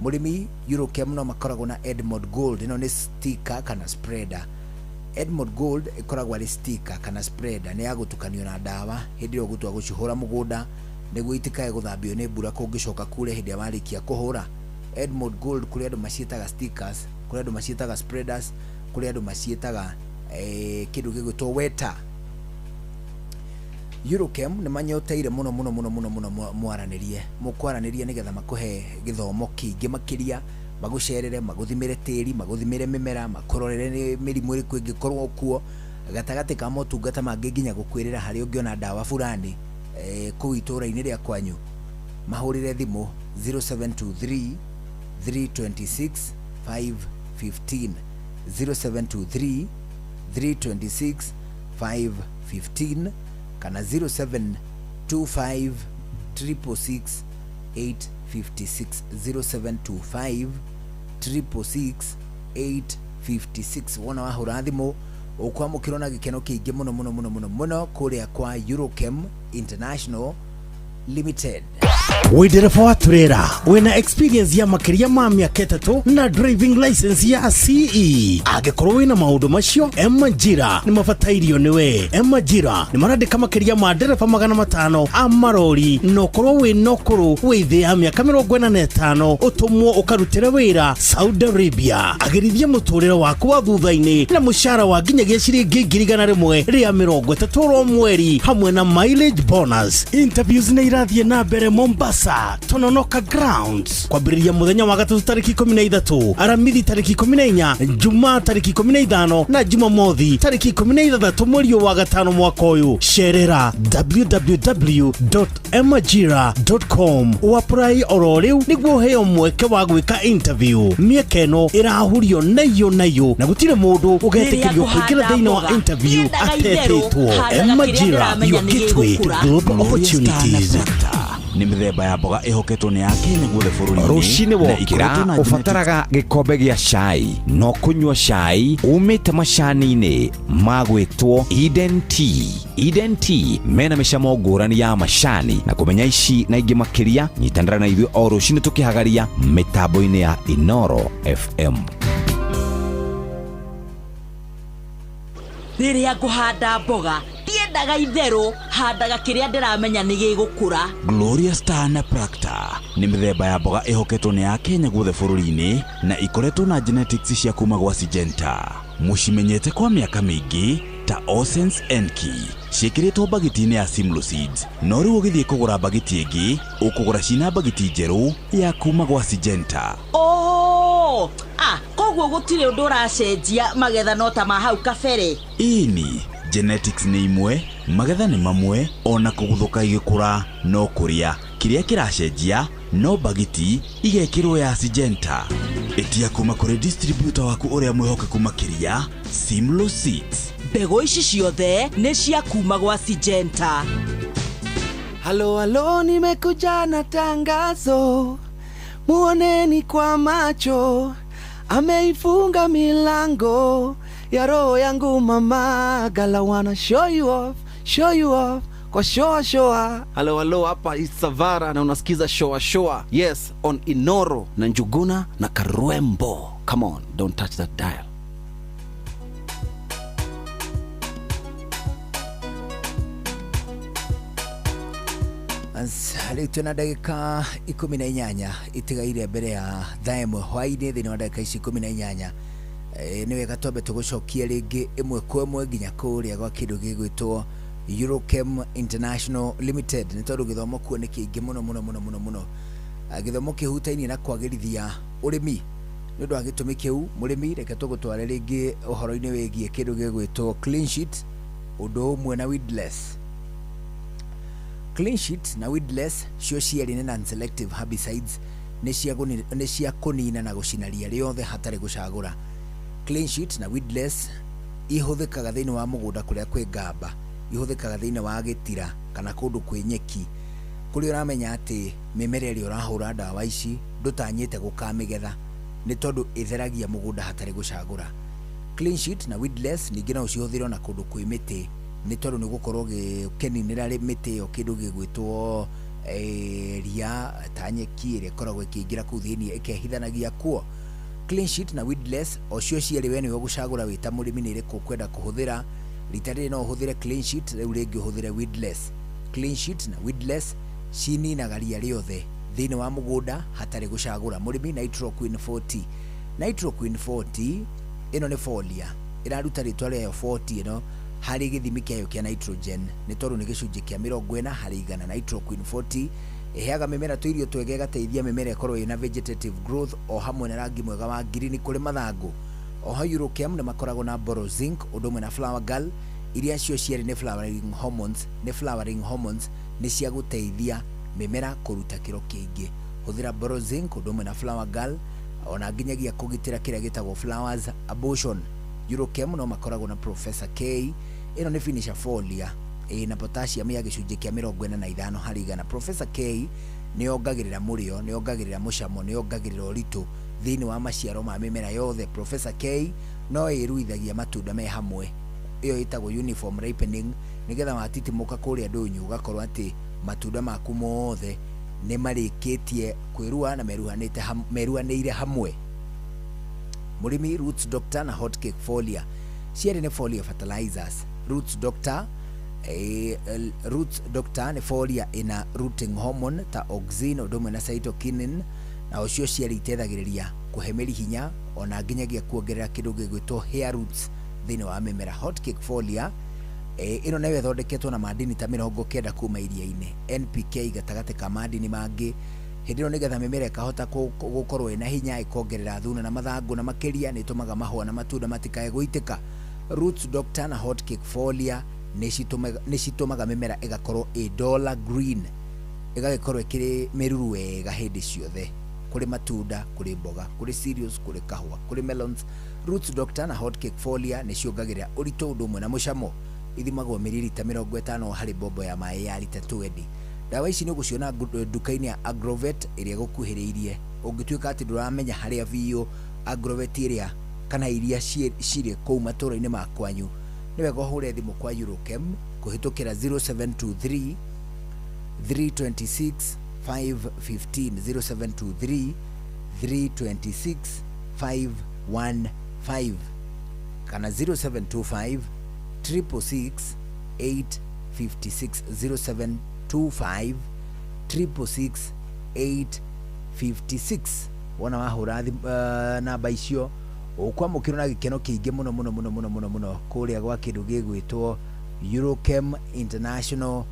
murimi Eurochem no makoragwo na Edmod Gold ino ni sticker kana spreader Edmod Gold ikoragwo ari sticker kana spreader ni yagutukanio na dawa hindi yo gutwa gucihura mugunda niguo itikae guthambio ni mbura kungicoka kure hindi ya marikia kuhura Edmod Gold kuri andu macietaga stickers kuri andu macietaga spreaders, kuri andu macietaga kindu gigwitwo weta. Eurochem nĩ manyoteire muno mwaranirie mukwaranirie nigetha makuhe githomo kingi makiria, magucerere, maguthimire tiri, maguthimire mimera, makurorere mirimu iriku ingikorwo kuo gatagati ka motungata mangi nginya gukwirira hari ungiona dawa fulani kuu itura-ini ria kwanyu. Mahurire thimu 0723 326 515 0723 326 515 kana 0725 666 856 0725 666 856. Wona wahura thimu ukwamukirwo na gikeno kiingi muno kuria kwa Eurochem International Limited. Wĩ ndereba wa turera wĩna experience ya makiria ma mĩaka 3 na driving license ya CE. Angĩkorwo wĩna maũndũ macio, Majira nĩ mabatairio nĩwe. Majira nĩ marandĩka makiria ma ndereba 500 a marori, no korwo wĩna ũkũrũ wĩ thĩ ya mĩaka 45 ũtũmwo ũkarutĩre wĩra Saudi Arabia. Agĩrithia mũtũrĩre waku wa thutha-inĩ na mũcara wa nginyagia ciringi 100 rĩa 30 mweri hamwe na mileage bonus. Interviews nĩ irathiĩ na mbere Mombasa, Tononoka Grounds kwambĩrĩria mũthenya wa gatatu tariki 13, Aramithi tariki 14, Jumaa tariki 15 na Jumamothi tariki 16 mweri wa gatano mwaka ũyũ. Cerera www.emajira.com uapply oro rĩu nĩguo heo mweke wa gwĩka interview. Mĩeke ĩno ĩrahurio nayo na gũtirĩ mũndũ ũgetĩkĩrio kũingĩra thĩinĩ wa interview atetĩtwo. Emajira, your gateway to global opportunities. Nĩ mĩthemba ya mboga ĩhoketwo nĩ Akenya guothe bũrũri-inĩ. Rũcinĩ wokĩra ũbataraga gĩkombe gĩa cai, no kũnyua cai umĩte macani-inĩ magwĩtwo Eden Tea. Eden Tea mena mĩcamo ngũrani ya macani na kũmenya ici na ingĩ makĩria. Nyitanĩra na ithuĩ o rũcinĩ tũkĩhagaria mĩtambo-inĩ ya Inoro FM. Rĩrĩa ngũhanda mboga ndiendaga itherũ, handaga kĩrĩa ndĩramenya nĩ gĩgũkũra. Gloria Star na Practa nĩ mĩthemba ya mboga ĩhoketwo nĩ Akenya guothe bũrũri-inĩ na ikoretwo na genetics cia kuma gwa Syngenta. Mũcimenyete kwa mĩaka mĩingĩ ta Osens Enki, ciĩkĩrĩtwo bagiti-inĩ ya Simlo Seeds, no rĩu ũgĩthiĩ kũgũra bagiti ĩngĩ ũkũgũra cina bagiti njerũ ya kuma gwa Syngenta. Koguo gũtirĩ ũndũ ũracenjia, magetha no ta ma hau kabere. Ini genetics nĩ imwe, magetha nĩ mamwe, ona kũguthũka igĩkũra no kũrĩa. Kĩrĩa kĩracenjia no bagiti igekĩrwo ya Syngenta. Etia kuma kũrĩ distributor waku ũrĩa mwĩhokeku makĩria, Simlo Seeds. Mbegũ ici ciothe nĩ cia kuma gwa Syngenta. Halo, nimekuja na tangazo, muoneni kwa macho, ameifunga milango ya roho yangu mama. Gala wanna show you off kwa showa. Halo, hapa Isavara na unasikiza showa. Yes, on Inoro na Njuguna na Karwembo. Come on, don't touch that dial. Rĩu tuna ndagĩka 18 itigaire mbere ya thaa ĩmwe hwaĩ-inĩ. Thĩinĩ wa ndagĩka ici 18 nĩ wega twambe tũgũcokia rĩngĩ ĩmwe kwa ĩmwe nginya kũrĩa gwa kĩndũ gĩgwĩtwo Eurochem International Limited, nĩ tondũ gĩthomo kuo nĩ kĩingĩ mũno. Gĩthomo kĩhutainie na kwagĩrithia ũrĩmi. Nĩ ũndũ wa gĩtũmi kĩu, mũrĩmi reke tũgũtware rĩngĩ ũhoro-inĩ wĩgiĩ kĩndũ gĩgwĩtwo Clean Sheet ũndũ ũmwe na Weedless. Clean Sheet na Weedless cio cierĩ nĩ non-selective herbicides, nĩ cia kũnina na gũcina ria rĩothe hatarĩ gũcagũra. Clean Sheet na Weedless ihũthĩkaga thĩinĩ wa mũgũnda kũrĩa kwĩ ngamba, ihũthĩkaga thĩinĩ wa gĩtira kana kũndũ kwĩ nyeki, kũrĩa ũramenya atĩ mĩmera ĩrĩa ũrahũra ndawa ici ndũtanyĩte gũkamĩgetha, nĩ tondũ ĩtheragia mũgũnda hatarĩ gũcagũra. Clean Sheet na Weedless ningĩ no ũcihũthĩre na kũndũ kwĩ mĩtĩ, nĩ tondũ nĩ gũkorwo gĩkĩninĩra mĩtĩ ĩyo kĩndũ gĩgwĩtwo ria ta nyeki ĩrĩa ĩkoragwo ĩkĩingĩra kũu thĩinĩ ĩkehithanagia kuo. Clean Sheet na Weedless o cio cierĩ we nĩwe gũcagũra wĩ ta mũrĩmi nĩ ĩrĩkũ kwenda kũhũthĩra. Rita rĩrĩ no ũhũthĩre Clean Sheet, rĩu rĩngĩ ũhũthĩre Weedless. Clean Sheet na Weedless cininaga ria rĩothe thĩinĩ wa mũgũnda hatarĩ gũcagũra. Mũrĩmi Nitro Queen 40 Nitroqueen 40 ino ni folia iraruta ritwa rĩayo 40 ino harĩ gĩthimi kĩayo kĩa nitrogen nĩ tondũ nĩ gĩcunjĩ kĩa 40/100. Nitroqueen 40 iheaga mĩmera tũirio twega, ĩgateithia mĩmera ĩkorwo ĩna vegetative growth o hamwe na rangi mwega wa green kũrĩ mathangũ. Oho Eurochem nĩ makoragwo na Borozinc ũndũ ũmwe na Flower Girl iria cio ciarĩ nĩ flowering hormones nĩ cia gũteithia mĩmera kũruta kĩro kĩingĩ. Hũthĩra Borozinc ũndũ ũmwe na Flower Girl ona nginyagia kũgitĩra kĩrĩa gĩtagwo flowers abortion. Eurochem no makoragwo na Professor K ino nĩ finisher folia na potassium ya gĩcunjĩ kĩa 45/100. Professor K nĩ yongagĩrĩra mũrĩo, nĩ yongagĩrĩra mũcamo, nĩ yongagĩrĩra ũritũ thĩinĩ wa maciaro ma mĩmera yothe. Professor K no ĩruithagia matunda me hamwe, iyo ĩtagwo uniform ripening, nĩgetha watitimuka kũrĩa ndũnyũ ũgakorwo atĩ matunda maku mothe nĩ marĩkĩtie kwĩrua na meruanĩire hamwe. Mũrĩmi Roots Doctor na Hotcake Folia ciarĩ nĩ folia fertilizers. Roots Doctor nĩ folia ina rooting hormone ta auxin ũndũ ũmwe na cytokinin, na ocio ciarĩ iteithagĩrĩria kũhemeri hinya ona nginyagia kuongerera kĩndũ gĩgwĩtwo hair roots thĩinĩ wa mĩmera. Hotcake Folia ino nayo ĩthondeketwo na madini ta 90 kuma iria-inĩ, NPK gatagatĩ ka madini mangĩ. Hĩndĩ ĩno nĩgetha mĩmera ĩkahota gũkorwo ĩna hinya, ĩkongerera thuna na mathangũ, na makĩria nĩ ĩtũmaga mahũa na matunda matikae gũitĩka. Roots Doctor na Hotcake Folia nĩ citũmaga mĩmera ĩgakorwo $1 green, ĩgagĩkorwo ĩkĩrĩ mĩruru wega hĩndĩ ciothe, kũrĩ matunda, kũrĩ mboga, kũrĩ cereals, kũrĩ kahũa, kũrĩ melons. Roots Doctor na Hotcake Folia nĩ ciongagĩrĩra ũritũ ũndũ ũmwe na mũcamo. Ithimagwo mililita 50 harĩ bombo ya maĩ ya lita 20. Dawa ici nĩ ũgũciona nduka-inĩ ya Agrovet ĩrĩa gũkuhĩrĩirie. Ũngĩtuĩka atĩ ndũramenya harĩa biũ Agrovet ĩrĩa kana iria cirĩ kũu matũũra-inĩ ma kwanyu, nĩ wega ũhũre thimũ kwa Eurochem kũhĩtũkĩra 0723 326 515 0723 326 515 kana 0725 666 856 0725 666 856. Wona wahũra namba icio ũkwamũkĩrwo na gĩkeno kĩingĩ mũno kũrĩa gwa kĩndũ gĩgwĩtwo Eurochem International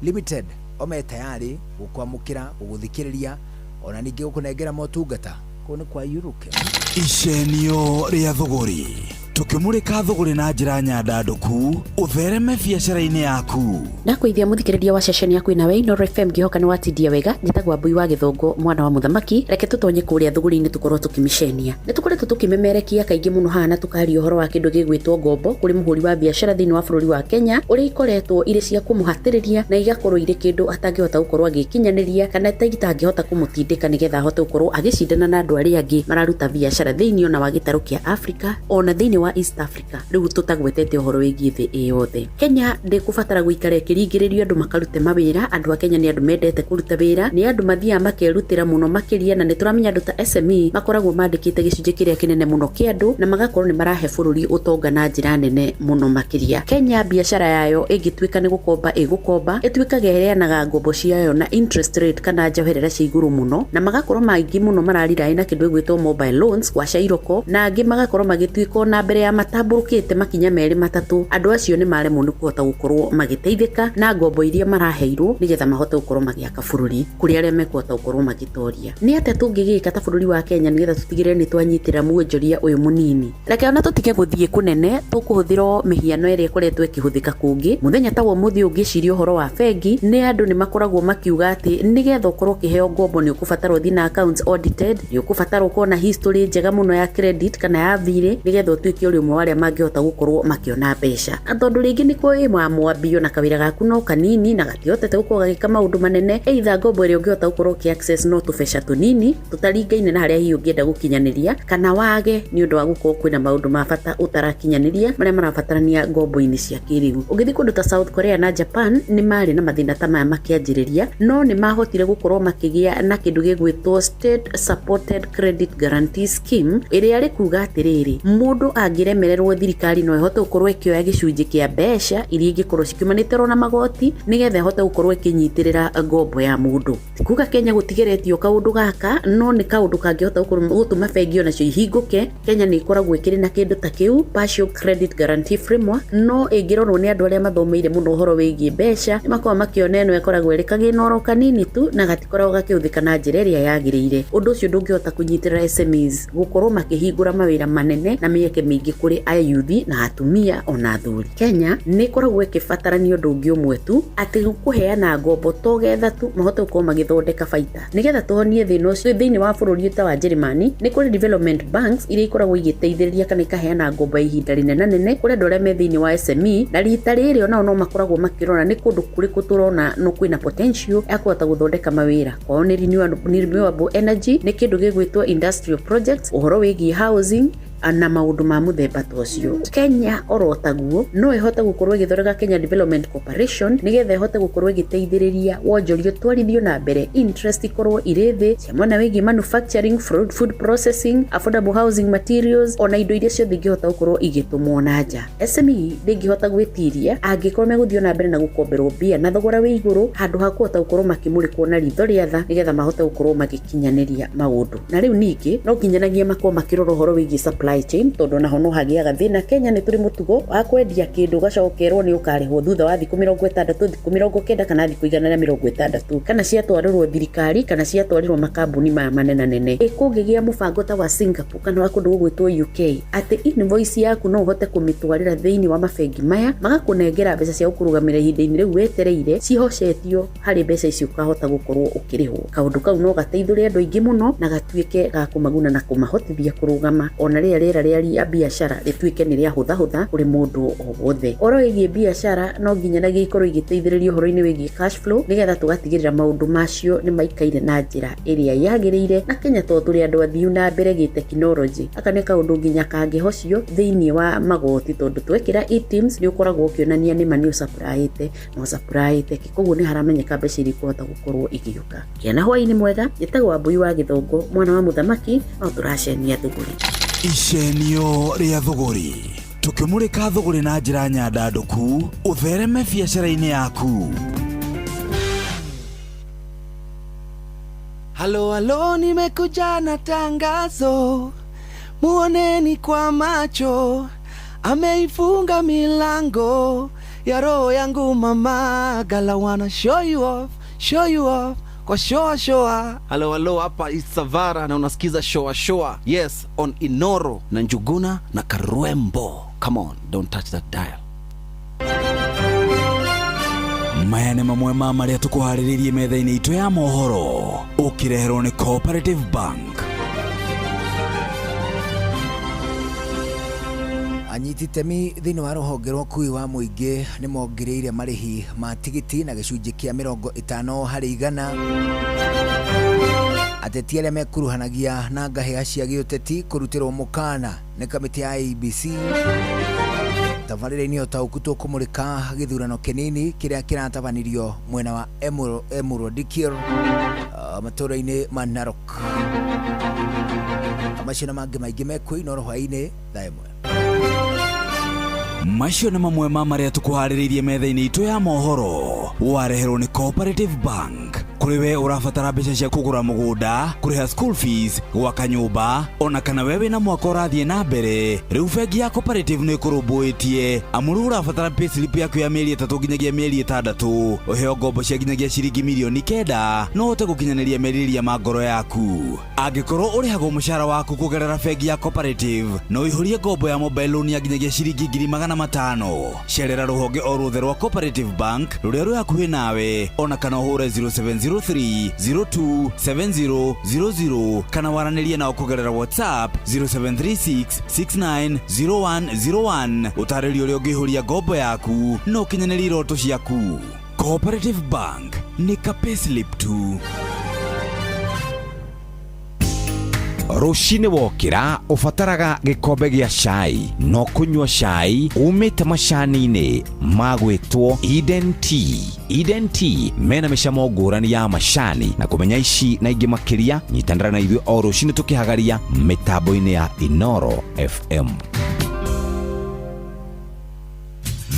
Limited. Ome tayari gũkwamũkĩra, gũgũthikĩrĩria ona ningĩ gũkũnengera motungata kũu nĩ kwa Eurochem. Icenio rĩa thũgũri, tukimurika thũgũri na njĩra nyandandũku, uthereme biacara-inĩ yaku. Ndakwĩithia mũthikĩrĩria wa ceceni yaku nawe Inoro FM ngĩhoka nĩ watindia wega. Njĩtagwo Mbui wa Gĩthũngũ, mwana wa mũthamaki. Reke tũtonye kũrĩa thũgũri-inĩ tũkorwo tũkĩmĩcenia. Nĩ tũkoretwo tũkĩmemerekia kaingĩ mũno hana tukaria ũhoro wa kĩndũ gĩgwĩtwo ngombo kũrĩ mũhũri wa biacara thĩinĩ wa bũrũri wa Kenya, ũrĩa ikoretwo irĩ cia kũmũhatĩrĩria na igakorwo irĩ kĩndũ atangĩhota gũkorwo agĩkinyanĩria kana itangĩhota kũmũtindĩka nĩgetha ahote gũkorwo agĩcindana na andũ arĩa angĩ mararuta biacara thĩinĩ ona wa gĩtarũ kĩa Africa ona thĩinĩ wa East Africa. Rĩu tutagwetete ũhoro wĩgiĩ thĩ ĩyothe. Kenya ndĩkũbatara gũikara ĩkĩringĩrĩrio andũ makarute mawĩra. Andũ a Kenya nĩ andũ mendete kũruta wĩra, nĩ andũ mathiaga makerutĩra mũno makĩria, na nĩ tũramenya andũ ta SME makoragwo mandĩkĩte gĩcunjĩ kĩrĩa kĩnene mũno kĩa andũ na magakorwo nĩ marahe bũrũri ũtonga na njĩra nene mũno makĩria. Kenya biacara yayo ĩngĩtuĩka nĩ gũkomba ĩgũkomba, ĩtuĩkaga ĩheanaga ngombo ciayo na interest rate kana njoherera cia igũrũ mũno, na magakorwo maingĩ mũno mararira na kĩndũ gĩgwĩtwo mobile loans kwa cairoko, na angĩ magakorwo magĩtuĩka na mbere ya matambũrũkĩte makinya merĩ matatũ. Andũ acio nĩ maremwo nĩ kũhota gũkorwo magĩteithĩka na ngombo iria maraheirwo nĩgetha mahote gũkorwo magĩaka bũrũri kũrĩ arĩa mekũhota gũkorwo magĩtoria. Nĩ atĩa tũngĩgĩka ta bũrũri wa Kenya nĩgetha tũtigĩrĩre nĩ twanyitĩra muonjoria ũyũ mũnini? Reke ona tũtige gũthiĩ kũnene, tũkũhũthĩra mĩhiano ĩrĩa ĩkoretwo ĩkĩhũthĩka kũngĩ. Mũthenya ta ũmũthĩ ũngĩciria ũhoro wa bengi, nĩ andũ nĩ makoragwo makiuga atĩ nĩgetha ũkorwo ũkĩheo ngombo nĩ ũkũbatara ũthiĩ na accounts audited, nĩ ũkũbatara ũkorwo na history njega mũno ya credit kana ya thirĩ nĩgetha ũtuĩke ũrĩ ũmwe wa arĩa mangĩhota gũkorwo makĩona mbeca. Tondũ rĩngĩ nĩ kũrĩ mwambio na kawĩra gaku no kanini na gatihotete gũkorwo gagĩka maũndũ manene, either ngombo ĩrĩa ũngĩhota gũkorwo ũkĩ-access no tũbeca tũnini tũtaringaine na harĩa hihi ũngĩenda gũkinyanĩria, kana wage nĩ ũndũ wa gũkorwo kwĩna maũndũ ma bata ũtarakinyanĩria marĩa marabatarania ngombo-inĩ cia kĩrĩu. Ũgĩthiĩ kũndũ ta South Korea na Japan nĩ marĩ na mathĩna ta maya makĩanjĩrĩria, no nĩ mahotire gũkorwo makĩgĩa na kĩndũ gĩgwĩtwo State Supported Credit Guarantee Scheme, ĩrĩa rĩ kuga atĩrĩrĩ, mũndũ mangĩremererwo thirikari no ĩhote gũkorwo ĩkĩoya gĩcunjĩ kĩa mbeca iria ingĩkorwo cikiumanĩte na magoti nĩgetha ĩhote gũkorwo ĩkĩnyitĩrĩra ngombo ya mũndũ. Kuga Kenya gũtigeretio kaũndũ gaka no nĩ kaũndũ kangĩhota gũtũma bengi onacio ihingũke. Kenya nĩ ĩkoragwo ĩkĩrĩ na kĩndũ ta kĩu Partial Credit Guarantee Framework, no ĩngĩrorwo nĩ andũ arĩa mathomeire mũno ũhoro wĩgiĩ mbeca nĩ makoragwo makĩona ĩno ĩkoragwo ĩrĩ kagĩnoro kanini tu na gatikoragwo gakĩhũthĩka na njĩra ĩrĩa yagĩrĩire. Ũndũ ũcio ndũngĩhota kũnyitĩrĩra SMEs gũkorwo makĩhingũra mawĩra manene na mĩeke mĩingĩ kũrĩ ayuthi na atumia ona athuri. Kenya nĩ ĩkoragwo ĩkĩbatarania ũndũ ũngĩ ũmwe tu atĩ kũheana ngombo to getha tu mahote gũkorwo magĩthondeka baita. Nĩgetha tũhonie thĩna ũcio thĩinĩ wa bũrũri ta wa Germany nĩ kũrĩ development banks iria ikoragwo igĩteithĩrĩria kana ikaheana ngombo ya ihinda rĩnene kũrĩ andũ arĩa me thĩinĩ wa SME, na rita rĩrĩ onao no makoragwo makĩrora nĩ kũndũ kũrĩkũ tũrona no kwĩna potential ya kũhota gũthondeka mawĩra. Kwao nĩ renewable energy, nĩ kĩndũ gĩgwĩtwo industrial projects, ũhoro wĩgiĩ housing na maũndũ ma mũthemba ta ũcio. Kenya oro taguo no ĩhote gũkorwo ĩgĩthondeka Kenya Development Corporation nĩgetha ĩhote gũkorwo ĩgĩteithĩrĩria wonjoria twarithio na mbere, interest ikorwo irĩ thĩ, cia mwena wĩgiĩ manufacturing, food processing, affordable housing materials, ona indo iria ciothe ingĩhota gũkorwo igĩtũmwo na nja. SME ndĩngĩhota gwĩtiria angĩkorwo megũthiĩ na mbere na gũkomberwo mbia na thogora wĩ igũrũ handũ ha kũhota gũkorwo makĩmũrĩkwo na ritho rĩa tha nĩgetha mahote gũkorwo magĩkinyanĩria maũndũ. Na rĩu ningĩ no nginyanagia makorwo makĩrora ũhoro wĩgiĩ supply chain, tondũ naho no hagĩaga thĩna. Kenya nĩ tũrĩ mũtugo wa kwendia kĩndũ gacokerwo nĩ ũkarĩhwo thutha wa thikũ 60, thikũ 90 kana thikũ 160, kana ciatwarĩrwo thirikari kana ciatwarĩrwo makambuni maya manene. Kũngĩgĩa mũbango ta wa Singapore kana wa kũndũ gũgwĩtwo UK atĩ invoice yaku no ũhote kũmĩtwarĩra thĩinĩ wa mabengi maya magakũnengera mbeca cia gũkũrũgamĩrĩra ihinda-inĩ rĩu wetereire cihocetio harĩ mbeca icio ũkahota gũkorwo ũkĩrĩhwo. Kaũndũ kau no gateithũre andũ aingĩ mũno na gatuĩke ga kũmaguna na kũmahotithia kũrũgama ona rĩrĩa rĩa biacara rĩtuĩke nĩ rĩa hũthahũtha kũrĩ mũndũ o wothe. Oro ĩgiĩ biacara no nginyanagia ikorwo igĩteithĩrĩrio ũhoro-inĩ wĩgiĩ cash flow nĩgetha tũgatigĩrĩra maũndũ macio nĩ maikaire na njĩra ĩrĩa yagĩrĩire. Na Kenya to tũrĩ andũ athiu na mbere gĩ-tekinoronjĩ, aka nĩ kaũndũ nginya kangĩhocio thĩinĩ wa magoti, tondũ twekĩra e-teams nĩ ũkoragwo ũkĩonania nĩ ma nĩ ũcapurayĩte na ũcapurayĩte, koguo nĩ haramenyeka mbeca iria ikũhota gũkorwo igĩũka. Kĩana hwaĩ-inĩ mwega, njĩtagwo Wambui wa Gĩthongo, mwana wa mũthamaki, no tũracenia thũgũri. Icenio rĩa thũgũri, tũkĩmũrĩka thũgũri na njĩra nyandandũku, ũthereme biacara-inĩ yaku. Halo, nimekuja na tangazo, muoneni kwa macho, ameifunga milango ya roho yangu mama, gala wanna show you off kwa shoa. Halo, hapa Isavara na unasikiza shoa. Yes, on Inoro na Njuguna na Karwembo. Come on, don't touch that dial. Maya nĩ mamwe ma marĩa tũkũharĩrĩirie metha-inĩ itũ ya mohoro, ũkĩreherwo nĩ Cooperative Bank. Anyiti itemi thĩinĩ wa rũhonge rwa ũkui wa mũingĩ nĩ mongereire marĩhi ma tigiti na gĩcunjĩ kĩa 50%. Ateti arĩa mekuruhanagia na ngahĩha cia gĩũteti kũrutĩrwo mũkana nĩ kamĩtĩ ya IEBC. Tabarĩra-inĩ ũtaũku tũkũmũrĩka gĩthurano kĩnini kĩrĩa kĩratabanirio mwena wa Emurua Dikir matũũra-inĩ ma Narok. Macio na mangĩ maingĩ mekuo Inoro hwaĩ-inĩ thaa ĩmwe. Macio nĩ mamwe ma marĩa tũkũharĩrĩirie metha-inĩ itũ ya mohoro, wareherwo nĩ Cooperative Bank. Kũrĩ we ũrabatara mbeca cia kũgũra mũgũnda, kũrĩha school fees, gwaka nyũmba, ona kana we wĩna mwaka ũrathiĩ na mbere, rĩu bengi ya Cooperative nĩ ĩkũrũmbũĩtie. Amuru ũrabatara payslip yaku ya mĩeri 3 nginyagia mĩeri 6, ũheo ngombo cia nginyagia ciringi mirioni 9, no ũhote gũkinyanĩria merirĩria ma ngoro yaku. Angĩkorwo ũrĩhagwo mũcara waku kũgerera bengi ya Cooperative, no ihũrie ngombo ya mobile loan ya nginyagia ciringi 500,000. Cerera rũhonge o ruothe rwa Cooperative Bank rũrĩa rwĩ hakuhĩ nawe, ona kana ũhũre 0703027000 kana waranĩrie nao kũgerera WhatsApp 0736690101 ũtarĩrie ũrĩa ũngĩihũria ngombo yaku no ũkinyanĩrie iroto ciaku. Cooperative Bank nĩ ka payslip tu. Rũcinĩ wokĩra ũbataraga gĩkombe gĩa cai, no kũnyua cai umĩte macani-inĩ magwĩtwo Eden Tea. Eden Tea mena mĩcamo ngũrani ya macani, na kũmenya ici na ingĩ makĩria nyitanĩra na ithuĩ o rũcinĩ tũkĩhagaria mĩtambo-inĩ ya Inoro FM.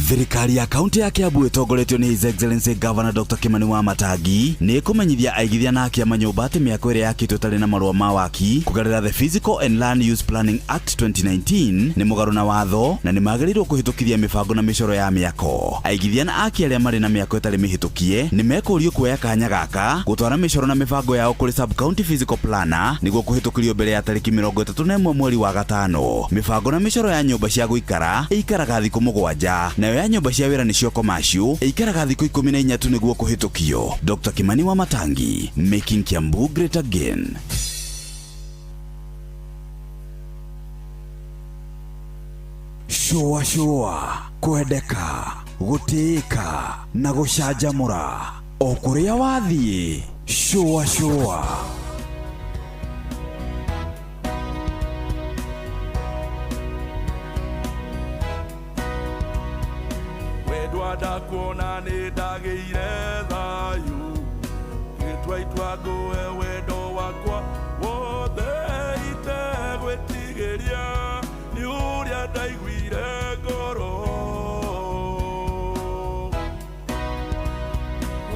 Thirikari ya kaunti ya Kiambu itongoretio ni His Excellency Governor Dr. Kimani Wamatangi ni kumenyithia aigithia na akia manyumba ati miako ĩrĩa yakĩtwo ĩtarĩ na marũa ma waki kugerera the Physical and Land Use Planning Act 2019 ni mũgarũ na watho na ni magĩrĩirwo kũhĩtũkithia mĩbango na mĩcoro ya mĩako. Aigithia na akia arĩa marĩ na mĩako ĩtarĩ mĩhĩtũkie ni mekũrio kuoya kanya gaka gũtwara mĩcoro na mĩbango yao kũrĩ sub county physical planner nĩguo kũhĩtũkĩrio mbere ya tarĩki 31 mweri wa gatano. Mĩbango na mĩcoro ya nyũmba cia gũikara ĩikaraga thikũ 7 nayo ya nyũmba cia wĩra nĩcio commercial ĩikaraga thikũ 14 tu nĩguo kũhĩtũkio. Dr. Kimani Wamatangi, making Kiambu great again. Shua kwendeka gũtĩĩka na gũcanjamũra o kũrĩa wathiĩ. Shua ndakuona nĩ ndagĩire thayũ gĩtwa ngũhe wendo wakwa wothe itegwĩtigĩria nĩ ũrĩa ndaiguire ngoro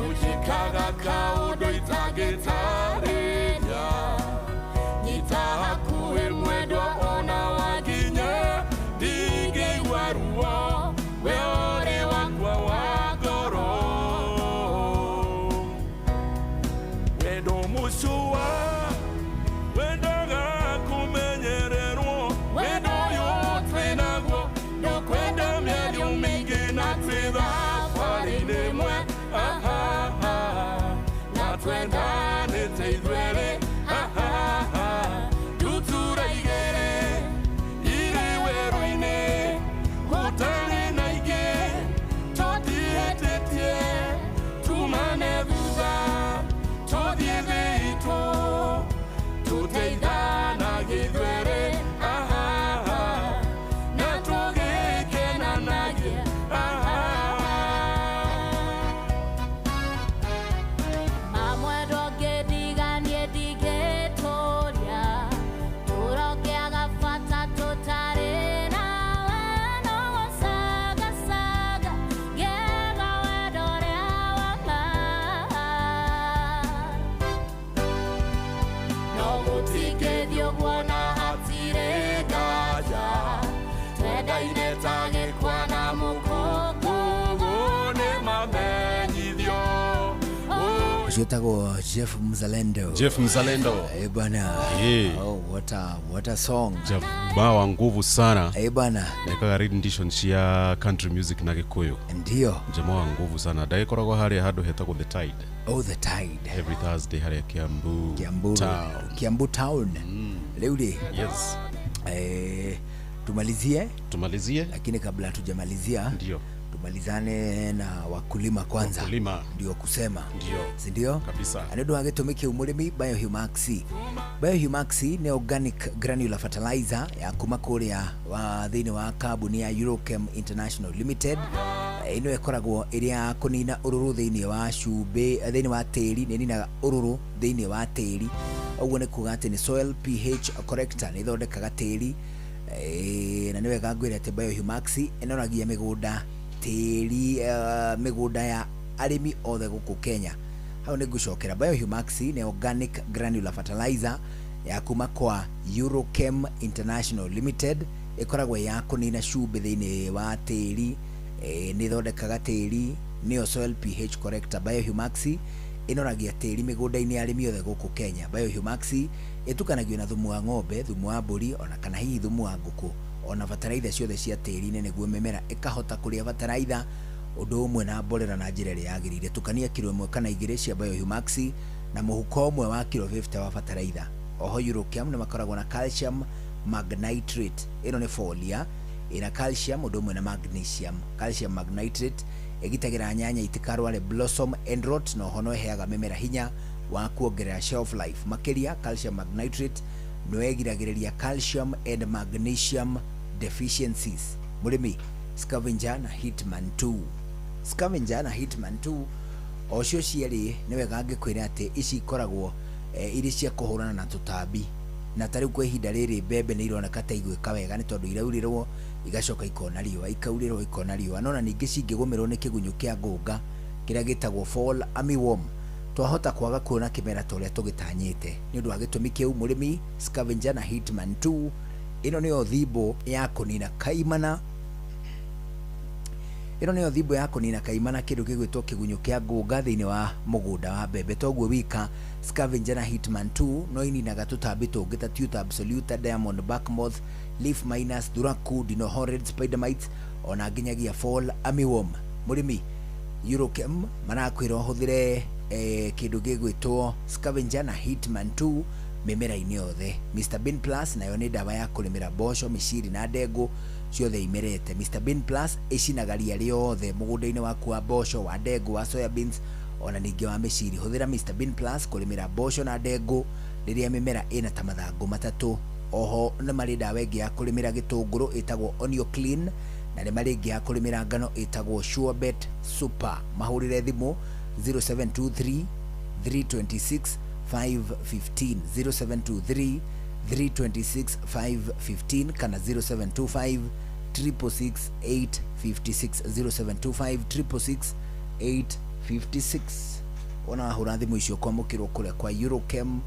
ũnjĩkaga kaũndũ itangĩtarĩria nyita hakuhĩ mwendwa ona wanginya ndingĩigua ruo we Jitago Jeff Mzalendo. Jeff Mzalendo. Bana. Yeah. Oh, what a song. Jeff bawa nguvu sana. Bana. Nekaga rendition cia country music na Gikuyu. Ndio. Jamaa wa nguvu sana. Ndaikoragwo harĩa handũ hetagwo The Tide. Oh, The Tide. Every Thursday harĩa Kiambu Town. Kiambu Town. Leo hii. Yes. Tumalizie. Lakini kabla hatujamalizia. Ndio. Tumalizane na wakulima kwanza. Wakulima. Ndio kusema. Ndio. Si ndio? Kabisa. Anendo agetumike umurimi Biohumax. Biohumax ni organic granular fertilizer ya kuma kũrĩa wa thĩinĩ wa kambuni ya Eurochem International Limited. Ino ĩkoragwo ĩrĩa kũnina ũrũrũ thĩinĩ wa cumbĩ thĩinĩ wa tĩri, nĩ ninaga ũrũrũ thĩinĩ wa tĩri. Ũguo nĩ kuga atĩ ni soil pH corrector, nĩ thondekaga tĩri. Na nĩ wega ngwĩre atĩ Biohumax ĩnoragia mĩgũnda tĩri mĩgũnda ya arĩmi othe gũkũ Kenya. Hau nĩ ngũcokera. Biohumax nĩ organic granular fertilizer ya kuma kwa Eurochem International Limited, ĩkoragwo ya kũnina cumbĩ thĩinĩ wa tĩri, nĩ thondekaga tĩri, nĩyo soil pH corrector. Biohumax ĩnoragia tĩri mĩgũnda-inĩ ya arĩmi othe gũkũ Kenya. Biohumax ĩtukanagio na thumu wa ng'ombe, thumu wa mbũri, ona kana hihi thumu wa ngũkũ, ona bataraitha ciothe cia tĩri-inĩ nĩguo mĩmera ĩkahota kũrĩa bataraitha ũndũ ũmwe na mborera na njĩra ĩrĩa yagĩrĩire. Tukania kilo 1 kana 2 cia Biohumax na mũhuko ũmwe wa kilo 50 wa bataraitha. Oho Eurochem nĩ makoragwo na calcium magnitrate, ĩno nĩ folia ĩna calcium ũndũ ũmwe na magnesium. Calcium magnitrate ĩgitagĩra nyanya itikarware blossom end rot, na oho no ĩheaga mĩmera hinya wa kuongerera shelf life. Makĩria calcium magnitrate no ĩgiragĩrĩria calcium and magnesium deficiencies. Mũrĩmi, scavenger na hitman 2. Scavenger na hitman 2 ocio cierĩ nĩ wega ngĩkwĩra atĩ ici ikoragwo irĩ cia kũhũrana na tũtambi, na tarĩu kwa ihinda rĩrĩ mbembe nĩ ironeka ta igwĩka wega nĩ tondũ iraurĩrwo igacoka ikona riũa ikaurĩrwo ikona riũa nona ningĩ cingĩgũmĩrwo nĩ kĩgunyũ kĩa ngũnga kĩrĩa gĩtagwo fall armyworm twahota kwaga kuona kĩmera ta ũrĩa tũgĩtanyĩte nĩ ũndũ wa gĩtũmi kĩu mũrĩmi scavenger na hitman 2 ĩno nĩyo thimbo ya kũnina kaimana kĩndũ gĩgwĩtwo kĩgunyũ kĩa ngũnga thĩinĩ wa mũgũnda wa mbembe toguo wika scavenger na hitman 2 no ininaga tũtambi tũngĩ ta tuta absoluta diamond backmoth leaf minus thuraku dinohorrid spider mites ona nginyagia fall armyworm mũrĩmi Eurochem marakwĩra ũhũthĩre kĩndũ gĩgwĩtwo scavenger na hitman 2 mĩmera-inĩ yothe. Mr Bean Plus nayo nĩ ndawa ya kũrĩmĩra mboco mĩciri na ndengũ ciothe imerete. Mr Bean Plus ĩcinaga ria rĩothe mũgũnda-inĩ waku wa mboco wa ndengũ wa soya beans ona ningĩ wa mĩciri. Hũthĩra Mr Bean Plus kũrĩmĩra mboco na ndengũ rĩrĩa mĩmera ĩna ta mathangũ matatũ. Oho nĩ marĩ ndawa ĩngĩ ya kũrĩmĩra gĩtũngũrũ ĩtagwo Onio Clean na nĩ marĩ ĩngĩ ya kũrĩmĩra ngano ĩtagwo Surebet Super. Mahũrĩre thimũ 0723 326 515 0723 326 515 kana 0725 366 856 0725 366 856. Ona hũra thimũ icio kwamũkĩrwo kũrĩa kwa Eurochem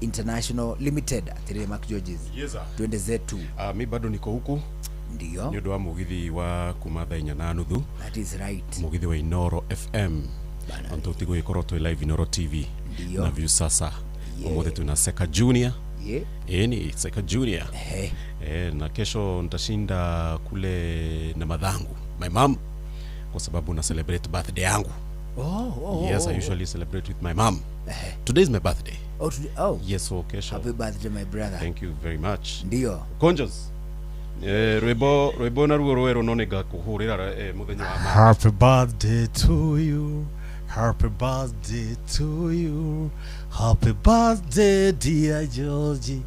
International Limited atirĩ Mark Georges. Yes, twende zetu. Mi bado niko huku. Ndio. Nĩ ũndũ wa mũgithi wa kuma thaa 8:30. That is right. Mũgithi wa Inoro FM. Onto tigo ikorwo tu live Inoro TV. Ndio. Na view sasa. Umuthi tuna Seka Junior. Ni Seka Junior. Na kesho nitashinda kule na madhangu. My mom kwa sababu na celebrate birthday yangu. Yes, I usually celebrate with my mom. Today is my birthday. Yes, so kesho. Happy birthday my brother. Thank you very much. Ndio. Conjos. Rwĩmbo na ruo rwerũ no nĩnga kũhũrĩra mũthenya wa Happy birthday to you. Happy birthday to you. Happy birthday dear Georgie.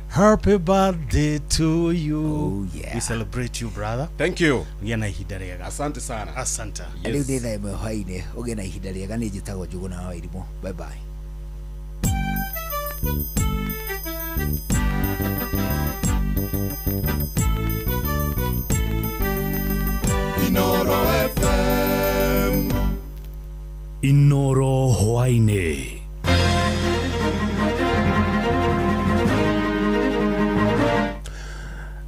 Happy birthday to you. We celebrate you brother. Thank you. Gĩa na ihinda rĩega. Asante sana. Asante. Rĩu ndĩ thaa ĩmwe hwaĩ-inĩ ũgĩe na ihinda rĩega. Nĩ njĩtagwo Njũgũna wa Irimũ. Bye bye. Inoro FM. Inoro hwaĩ-inĩ.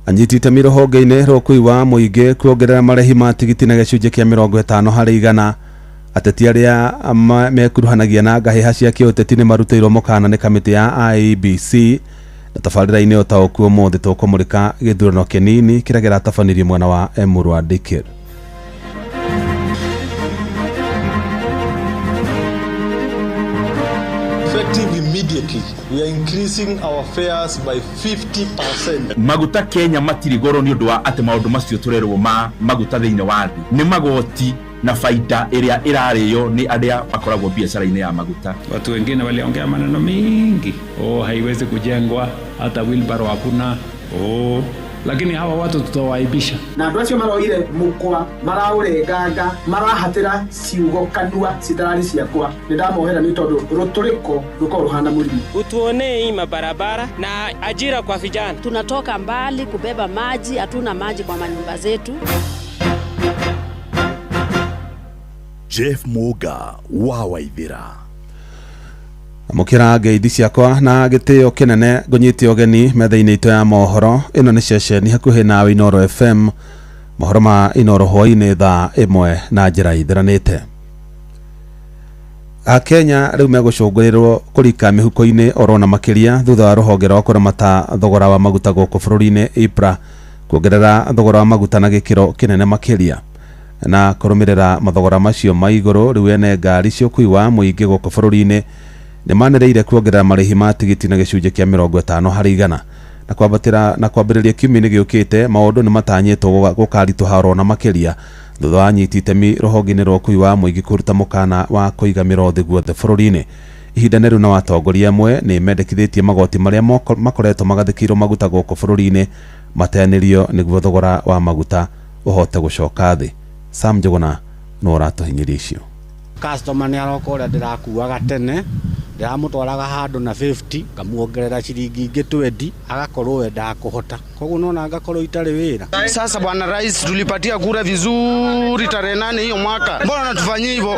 Anyitite rũhonge-inĩ rwa ũkui wa mũingĩ kuongerera marĩhi ma tigiti na gĩcunjĩ kĩa 50 harĩ igana. Ateti arĩa mekuruhanagia na ngahĩha cia kĩũteti nĩ marutĩirwo mũkana nĩ kamĩtĩ ya IEBC na tabarĩra-inĩ ũtaũku ũmũthĩ tũkũmũrĩka gĩthurano kĩnini kĩrĩa kĩratabanirio mwena wa Emurua Dikir. Effective immediately, we are increasing our fares by 50%. Maguta Kenya matiri goro ni ũndũ wa atĩ maũndũ macio tũrerwo ma maguta thĩinĩ wa thĩ nĩ magoti na faida ĩrĩa ĩrarĩyo nĩ arĩa makoragwo biashara-inĩ ya maguta. Watu wengine waliongea maneno mingi, haiwezi kujengwa, hata wheelbarrow hakuna, lakini hawa watu tutawaibisha. Na andũ acio maroire mukwa maraũrenganga marahatĩra ciugo kanua citarari ciakwa nĩ ndamohera nĩ tondũ rũtũrĩko rũkorwo ruhana mũrimũ. Utuonee mabarabara na ajira kwa vijana. Tunatoka mbali kubeba maji, hatuna maji kwa manyumba zetu. Jeff Muga wa Waithira. Mukira ngeithi ciakwa na gĩtĩo kĩnene ngũnyĩtie ũgeni metha-inĩ itũ ya mohoro. Ĩno nĩ ceceni hakuhĩ nawe Inoro FM. Mohoro ma Inoro hwaĩ-inĩ thaa 1 na njĩra ithiranĩte. Akenya rĩu megũcũngĩrĩrwo kũrika mĩhuko-inĩ oro na makĩria thutha wa rũhonge rwa kũramata thogora wa maguta gũkũ bũrũri-inĩ IPRA kuongerera thogora wa maguta na gĩkĩro kĩnene makĩria. Na kũrũmĩrĩra mathogora macio ma igũrũ rĩu ene ngari cia ũkui wa mũingĩ gũkũ bũrũri-inĩ nĩ manĩrĩire kuongerera marĩhi ma tigiti na gĩcunjĩ kĩa 50 harĩ igana. Na kwambĩrĩria kiumia-inĩ gĩũkĩte maũndũ nĩ matanyĩtwo gũkaritũha oro na makĩria thutha wa anyiti itemi rũhonge-inĩ rwa ũkui wa mũingĩ kũruta mũkana wa kũiga mĩrothi guothe bũrũri-inĩ. Ihinda-inĩ rĩu na watongoria amwe nĩ mendekithĩtie magoti marĩa makoretwo magathĩkĩirwo maguta gũkũ bũrũri-inĩ mateanĩrio nĩguo thogora wa maguta ũhote gũcoka thĩ. Sam Njũgũna no ũratũhinyĩria icio. Customer nĩ aroka ũrĩa ndĩrakuaga tene ndiramutwaraga handu na 50 ngamuongerera ciringi ingi 20 agakorwo wenda kuhota koguo nona ngakorwo itari wira. Sasa bwana rais, tulipatia kura vizuri tarehe 8 hiyo mwaka, mbona natufanyia hivyo?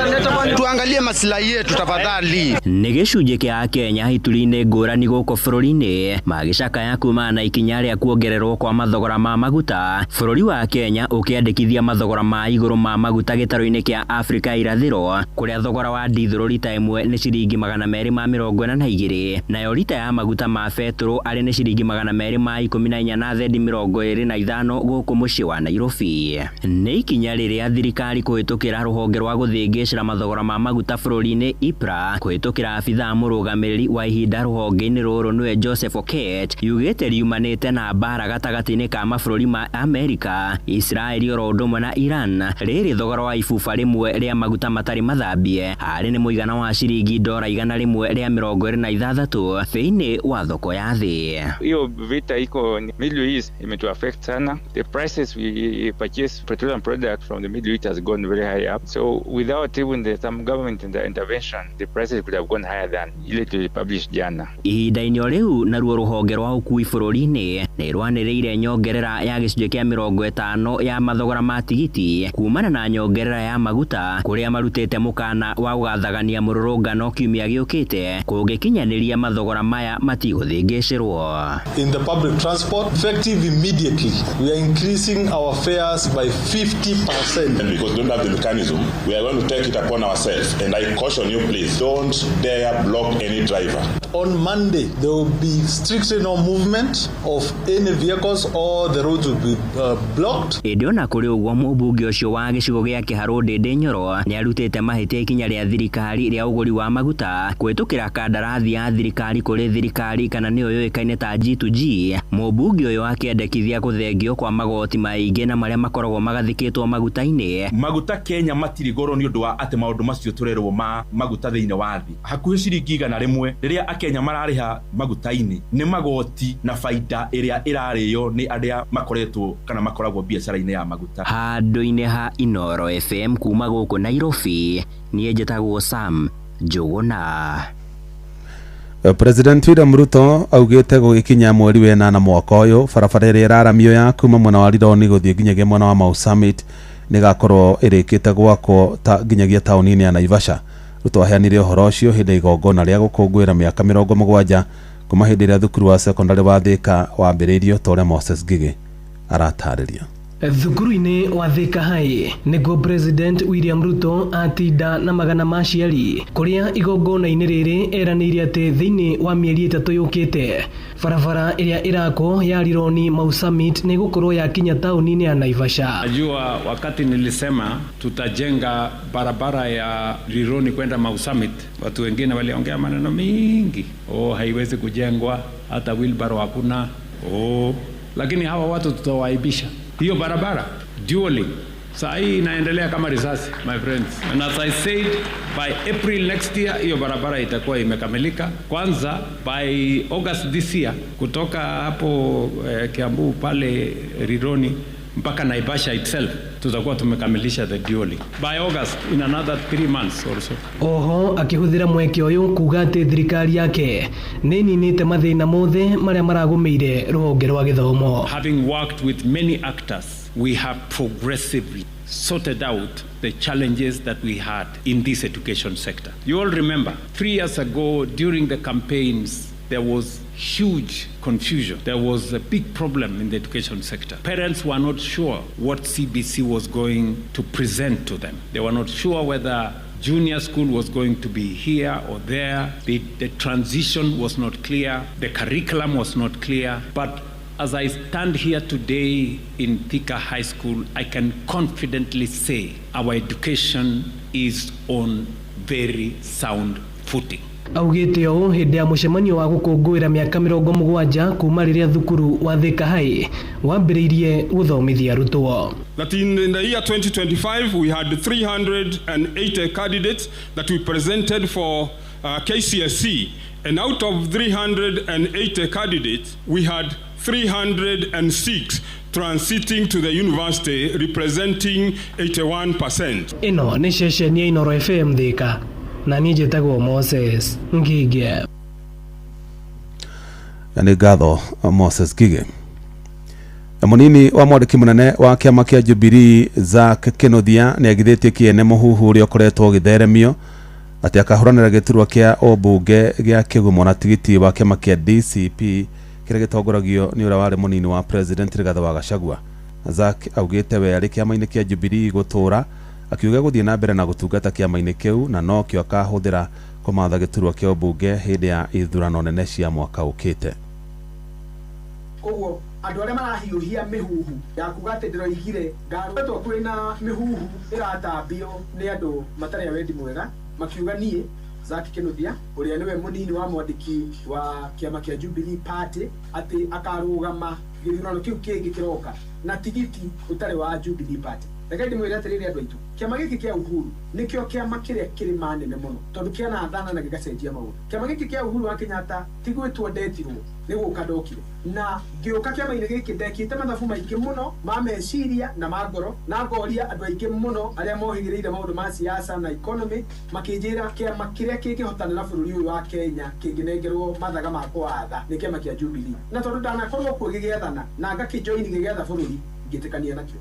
Tuangalie maslahi yetu tafadhali. Nĩ gĩcunjĩ kĩa Kenya ituri-inĩ ngũrani gũkũ bũrũri-inĩ magĩcakaya kuma na ikinya rĩa kuongererwo kwa mathogora ma maguta. Bũrũri wa Kenya ũkĩandĩkithia mathogora ma igũrũ ma maguta gĩtarũ-inĩ kĩa Afrika irathĩro, kũrĩa thogora wa dithũrũ rita ĩmwe nĩ ciringi 242, nayo rita ya maguta ma betũrũ arĩ nĩ ciringi 214 na thendi 25 gũkũ mũciĩ wa Nairobi. Nĩ ikinya rĩrĩa thirikari kũhĩtũkĩra rũhonge rwa gũthĩngĩcĩra mathogora ma maguta bũrũri-inĩ IPRA kũhĩtũkĩra abithaa mũrũgamĩrĩri wa ihinda rũhonge-inĩ rũrũ nĩwe Joseph Oket yugĩte riumanĩte na mbara gatagatĩ-inĩ ka mabũrũri ma Amerika, Israeli oro ũndũ ũmwe na Iran. Rĩrĩ thogora wa ibuba rĩmwe rĩa maguta matarĩ mathambie harĩ nĩ mũigana wa ciringi $126 thĩinĩ wa thoko ya thĩ. Hiyo vita iko Middle East imetu affect sana. The prices we purchase petroleum products from the Middle East has gone very high up. So without even some government intervention, the prices could have gone higher than ile tulipublish jana. Ihinda-inĩ o rĩu naruo rũhonge rwa ũkui bũrũri-inĩ nĩ rwanĩrĩire nyongerera ya gĩcunjĩ kĩa 50 ya mathogora ma tigiti kumana na nyongerera ya maguta kũrĩa marutĩte mũkana wa gũgathagania mũrũrũngano kiumia gĩũkĩte kũngĩkinyanĩria mathogora maya matigũthĩngĩcĩrwo. In the public transport, effective immediately, we are increasing our fares by 50%. And because we don't have the mechanism, we are going to take it upon ourselves. And I caution you, please, don't dare block any driver. On Monday, there will be strictly no movement of any vehicles or the roads will be blocked. Ĩndĩ ona kũrĩ ũguo mũmbunge ũcio wa gĩcigo gĩa Kĩharũ Ndĩndĩ Nyoro nĩ arutĩte mahĩtia ikinya rĩa thirikari rĩa ũgũri wa maguta kũhĩtũkĩra kandarathi ya thirikari kũrĩ thirikari kana nĩyo yũĩkaine ta G2G. Mũmbunge ũyũ akĩendekithia gũthengio kwa magoti maingĩ na marĩa makoragwo magathĩkĩtwo maguta-inĩ. Maguta Kenya matirĩ goro nĩ ũndũ wa atĩ maũndũ macio tũrerwo ma maguta thĩinĩ wa thĩ. Hakuhĩ ciringi 100 rĩrĩa Akenya mararĩha maguta-inĩ nĩ magoti na faida ĩrĩa ĩrarĩyo nĩ arĩa makoretwo kana makoragwo biacara-inĩ ya maguta. Handũ-inĩ ha Inoro FM kuma gũkũ Nairobi, niĩ njĩtagwo Sam Njũgũna. President William Ruto augĩte gũgĩkinya mweri wa 8 mwaka ũyũ barabara ĩrĩa ĩraramio ya kuma mwena wa Rironi gũthiĩ nginyagia mwena wa Mau Summit nĩgakorwo ĩrĩkĩte gwakwo nginyagia taũni-inĩ ya Naivasha. Ruto aheanire ũhoro ũcio hĩndĩ igongona rĩa gũkũngũĩra mĩaka 70 kuma hĩndĩ ĩrĩa thukuru wa secondary wa Thika wambĩrĩirio ta ũrĩa Moses Ngigĩ aratarĩria. Thukuru-inĩ wa Thika High nĩguo President William Ruto atinda na magana ma aciari kũrĩa igongona-inĩ rĩrĩ eranĩire atĩ thĩinĩ wa mĩeri 3 yũkĩte barabara ĩrĩa ĩrakwo ya Rironi Mau Summit nĩ gũkorwo yakinya taũni-inĩ ya Naivasha. Najua wakati nilisema tutajenga barabara ya Rironi kwenda Mau Summit, watu wengine waliongea maneno mingi, haiwezi kujengwa, hata wheelbarrow hakuna, lakini hawa watu tutawaibisha. Hiyo barabara dually saa hii inaendelea kama risasi, my friends, and as I said, by April next year hiyo barabara itakuwa imekamilika. Kwanza by August this year kutoka hapo Kiambu pale Rironi mpaka Naivasha itself tutakuwa tumekamilisha the dually by August, in another 3 months or so. Oho akihũthĩra mweke ũyũ kuga atĩ thirikari yake nĩ ninĩte mathĩna mothe marĩa maragũmĩire rũhonge rwa gĩthomo. Having worked with many actors, we have progressively sorted out the challenges that we had in this education sector. You all remember 3 years ago during the campaigns there was huge confusion. There was a big problem in the education sector. Parents were not sure what CBC was going to present to them. They were not sure whether junior school was going to be here or there. The transition was not clear. The curriculum was not clear. But as I stand here today in Thika High School, I can confidently say our education is on very sound footing. Augĩte ũũ hĩndĩ ya mũcemanio wa gũkũngũĩra mĩaka 70 kuma rĩrĩa thukuru wa Thika High wambĩrĩirie gũthomithia arutwo. That in the year 2025 we had 380 candidates that we presented for KCSE, and out of 380 candidates we had 306 transiting to the university, representing 81%. Ino nĩ ceceni ya Inoro FM Thika. na niĩ njĩtagwo Moses Ngige. Nĩ ngatho Moses Ngige. Munini wa mwandĩki mũnene wa kĩama kĩa Jubilee Zack Kĩnuthia nĩ agithĩtie kĩene mũhuhu ũrĩa ũkoretwo ũgĩtheremio atĩ akahũranĩra gĩturwa kĩa ũmbunge gĩa Kĩgumo na tigiti wa kĩama kĩa DCP kĩrĩa gĩtongoragio nĩ ũrĩa warĩ mũnini wa president Rigathi wa Gachagua. Zack augĩte we arĩ kĩama-inĩ kĩa Jubilee gũtũra, akiuga gũthiĩ na mbere na gũtungata kĩama-inĩ kĩu na no kĩo akahũthĩra kũmatha gĩturwa kĩa ũmbunge hĩndĩ ya ithurano nene cia mwaka ũkĩte. Koguo andũ arĩa marahiũhia mĩhuhu ya kuga atĩ ndĩroigire ngarũtwo kwĩna mĩhuhu ĩratambio nĩ andũ matarĩ wendi mwega, makiuga niĩ Zack Kĩnuthia ũrĩa nĩwe mũnini wa mwandĩki wa kĩama kĩa Jubilee Party atĩ akarũgama gĩthurano kĩu kĩngĩ kĩroka na tigiti ũtarĩ wa Jubilee Party. Reke ndĩmwĩre atĩrĩrĩ andũ aitũ, kĩama gĩkĩ kĩa Uhuru nĩkĩo kĩama kĩrĩa kĩrĩ manene mũno tondũ kĩana thana na gĩgacenjia maũndũ. Kĩama gĩkĩ kĩa Uhuru wa Kenyatta ti gwĩtwo ndetirwo nĩ gũka ndokire, na ngĩũka kĩama-inĩ gĩkĩ ndekĩte mathabu maingĩ mũno ma meciria na ma ngoro, na ngoria andũ aingĩ mũno arĩa mohĩgĩrĩire maũndũ ma siasa na economy, makĩnjĩra kĩama kĩrĩa kĩngĩhotanĩra bũrũri ũyũ wa Kenya kĩngĩnengerwo mathaga ma kũwatha nĩ kĩama kĩa Jubilee. Na tondũ ndanakorwo kuo gĩgĩathana na ngakĩjoini gĩgĩatha bũrũri, ngĩtĩkania nakĩo.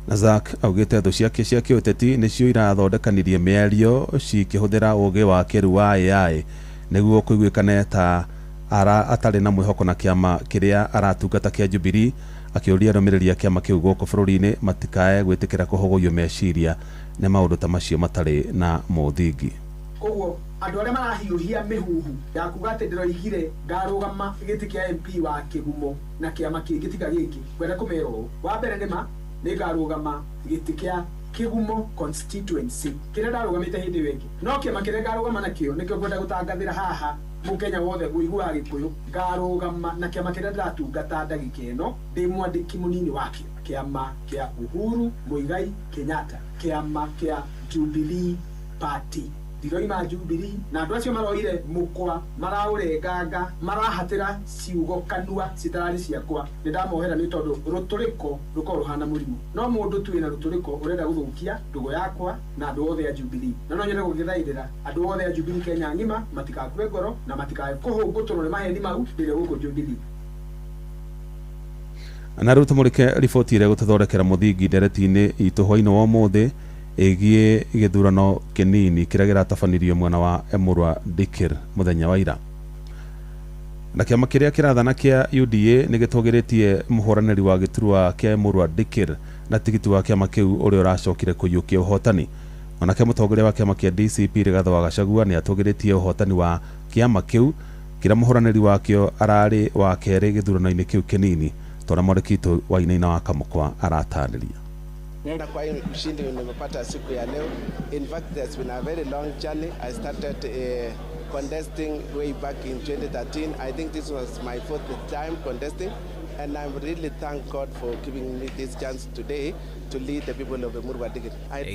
Na Zack augĩte thũ ciake cia kĩũteti nĩcio irathondekanirie mĩario cikĩhũthĩra ũũgĩ wa kĩrĩu wa AI nĩguo kũiguĩkane ta atarĩ na mwĩhoko na kĩama kĩrĩa aratungata kĩa Jubilee, akĩũria arũmĩrĩri a kĩama kĩu gũkũ bũrũri-inĩ matikae gwĩtĩkĩra kũhũgũyio meciria nĩ maũndũ ta macio matarĩ na mũthingi. Koguo andũ arĩa marahiũhia mĩhuhu ya kuga atĩ ndĩroigire ngarũgama gĩtĩ kĩa MP wa Kĩgumo na kĩama kĩngĩ tiga gĩkĩ, kwenda kũmera ũũ, wa mbere nĩma nĩ ngarũgama gĩtĩ kĩa Kĩgumo constituency kĩrĩa ndarũgamĩte hĩndĩ ĩyo ĩngĩ, no kĩama kĩrĩa ngarũgama nakĩo nĩkĩo ngwenda gũtangathĩra haha Mũkenya wothe ũiguaga Gĩkũyũ, ngarũgama na kĩama kĩrĩa ndĩratungata ndagĩka ĩno ndĩ mwandĩki mũnini wakĩo, kĩama kĩa Uhuru Muigai Kenyatta, kĩama kĩa Jubilee Party. Ndiroima Jubilee na andũ acio maroire mũkwa, maraũrenganga, marahatĩra ciugo kanua citararĩ ciakwa. Nĩ ndamohera nĩ tondũ rũtũrĩko rũkorwo ruhana mũrimũ, no mũndũ tu wĩna rũtũrĩko ũrenda gũthũkia ndũgũ yakwa na andũ othe a Jubilee. Na no nyende gũgĩthaithĩra andũ othe a Jubilee Kenya ng'ima matikakue ngoro na matikae kũhũngũtũrwo nĩ maheni mau rĩrĩa gũkũ Jubilee. Na rĩu tũmũrĩke riboti ĩrĩa gũtũthondekera mũthingi ndereti-inĩ itũ hwainĩ wa ũmũthĩ ĩgiĩ gĩthurano kĩnini kĩrĩa gĩratabanirio mwena wa Emurwa Dikir mũthenya wa ira. Na kĩama kĩrĩa kĩrathana kĩa UDA nĩ gĩtũgĩrĩtie mũhũranĩri wa gĩturwa kĩa Emurwa Dikir na tigiti wa kĩama kĩu ũrĩa ũracokire kũiyũkia ũhotani. Onake mũtongoria wa kĩama kĩa DCP Rigathi wa Gachagua nĩ atũgĩrĩtie ũhotani wa kĩama kĩu kĩrĩa mũhũranĩri wakĩo ararĩ wa kerĩ gĩthurano-inĩ kĩu kĩnini, tondũ mwandĩki wa Inaina wa Kamũkwa aratarĩria. Na kwa hiyo ushindi nimepata siku ya leo. In fact, there's been a very long journey. I started contesting way back in 2013. I think this was my fourth time contesting, and I'm really thank God for giving me this chance today to lead the people of Emurwa Dikir.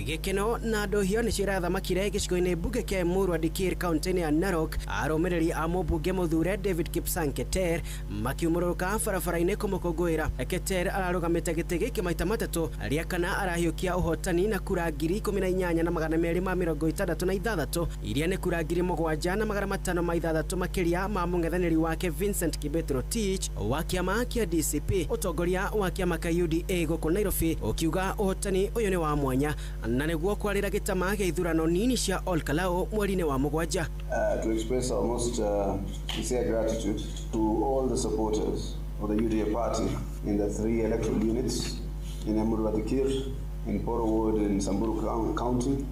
Gĩkeno na andũ hio nĩcio irathamakire gĩcigo-inĩ mbunge kĩa Emurwa Dikir kaunti-inĩ ya Narok, arũmĩrĩri a mũmbunge mũthure David Kipsang Keter makiumũrũrũka barabara-inĩ kũmũkũngũĩra. Keter ararũgamĩte gĩtĩ gĩkĩ maita matatũ, rĩa kana arahiũkia ũhotani na kura 18,266 iria nĩ kura 7,506 makĩria ma mũng'ethanĩri wake Vincent Kibet Rotich wa kĩama kĩa DCP. Ũtongoria wa kĩama kĩa UDA gũkũ Nairobi ũkiuga ũhotani ũyũ nĩ wa mwanya na nĩguo kwarĩra gĩtama gĩa ithurano nini cia Olkalao mweri-inĩ wa mũgwanja. To express our most sincere gratitude to all the supporters of the UDA party in the 3 electoral units in Emurwa Dikir, in Poro Ward in Samburu County,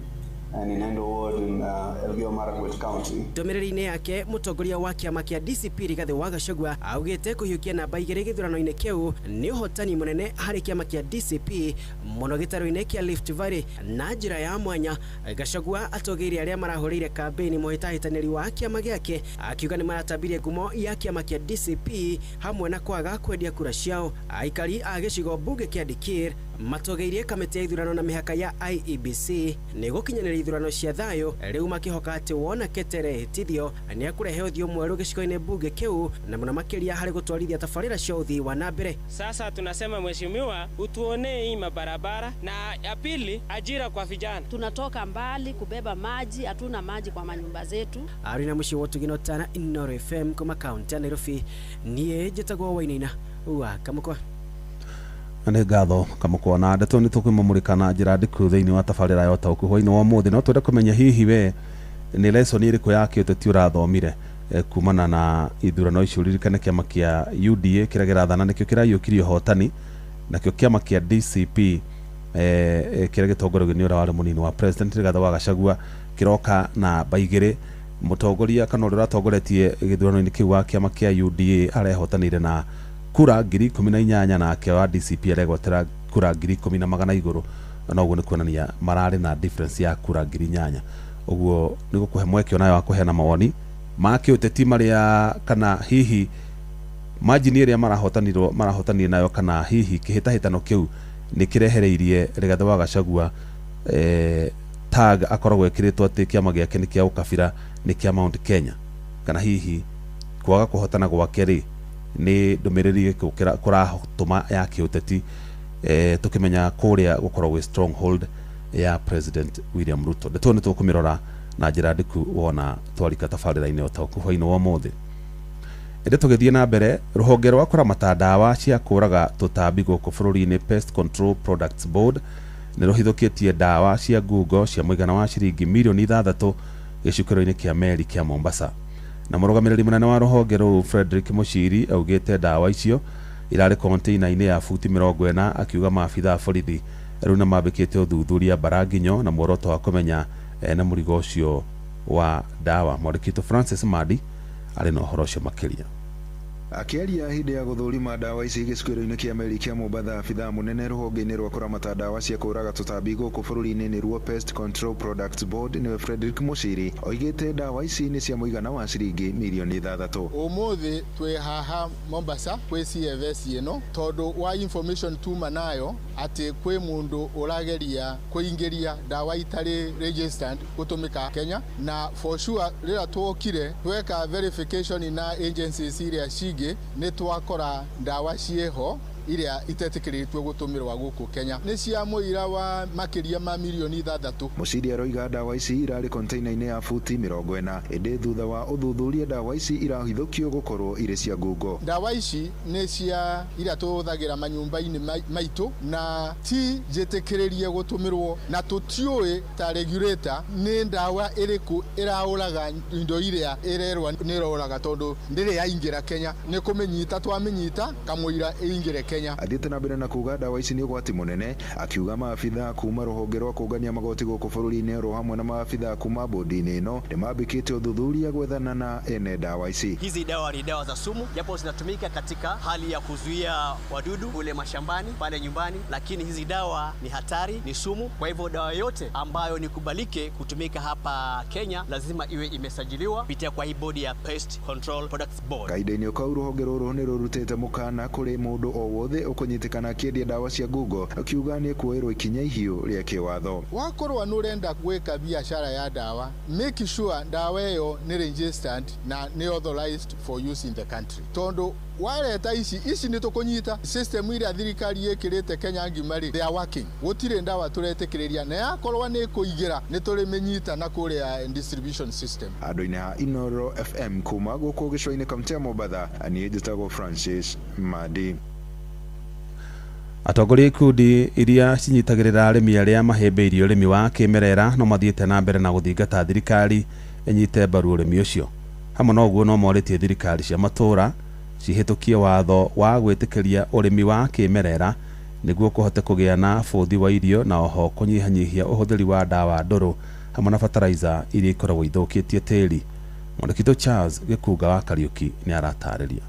and in Endo Ward in Elgeyo Marakwet County. Ndũmĩrĩri-inĩ yake mũtongoria wa kĩama kĩa DCP Rigathi wa Gachagua augĩte kũhiũkia namba 2 gĩthurano-inĩ kĩu nĩ ũhotani mũnene harĩ kĩama kĩa DCP mũno gĩtarũ-inĩ kĩa Rift Valley na njĩra ya mwanya. Gachagua atũgĩire arĩa marahũrĩire kambĩini mũhĩtahĩtanĩri wa kĩama gĩake, akiuga nĩ maratambirie ngumo ya kĩama kĩa DCP hamwe na kwaga kwendia kura ciao. Aikari a gĩcigo mbunge kĩa Dikir matogeirie kamiti ya ithurano na mihaka ya IEBC ni gukinyanira ithurano cia thayo riu makihoka ati wona Ketere tithio ni akurehe uthio mweru giciko-ini bunge kiu na muna makiria hari gutwarithia tabarira cia uthii wa nambere. Sasa tunasema mheshimiwa, utuonee hii mabarabara, na ya pili ajira kwa vijana. Tunatoka mbali kubeba maji, hatuna maji kwa manyumba zetu. Arina mushi wotu ginotana Inooro FM kuma kaunti ya Nairobi. Nie njitagwo Wainaina wa Kamukwa. Nĩ ngatho Kamukwa na ndeto nĩ tũkwĩmũmũrĩka na njĩra ndĩku thĩinĩ wa tabarĩra ya ũtaũku hwainĩ wa ũmũthĩ. No twende kũmenya hihi we nĩ lesson ĩrĩkũ ya kĩũteti ũrathomire kumana na ithurano icio. Ririkane kĩama kĩa UDA kĩrĩa kĩrathana nĩkĩo kĩraiyũkirie ũhotani, nakĩo kĩama kĩa DCP kĩrĩa gĩtongoragio nĩ ũrĩa warĩ mũnini wa president Rigathĩ wa Gachagua kĩroka na baigĩrĩ. Mũtongoria kana ũrĩa ũratongoretie gĩthurano-inĩ kĩu wa kĩama kĩa UDA arehotanĩire na kura 18,000 na kĩa wa DCP aregotera kura 10,000 igũrũ, na ũguo nĩ kuonania mararĩ na difference ya kura 8,000. Ũguo nĩ gũkũhe mweke onayo wa kũheana mawoni ma kĩũteti marĩa kana hihi margin ĩrĩa marahotanire nayo kana hihi kĩhĩtahĩtano kĩu nĩ kĩrehereirie Rigathĩ wa Gachagua tag akoragwo ekĩrĩtwo atĩ kĩama gĩake nĩ kĩa ũkabira, nĩ kĩa Mount Kenya, kana hihi kwaga kũhotana gwake rĩ nĩ ndũmĩrĩri kũratũma ya kĩũteti tũkĩmenya kũrĩa gũkoragwo stronghold ya President William Ruto. Ndeto nĩ tũkũmĩrora na njĩra ndĩku wona twarika tabarĩra-inĩ ũtaũku hwainĩ wa ũmũthĩ. Ĩndĩ tũgĩthiĩ na mbere, rũhonge rwa kũramata ndawa cia kũraga tũtambi gũkũ bũrũri-inĩ Pest Control Products Board nĩ rũhithũkĩtie ndawa cia ngungo cia mũigana wa ciringi milioni 6 gĩcukĩro-inĩ kĩa meri kĩa Mombasa. Na mũrũgamĩrĩri mũnene wa rũhonge rũu Frederick Muchiri augĩte ndawa icio irarĩ container-inĩ ya futi 40, akiuga maabitha borithi rĩu nĩ mambĩkĩte ũthuthuria Baraginyo na muoroto wa kũmenya na mũrigo ũcio wa ndawa. Mwandĩki Francis Madi arĩ na ũhoro ũcio makĩria. Akiaria hĩndĩ ya gũthũrima ndawa ici gĩcukĩro-inĩ kĩa meri kĩa Mombasa, abitha mũnene rũhonge-inĩ rwa kũramata ndawa cia kũraga tũtambi gũkũ bũrũri-inĩ nĩruo Pest Control Products Board nĩwe Frederick Muchiri oigĩte ndawa ici nĩ cia mũigana wa ciringi milioni 6. Ũmũthĩ twĩ haha Mombasa kwĩ CFS ĩno tondũ wa information tuma nayo atĩ kwĩ mũndũ ũrageria kũingĩria ndawa itarĩ registered gũtũmĩka Kenya, na for sure rĩrĩa twokire tweka verification na agencies iria cingĩ nĩ twakora ndawa cieho iria itetĩkĩrĩtwo gũtũmĩrwa gũkũ Kenya nĩ cia mũira wa makĩria ma milioni 6. Muchiri aroiga ndawa ici irarĩ container-inĩ ya futi 40, ĩndĩ thutha wa ũthuthuria ndawa ici irahithũkio gũkorwo irĩ cia ngungo. Ndawa ici nĩ cia iria tũhũthagĩra manyũmba-inĩ maitũ na ti njĩtĩkĩrĩrie gũtũmĩrwo, na tũtiũĩ ta regulator nĩ ndawa ĩrĩkũ ĩraũraga indo iria ĩrerwa nĩ ĩraũraga, tondũ ndĩrĩ yaingĩra Kenya nĩ kũmĩnyita twamĩnyita kamũira ĩingĩre Kenya. Athiĩte na mbere na kuga ndawa ici nĩ ũgwati mũnene, akiuga maabitha kuma rũhonge rwa kũngania magoti gũkũ bũrũri-inĩ ro hamwe na maabitha kuma bodi-inĩ ĩno nĩ mambĩkĩte ũthuthuria gwethana na ene ndawa ici. Hizi dawa ni dawa za sumu, japo zinatumika katika hali ya kuzuia wadudu kule mashambani pale nyumbani, lakini hizi dawa ni hatari, ni sumu. Kwa hivyo dawa yote ambayo ni kubalike kutumika hapa Kenya lazima iwe imesajiliwa kupitia kwa hii bodi ya Pest Control Products Board. Kaida-inĩ ũkau rũhonge rũrũ nĩ rũrutĩte mũkana kũrĩ mũndũ o wothe ũkũnyitĩkana akĩendia ndawa cia ngungo, akiuga nĩ kuoerwo ikinya ihiũ rĩa kĩwatho. Wakorwo nĩ ũrenda gwĩka biashara ya ndawa, make sure ndawa ĩyo nĩ registered na nĩ authorized for use in the country, tondũ wareta ici nĩ tũkũnyita system iria thirikari ĩkĩrĩte Kenya ngima rĩ, they are working. Gũtirĩ ndawa tũretĩkĩrĩria, na yakorwo nĩ kũigĩra nĩ tũrĩmĩnyita na kũrĩa distribution system. Andũ-inĩ ha Inooro FM kuma gũkũ gĩcũa-inĩ kaunti ya Mombasa, niĩ njĩtagwo Francis Madi. Atongoria ikundi iria cinyitagĩrĩra arĩmi arĩa mahĩmbĩirio ũrĩmi wa kĩmerera no mathiĩte na mbere na gũthingata thirikari ĩnyite mbaru ũrĩmi ũcio. Hamwe na ũguo no morĩtie thirikari cia matũra cihĩtũkie watho wa gwĩtĩkĩria ũrĩmi wa kĩmerera nĩguo kũhote kũgĩa na bũthi wa irio na oho kũnyihanyihia ũhũthĩri wa ndawa ndũrũ hamwe na fertilizer iria ikoragwo ithũkĩtie tĩri. Mwandĩki Charles Gĩkunga wa Kariuki nĩ aratarĩria.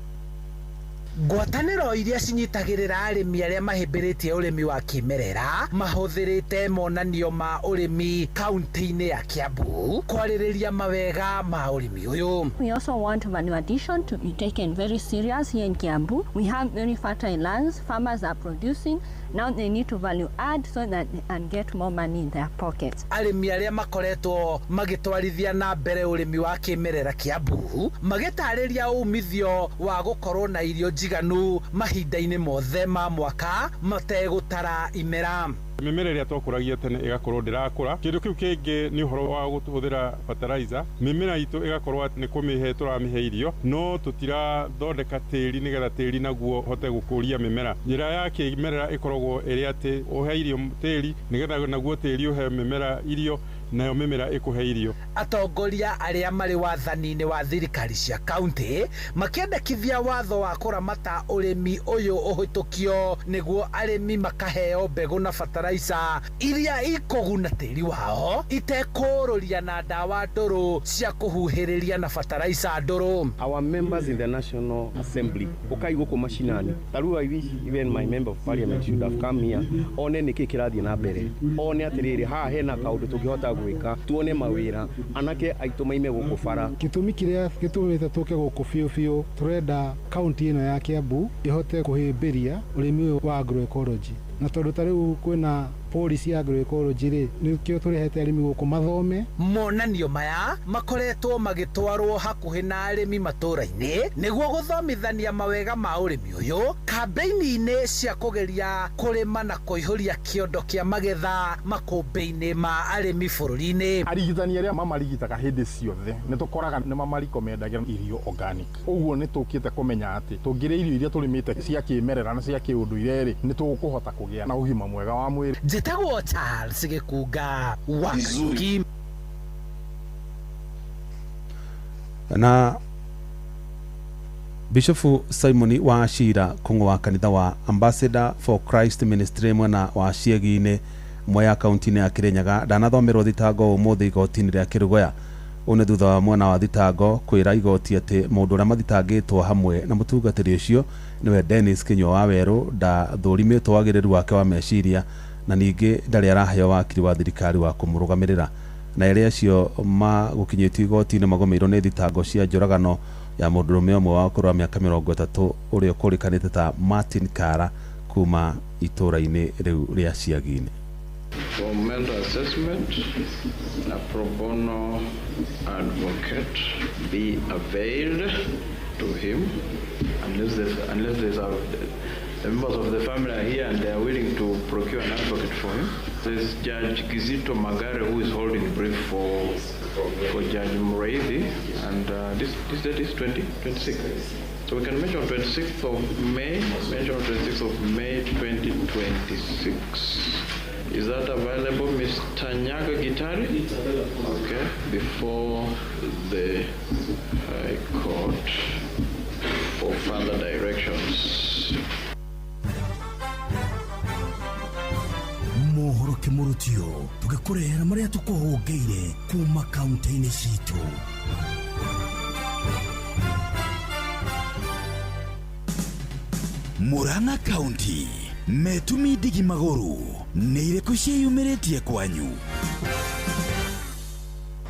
Ngwatanĩro iria cinyitagĩrĩra arĩmi arĩa mahĩmbĩrĩtie ũrĩmi wa kĩmerera mahũthĩrĩte monanio ma ũrĩmi kaunti-inĩ ya Kiambu kwarĩrĩria mawega ma ũrĩmi ũyũ. We also want value addition to be taken very serious here in Kiambu. We have very fertile lands, farmers are producing Now they need to value add so that they can get more money in their pockets. Arĩmi arĩa makoretwo magĩtwarithia na mbere ũrĩmi wa kĩmerera Kiambu magĩtarĩria umithio wa gũkorwo na irio njiganu mahinda-inĩ mothe ma mwaka mategũtara imera. Mimera ĩrĩa twakũragia tene ĩgakorwo ndĩrakũra. Kĩndũ kĩu kĩngĩ nĩ ũhoro wa gũhũthĩra fertilizer. Mimera itũ ĩgakorwo nĩ kũmĩhe tũramĩhe irio no tũtirathondeka tĩri nĩgetha tĩri naguo hote gũkũria mĩmera. Njĩra ya kĩmerera ĩkoragwo ĩrĩ atĩ ũhe irio tĩri nĩgetha naguo tĩri ũhe mĩmera irio nayo mĩmera ĩkũhe irio. Atongoria arĩa marĩ wathani-inĩ wa thirikari cia kaunti makĩendekithia watho wa kũramata ũrĩmi ũyũ ũhĩtũkio nĩguo arĩmi makaheo mbegũ na fertilizer iria ikũguna tĩri wao itekũrũria na ndawa ndũrũ cia kũhuhĩrĩria na fertilizer ndũrũ. Our members in the National Assembly ukai gũkũ mashinani tarua I wish even my member of parliament should have come here one nĩkĩ kĩrathiĩ na mbere one atĩrĩrĩ haha hena kaũndũ tũngĩhota gwĩka tuone mawĩra anake aitũ maime gũkũ bara. Gĩtũmi kĩrĩa gĩtũmĩte tũke gũkũ biũ tũrenda kaunti ĩno ya Kiambu ĩhote kũhĩmbĩria ũrĩmi ũyũ wa agroecology na tondũ tarĩu kwĩna policy ya agroecology rĩ nĩkĩo tũrehete arĩmi gũkũ mathome. Monanio maya makoretwo magĩtwarwo hakuhĩ na arĩmi matũra-inĩ nĩguo gũthomithania mawega ma ũrĩmi ũyũ kambeini-inĩ cia kũgeria kũrĩma na kũihũria kĩondo kĩa magetha makũmbĩ-inĩ ma arĩmi bũrũri-inĩ. Arigitani arĩa mamarigitaga hĩndĩ ciothe nĩ tũkoraga nĩ mamarikomendagia irio organic. Ũguo nĩ tũkĩte kũmenya atĩ tũngĩrĩa irio iria tũrĩmĩte cia kĩmerera na cia kĩũndũire rĩ nĩ tũkũhota kũgĩa na ũgima mwega wa mwĩrĩ. Njĩtagwo Charles Gĩkunga wa Kariuki. Na Bishofu Simon wa Shira kũng'ũ wa kanitha wa Ambassador for Christ Ministry mwena wa Ciegi-inĩ mwe ya kaunti-inĩ ya Kirinyaga ndanathomerwo thitango ũmũthĩ igoti-inĩ rĩa Kĩrũgoya. Ũnĩ thutha wa mwena wa thitango kwĩra igoti atĩ mũndũ ũrĩa mathitangĩtwo hamwe na mũtungatĩri ũcio nĩwe Dennis Kinyua wa Werũ ndathũrimĩtwo wagĩrĩru wake wa meciria na ningĩ ndarĩ araheo wakiri wa thirikari wa kũmũrũgamĩrĩra. Na erĩ acio magũkinyĩtio igoti-inĩ magomeirwo nĩ thitango cia njũragano ya mũndũrũme ũmwe wa ũkũrũ wa mĩaka 30 ũrĩa ũkũrĩkanĩte ta Martin Kara kuma itũra-inĩ rĩu rĩa Ciagi-inĩ. For mental assessment, a pro bono advocate be availed to him unless there's the members of the family are here and they are willing to procure an advocate for him. There's Judge Kizito Magare who is holding brief for Judge Mureithi, and this date is 26. So we can mention 26th of May, 2026. Is that available, Mr. Nyaga Gitari? Okay, before the High Court for further directions. Mohoro Kimurutio, tugakorera maria tukuhongeire kuma kaunti-inĩ citũ. Murang'a County, metumi ndigi magũrũ, nĩ irĩkũ ciĩyumĩrĩtie kwanyu?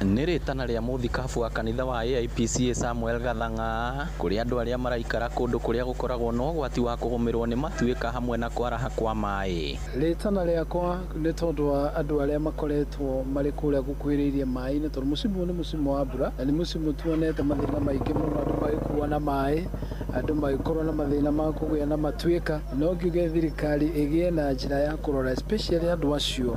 Nĩ rĩtana rĩa mũthikabu wa kanitha wa AIPCA Samuel Gathanga kũrĩ andũ arĩa maraikara kũndũ kũrĩa gũkoragwo na ũgwati wa kũgũmĩrwo nĩ matuĩka hamwe na kwaraha kwa maĩ. Rĩtana rĩakwa nĩ tondũ wa andũ arĩa makoretwo marĩ kũrĩa gũkuhĩrĩirie maĩ-inĩ tondũ mũcimu nĩ mũcimu wa mbura na nĩ mũcimu tuonete mathĩna maingĩ mũno andũ magĩkuua na maĩ, andũ magĩkorwo na mathĩna ma kũgĩa na matuĩka. No ngiuge thirikari ĩgĩe na njĩra ya kũrora especially andũ acio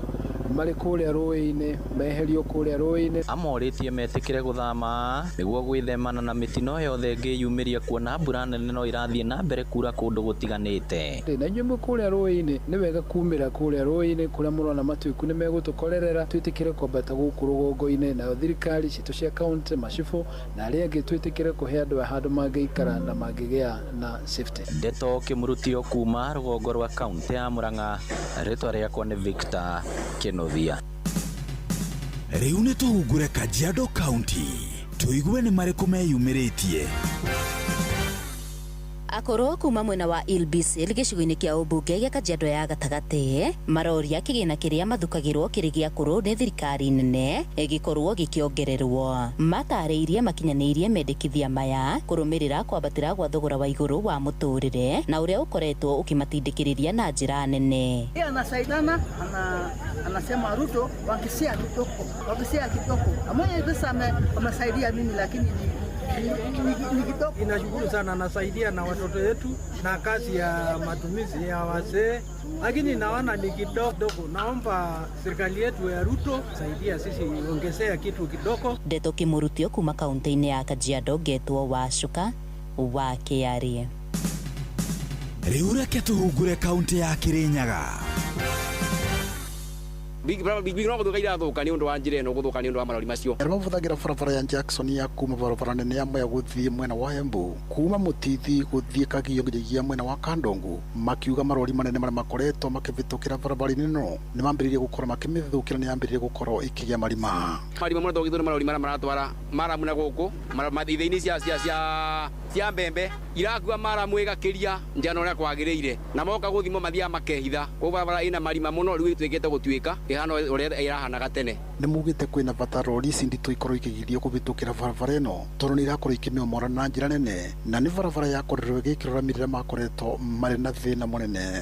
marĩ kũrĩa rũĩ-inĩ, meherio kũrĩa rũĩ-inĩ. Amorĩtie metĩkĩre gũthama nĩguo gwĩthemana na mĩtino yothe ĩngĩyumĩria kuona mbura nene no irathiĩ na mbere kura kũndũ gũtiganĩte. Na inyuĩ kũrĩa rũĩ-inĩ nĩ wega kumĩra kũrĩa rũĩ-inĩ kũrĩa mũrona matuĩku nĩ megũtũkorerera twĩtĩkĩre kwambata gũkũ rũgongo-inĩ, nayo thirikari citũ cia kaunti, macibũ na arĩa angĩ twĩtĩkĩre kũhe andũ handũ mangĩikara na mangĩgĩa na safety. Ndeto Kimurutio kuma rũgongo rwa kaunti ya Murang'a, rĩtwa rĩakwa nĩ Victor Kenothia. Rĩu nĩ tũhungure Kajiado County, tũigue nĩ marĩkũ meyumĩrĩtie. akoro kuma mwena wa Ilbisil gicigo-ini kia ubunge gia Kajiado ya gatagati maroria kigina kiria mathukagirwo kiri gia kuru ni thirikari nene gikorwo gikiongererwo matariirie makinyaniirie mendekithia maya kurumirira kwambatira gwa thogora wa iguru wa muturire na uria ukoretwo ukimatindikiriria na njira nene. Anasaidana anasema Ruto wakisia kitoko amoja pesa amesaidia mimi lakini ni kitoko. Inashukuru sana, anasaidia na watoto wetu na kazi ya matumizi ya wazee, lakini naona ni kidogo. Naomba serikali yetu ya Ruto saidia sisi, ongezea kitu kidogo. Ndeto Kimurutio kuma kaunti-ini ya Kajiado Getwo Wacuka wa Kiarie. Riu reke tuhungure kaunti ya Kirinyaga. Big no guthuka irathuka ni undu wa njira ino guthuka ni undu wa marori macio. Arimo buthagira barabara ya Jackson ya kuma barabara nene ya moya guthie mwena wa Embu kuma Mutithi guthie Kagio nginya mwena wa Kandongu makiuga marori manene mara makoretwo makivitukira barabara ino ni mambiririe gukora makimithukira ni yambiririe gukoro ikigia marima muno thogithwo ni marori mara maratwara maramu na guku mathithe-ini cia mbembe irakua maramu igakiria njano ria kwagiriire na moka guthimo mathia makehitha kwa barabara ina marima muno riu itwikite gutuika ihana uria irahanaga tene. Ni mugite kwina bata rori cindito ikorwo ikigirio kuvitukira barabara ino tondu ni irakorwo ikimiomora na njira nene na ni barabara yakorirwo igikiruramirira makoretwo mari na thina munene.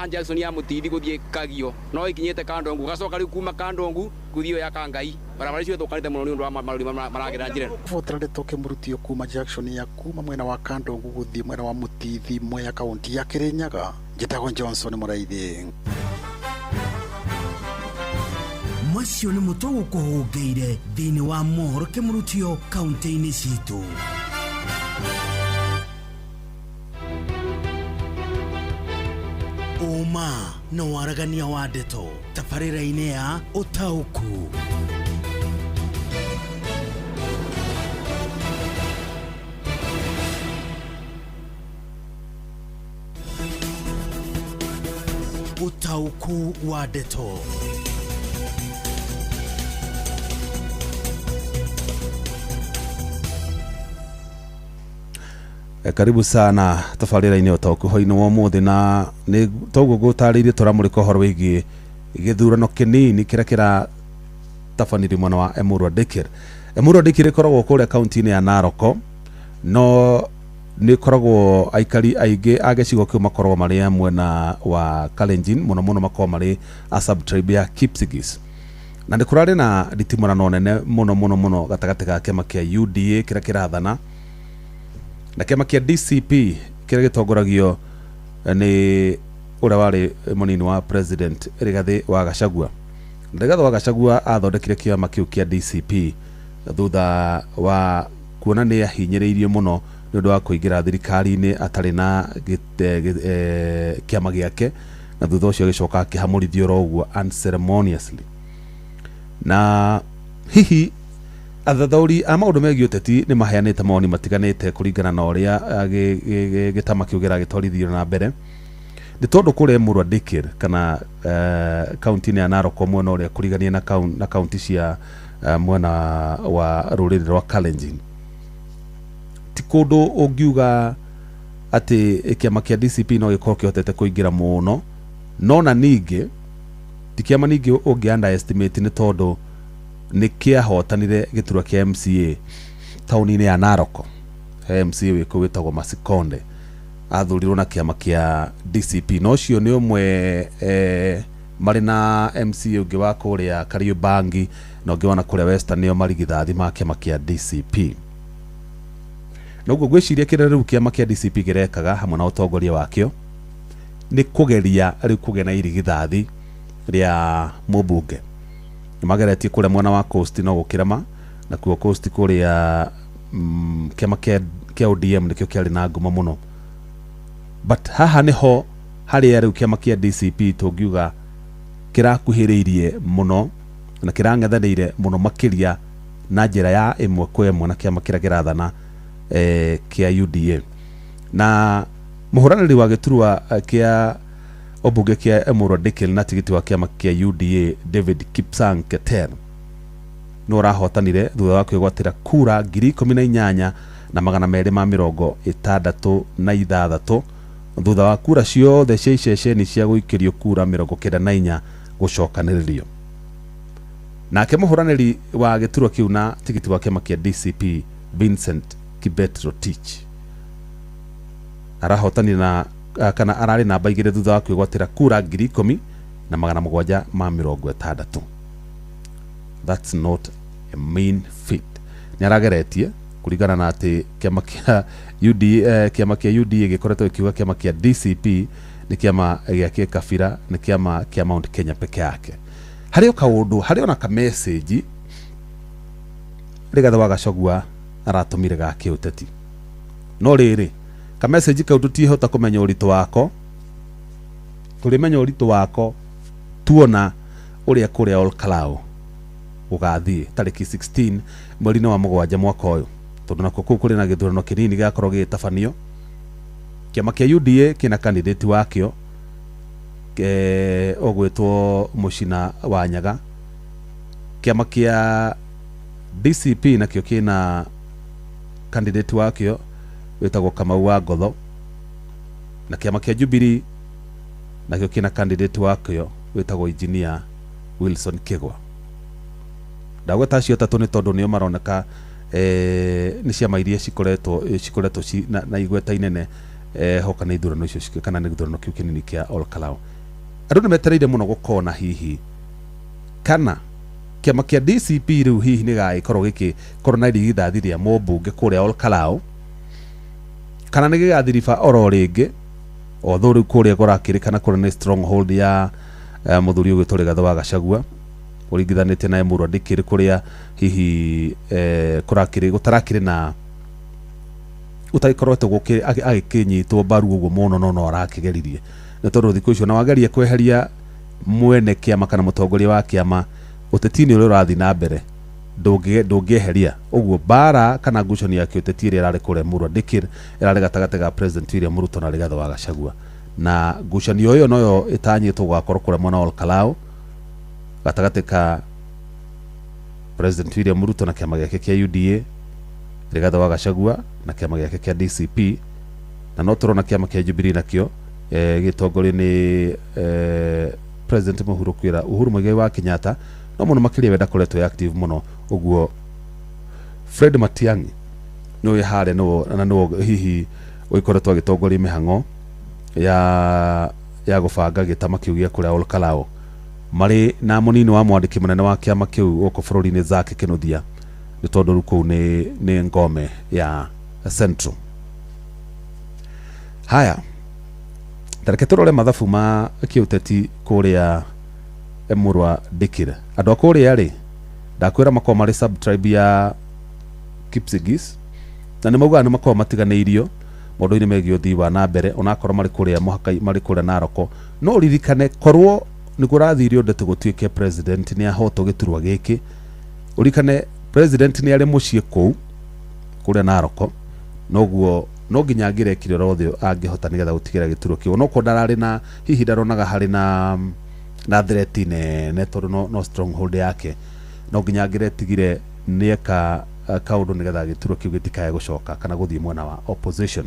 Jackson ya Mutithi guthie Kagio no ikinyite Kandongu gacoka riu kuma Kandongu guthio ya Kangai barabara icio thukanite muno ni undu wa marori maragira njira. Botera Ndeto Kimurutio kuma Jackson ya kuma mwena wa Kandongu guthie mwena wa Mutithi Mwea kaunti ya Kirinyaga. Njitagwo Johnson Muraithi. Macio ni mutogo kuhungeire thini wa Mohoro Kimurutio kaunti-ini citu. Uma na waragania wa ndeto tabarĩra-inĩ ya Ũtaũku. Ũtaũku wa ndeto. Karibu sana tabarĩra-inĩ ya Ũtaũku hwainĩ wa ũmũthĩ na nĩ toguo ngũtarĩirie tũramũrĩka ũhoro wĩgiĩ gĩthurano kĩnini kĩrĩa kĩratabanĩrio mwena wa Emurua Dikir. Emurua Dikir ĩkoragwo kũrĩa kaunti-inĩ ya Narok no nĩ ĩkoragwo aikari aingĩ a gĩcigo kĩu makoragwo marĩ mwena wa Kalenjin mũno makoragwo marĩ a sub-tribe ya Kipsigis na nĩ kũrarĩ na nditimũrano nene mũno gatagatĩ ga kĩama kĩa UDA kĩrĩa kĩrathana na kĩama kĩa DCP kĩrĩa gĩtongoragio nĩ ũrĩa warĩ mũnini wa president Rigathi wa Gachagua. Rigathi wa Gachagua athondekire kĩama kĩu kĩa DCP thutha wa kuona nĩ ahinyĩrĩirio mũno nĩ ũndũ wa kũingĩra thirikari-inĩ atarĩ na kĩama gĩake na thutha ũcio agĩcoka akĩhamũrithio ũguo unceremoniously. Na hihi athathauri a maundu megiĩ ũteti nĩ maheanĩte mawoni matiganĩte kũringana na ũrĩa gĩtama kĩu gĩragĩtwarithio na mbere. Nĩ tondũ kũrĩa Emurua Dikir kana kaunti-inĩ ya Narok mwena ũrĩa kũriganie na kaunti cia mwena wa rũrĩrĩ rwa Kalenjin ti kũndũ ũngiuga atĩ kĩama kĩa DCP no gĩkorwo kĩhotete kũingĩra mũno no na ningĩ ti kĩama ningĩ ũngĩ underestimate nĩ tondũ nĩ kĩahotanire gĩturwa kĩa MCA taũni-inĩ ya Narok. MCA wĩkũ wĩtagwo Masikonde athurirwo na kĩama kĩa DCP no ũcio nĩ ũmwe marĩ na MCA ũngĩ wa kũrĩa Kariobangi na ũngĩ wana kũrĩa Western nĩo marigithathi ma kĩama kĩa DCP. Noguo gwĩciria kĩrĩa rĩu kĩama kĩa DCP gĩrekaga hamwe na ũtongoria wakĩo nĩ kũgeria rĩu kũgĩa na irigithathi rĩa mũmbunge. Mageretie kũrĩa mwena wa Coast no gũkĩrema na kuo Coast kũrĩa kĩama kĩa ODM nĩkĩo kĩarĩ na ngumo mũno. But haha nĩho harĩa rĩu kĩama kĩa DCP tũngiuga kĩrakuhĩrĩirie mũno na kĩrang'ethanĩire mũno makĩria na njĩra ya ĩmwe kwa ĩmwe na kĩama kĩrĩa kĩrathana kĩa UDA. Na mũhũranĩri wa gĩturwa kĩa obunge kia Emurua Dikir na tigiti wa kĩama kĩa UDA David Kipsang Keter no rahotanire thutha wa kwĩgwatĩra kura 18,000 na 266 thutha wa kura ciothe cia iceceni cia guikirio kura 94 gucokaniririo. Nake muhuraniri wa giturwa kiu na tigiti wa kiama kia DCP Vincent Kibet Rotich arahotani na kana arari namba 2 thutha wa kwigwatira kura 10,760. That's not a mean feat. Ni arageretie kuringana na ati kiama kia UDA gikoretwo kiuga kiama kia DCP ni kiama gia kikabira, ni kiama kia Mount Kenya peke yake. Hario kaundu hario na ka message Rigathi wa Gachagua aratumire ga kiuteti. No riri ka message kau tutihota kumenya uritu wako, tulimenya uritu wako tuona uria kuria Olkalau ugathie tariki 16 mweri wa mugwanja mwaka uyu, tondu nako kuu kuri na githurano kinini gakorwo gitabanio. Kiama kia UDA kina candidate wakio ogwetwo Mucina wa Nyaga. Kiama kia DCP nakio kina candidate wakio wetagwo Kamau wa Ngotho, na kiama kia Jubilee nakio kina candidate wakio wetagwo Engineer Wilson Kigwa. Ndagweta acio tatu ni tondu nio maroneka ni ciama iria cikoretwo na igweta inene hoka na ithurano icio kana ni ithurano kiu kinini kia Olkalau. Andu ni metereire muno gukona hihi kana kiama kia DCP riu hihi ni gaikorwo gikorwo na irigithathi ria mũmbunge kuria Olkalau, kana ni gigathiriba oro ringi otho riu kuria gurakirikana kuri ni stronghold ya muthuri ugwitwo Rigathi wa Gachagua uringithanite na Emurwa Dikir kuria hihi gutarakiri na utaikorotwo agikinyitwo mbaru uguo muno no arakigeririe na tondu thiku icio na wageria kweheria mwene kiama kana mutongoria wa kiama utetini uri urathi na mbere ndungieheria uguo bara kana ngucani ya kiuteti iri irari kure Emurwa Dikir irari gatagate ga President William Ruto na Rigathi wa Gachagua, na ngucani yo noyo itanyitwo gwakorwo kure mwana Olkalau gatagate ka President William Ruto na kiama giake kia UDA, Rigathi wa Gachagua na kiama giake kia DCP, na no turona kiama kia Jubilee nakio gitongorio ni President Uhuru Muigai wa Kenyatta, no muno makiria wenda koretwo active muno uguo Fred Matiang'i no yahare no hihi uikoretwo agitongoria mihango ya gubanga gitama kiu gia kuria Olkalau mari na munini wa mwandiki munene wa kiama kiu uko bururi-ini Zake Kinuthia ni tondu ruku ni ngome ya Central. Haya, tareke turore mathabu ma kiuteti kuria Emurwa Dikir. Andu akuria ri ndakwira makoma mari sub tribe ya Kipsigis na ni mauga ni makoma matiganeirio maundu-ini megie uthii wa na mbere onakorwo mari kuria muhaka mari kuria Naroko, no ririkane korwo ni kurathirio ndete gutuike president ni ahoto giturwa giki. Urikane president ni ari mucie kou kuria Naroko, noguo no nginya ngirekire rothe angihota nigetha gutigira giturwa kiu, no ko ndarari na hihi ndaronaga hari na threat ne tondu no stronghold yake, no nginya ngiretigire nieka kaundu nigetha giturwa kiu gitikae gucoka kana guthii mwena wa opposition.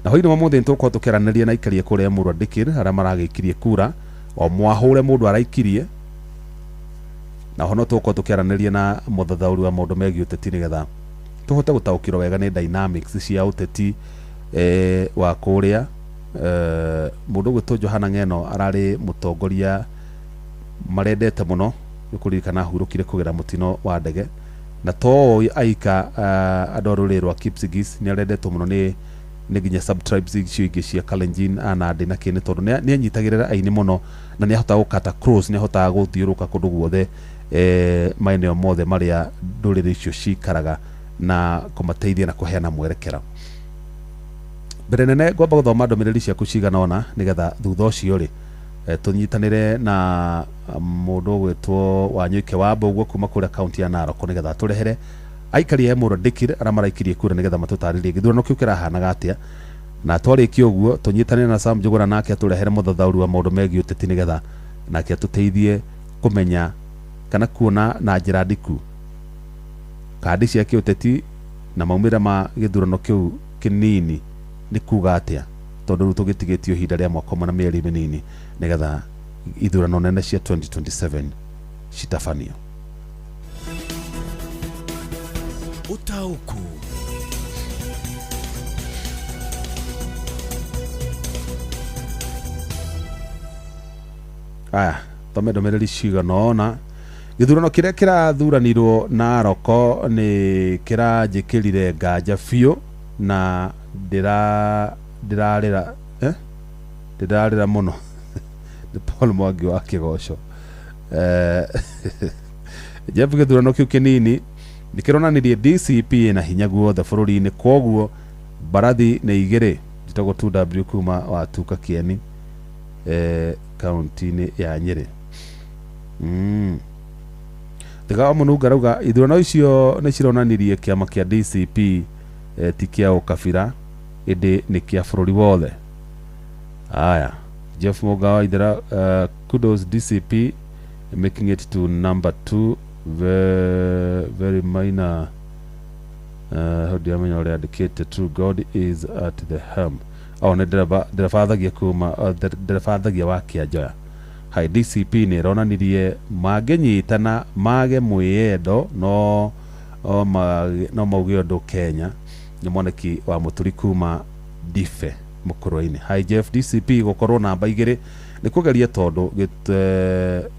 Na hoini mamuthi ntuko tukiranĩria na ikarie kuria Emurwa Dikir aria maragikirie kura o mwahure mundu araikirie, na hono tuko tukiranĩria na muthathauri wa maundu megie uteti nigetha tuhote gutaukirwo wega ni dynamics cia uteti wa kuria mundu gwitwo Johana Ng'eno arari mutongoria marendete muno gukuririkana hurukire kugira mutino wa ndege, na to aika andu ruri rwa Kipsigis ni arendetwo muno ni nginya sub tribes icio ingi cia Kalenjin na Ndi na kini tondu ni anyitagirira aini muno na ni ahota gukata cross, ni ahota guthiuruka kundu guothe maeneo mothe maria nduriri icio cikaraga na kumateithia na kuheana mwerekera. Mbere nene ngwamba guthoma ndomereri ciaku cigana ona nigetha thutha ucio ri tunyitanire na mundu gwitwo Wanyuike wa Mboguo kuma kuria county ya Narok nigetha turehere aikari ya Emurwa Dikir aria maraikirie kura nigetha matutaririe githurano kiu kirahanaga atia, na twarikia uguo tunyitanire na Sam Njuguna nake aturehere muthathauri wa maundu megie uteti nigetha nake atuteithie kumenya kana kuona na njira ndiku kandi cia kiuteti na maumira ma githurano kiu kinini ni kuga atia tondu riu tugitigitio hinda ria mwaka umwe na mieri minini nigetha ithurano nene cia 2027 citafanio. Utauku aya tome ndomereri ciganona githurano kiria kirathuranirwo Naroko ni kiranjikirire nganja biũ na ndirarira muno ni Paul Mwangi wa Kigoco. Jeff githurano kiu kinini nikironanirie DCP na hinya guothe bururi-ini, koguo barathi ni igiri jitagwo 2W kuma wa Tuka Kieni kaunti-ini ya Nyeri. Tiga Mununga rauga ithurano icio ni cironanirie kiama kia DCP ti kia ukabira indi ni kia bururi wothe. Aya Jeff Muga wa Ithera, kudos DCP making it to number 2, very minor. How do you mean already indicated true God is at the helm. Oh, ne ndirabathagia kuma ndirabathagia wa Kianjoya. Hai DCP ni ronanirie mangenyitana mage mwiyendo no mauge undu Kenya ni mwaniki wa muturi kuma Dife Mukurwa-ini. Hai Jeff, DCP gukorwo namba 2 ni kugeria tondu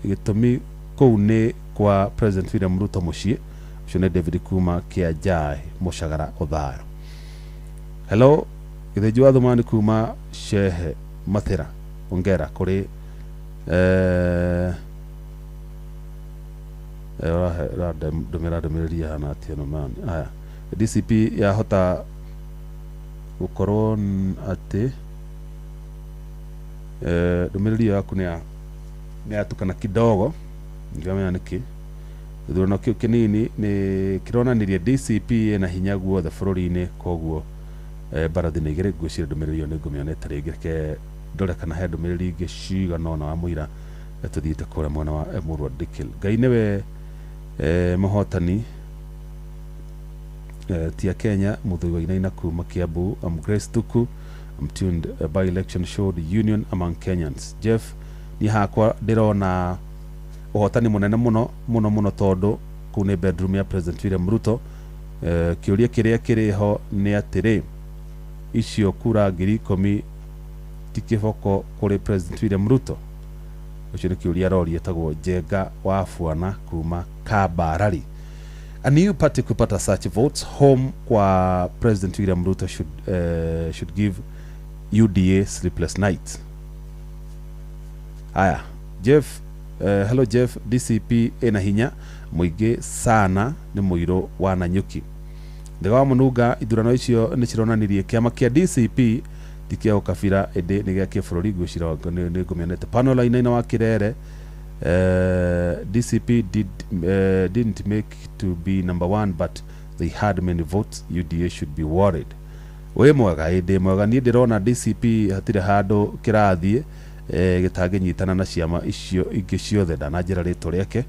gitumi kou ni kwa President William Ruto mucii ucio ni David kuma Kianjai Mucagara Uthayo. Hello githenju wa thumani kuma Shehe Mathira ongera kuri ndumiriri hana atia no man. Aya DCP yahota gukorwo ati ndumiriri yaku ni atukana kidogo ngamenya niki ithurano kiu kinini ni kironanirie DCP na hinya guothe bururi-ini, koguo barathi ni igiri gwicira ndumiriri ni ngumionete ringi ke ndore kana he ndumiriri ingi ciganona wa muira tuthiite kuria mwena wa Emurwa Dikil. Ngai niwe muhotani tia Kenya Muthui wa Inaina kuma Kiambu. Grace Tuku tuned by election showed union among Kenyans. Jeff, ni hakwa ndirona uhotani munene muno tondu ku ni bedroom ya President William Ruto. Kiuria kiria kiriho ni atiri icio kura 10,000 tikiboko kuri President William Ruto. Ucio ni kiuria rori etagwo Jenga wa Fuana kuma Kabarari. A new party kupata such votes home kwa President William Ruto should give UDA sleepless nights. Aya Jeff, hello Jeff, DCP ena hinya muingi sana ni muiro wa Nanyuki. Ndiga Mununga ithurano icio ni cironanirie kiama kia DCP tikia ukabira ende ni gya bururi gwicira ni ngumionete panel ina wa Kirere. DCP didn't make to be number 1 but they had many votes. UDA should be worried. We mwega inde mwega ni ndirona DCP hatire handu kirathie gitanginyitana na ciama icio ingi ciothe na njira ritwa riake.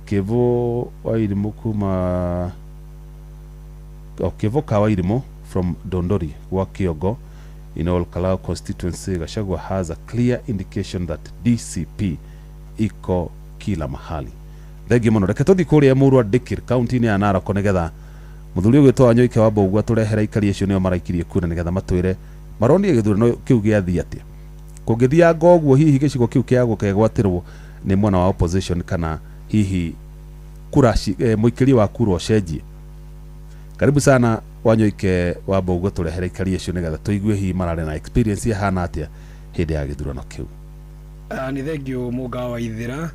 Kevo Wairimu kuma Kevo Kawairimu from Dondori wa Kiogo in all Kalau constituency. Gachagua has a clear indication that DCP iko kila mahali. Thegi muno reke tuthi kuria Emurwa Dikir county ni ya Naroko nigetha muthuri ugitwa Wanyoike wa Mbogua turehera ikari icio nio maraikirie kuna nigetha matwire maroni githurano kiu giathi ati kungithia ngoguo hihi gicigo kiu kiago kegwatirwo ni mwana wa opposition kana hihi kurashi muikiri wa kura ocenjie. Karibu sana Wanyoike wa Mbogua turehera ikari icio nigetha tuigue hihi marare na experience ya hana atia hindi ya githurano kiu. Ni thengio Muga wa Ithera.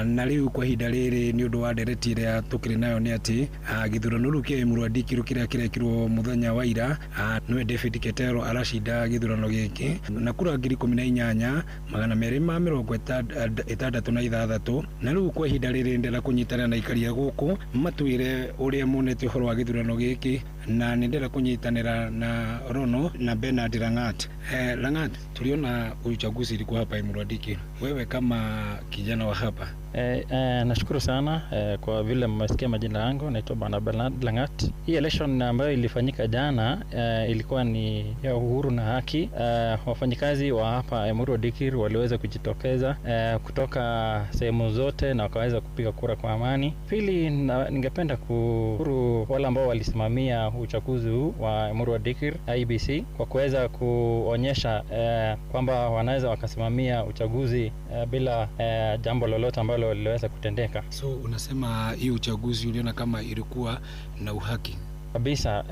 Na riu kwa hinda riri ni undu wa ndereti ria tukiri nayo ni ati githurano riu kia Emurwa Dikir kiria kirekirwo muthenya wa ira niwe David Ketero aracinda githurano giki na kura 18,266 na riu kwa hinda riri ndera kunyitana na ikaria guku matwire uria monete horo wa githurano giki na nendera kunyitanira na Rono na Bernard Langat. Langat, tuliona uchaguzi ilikuwa hapa Emurua Dikir. Wewe kama kijana wa hapa, nashukuru sana kwa vile mmesikia majina yangu. Naitwa Bwana Bernard Langat. Hii election ambayo ilifanyika jana ilikuwa ni ya uhuru na haki. Wafanyikazi wa hapa Emurua Dikir waliweza kujitokeza kutoka sehemu zote na wakaweza kupiga kura kwa amani. Pili, ningependa kushukuru wale ambao walisimamia uchaguzi huu wa Emurua Dikir IEBC kwa kuweza kuonyesha kwamba wanaweza wakasimamia uchaguzi bila jambo lolote ambalo liliweza kutendeka. So unasema hii uchaguzi uliona kama ilikuwa na uhaki? Kabisa.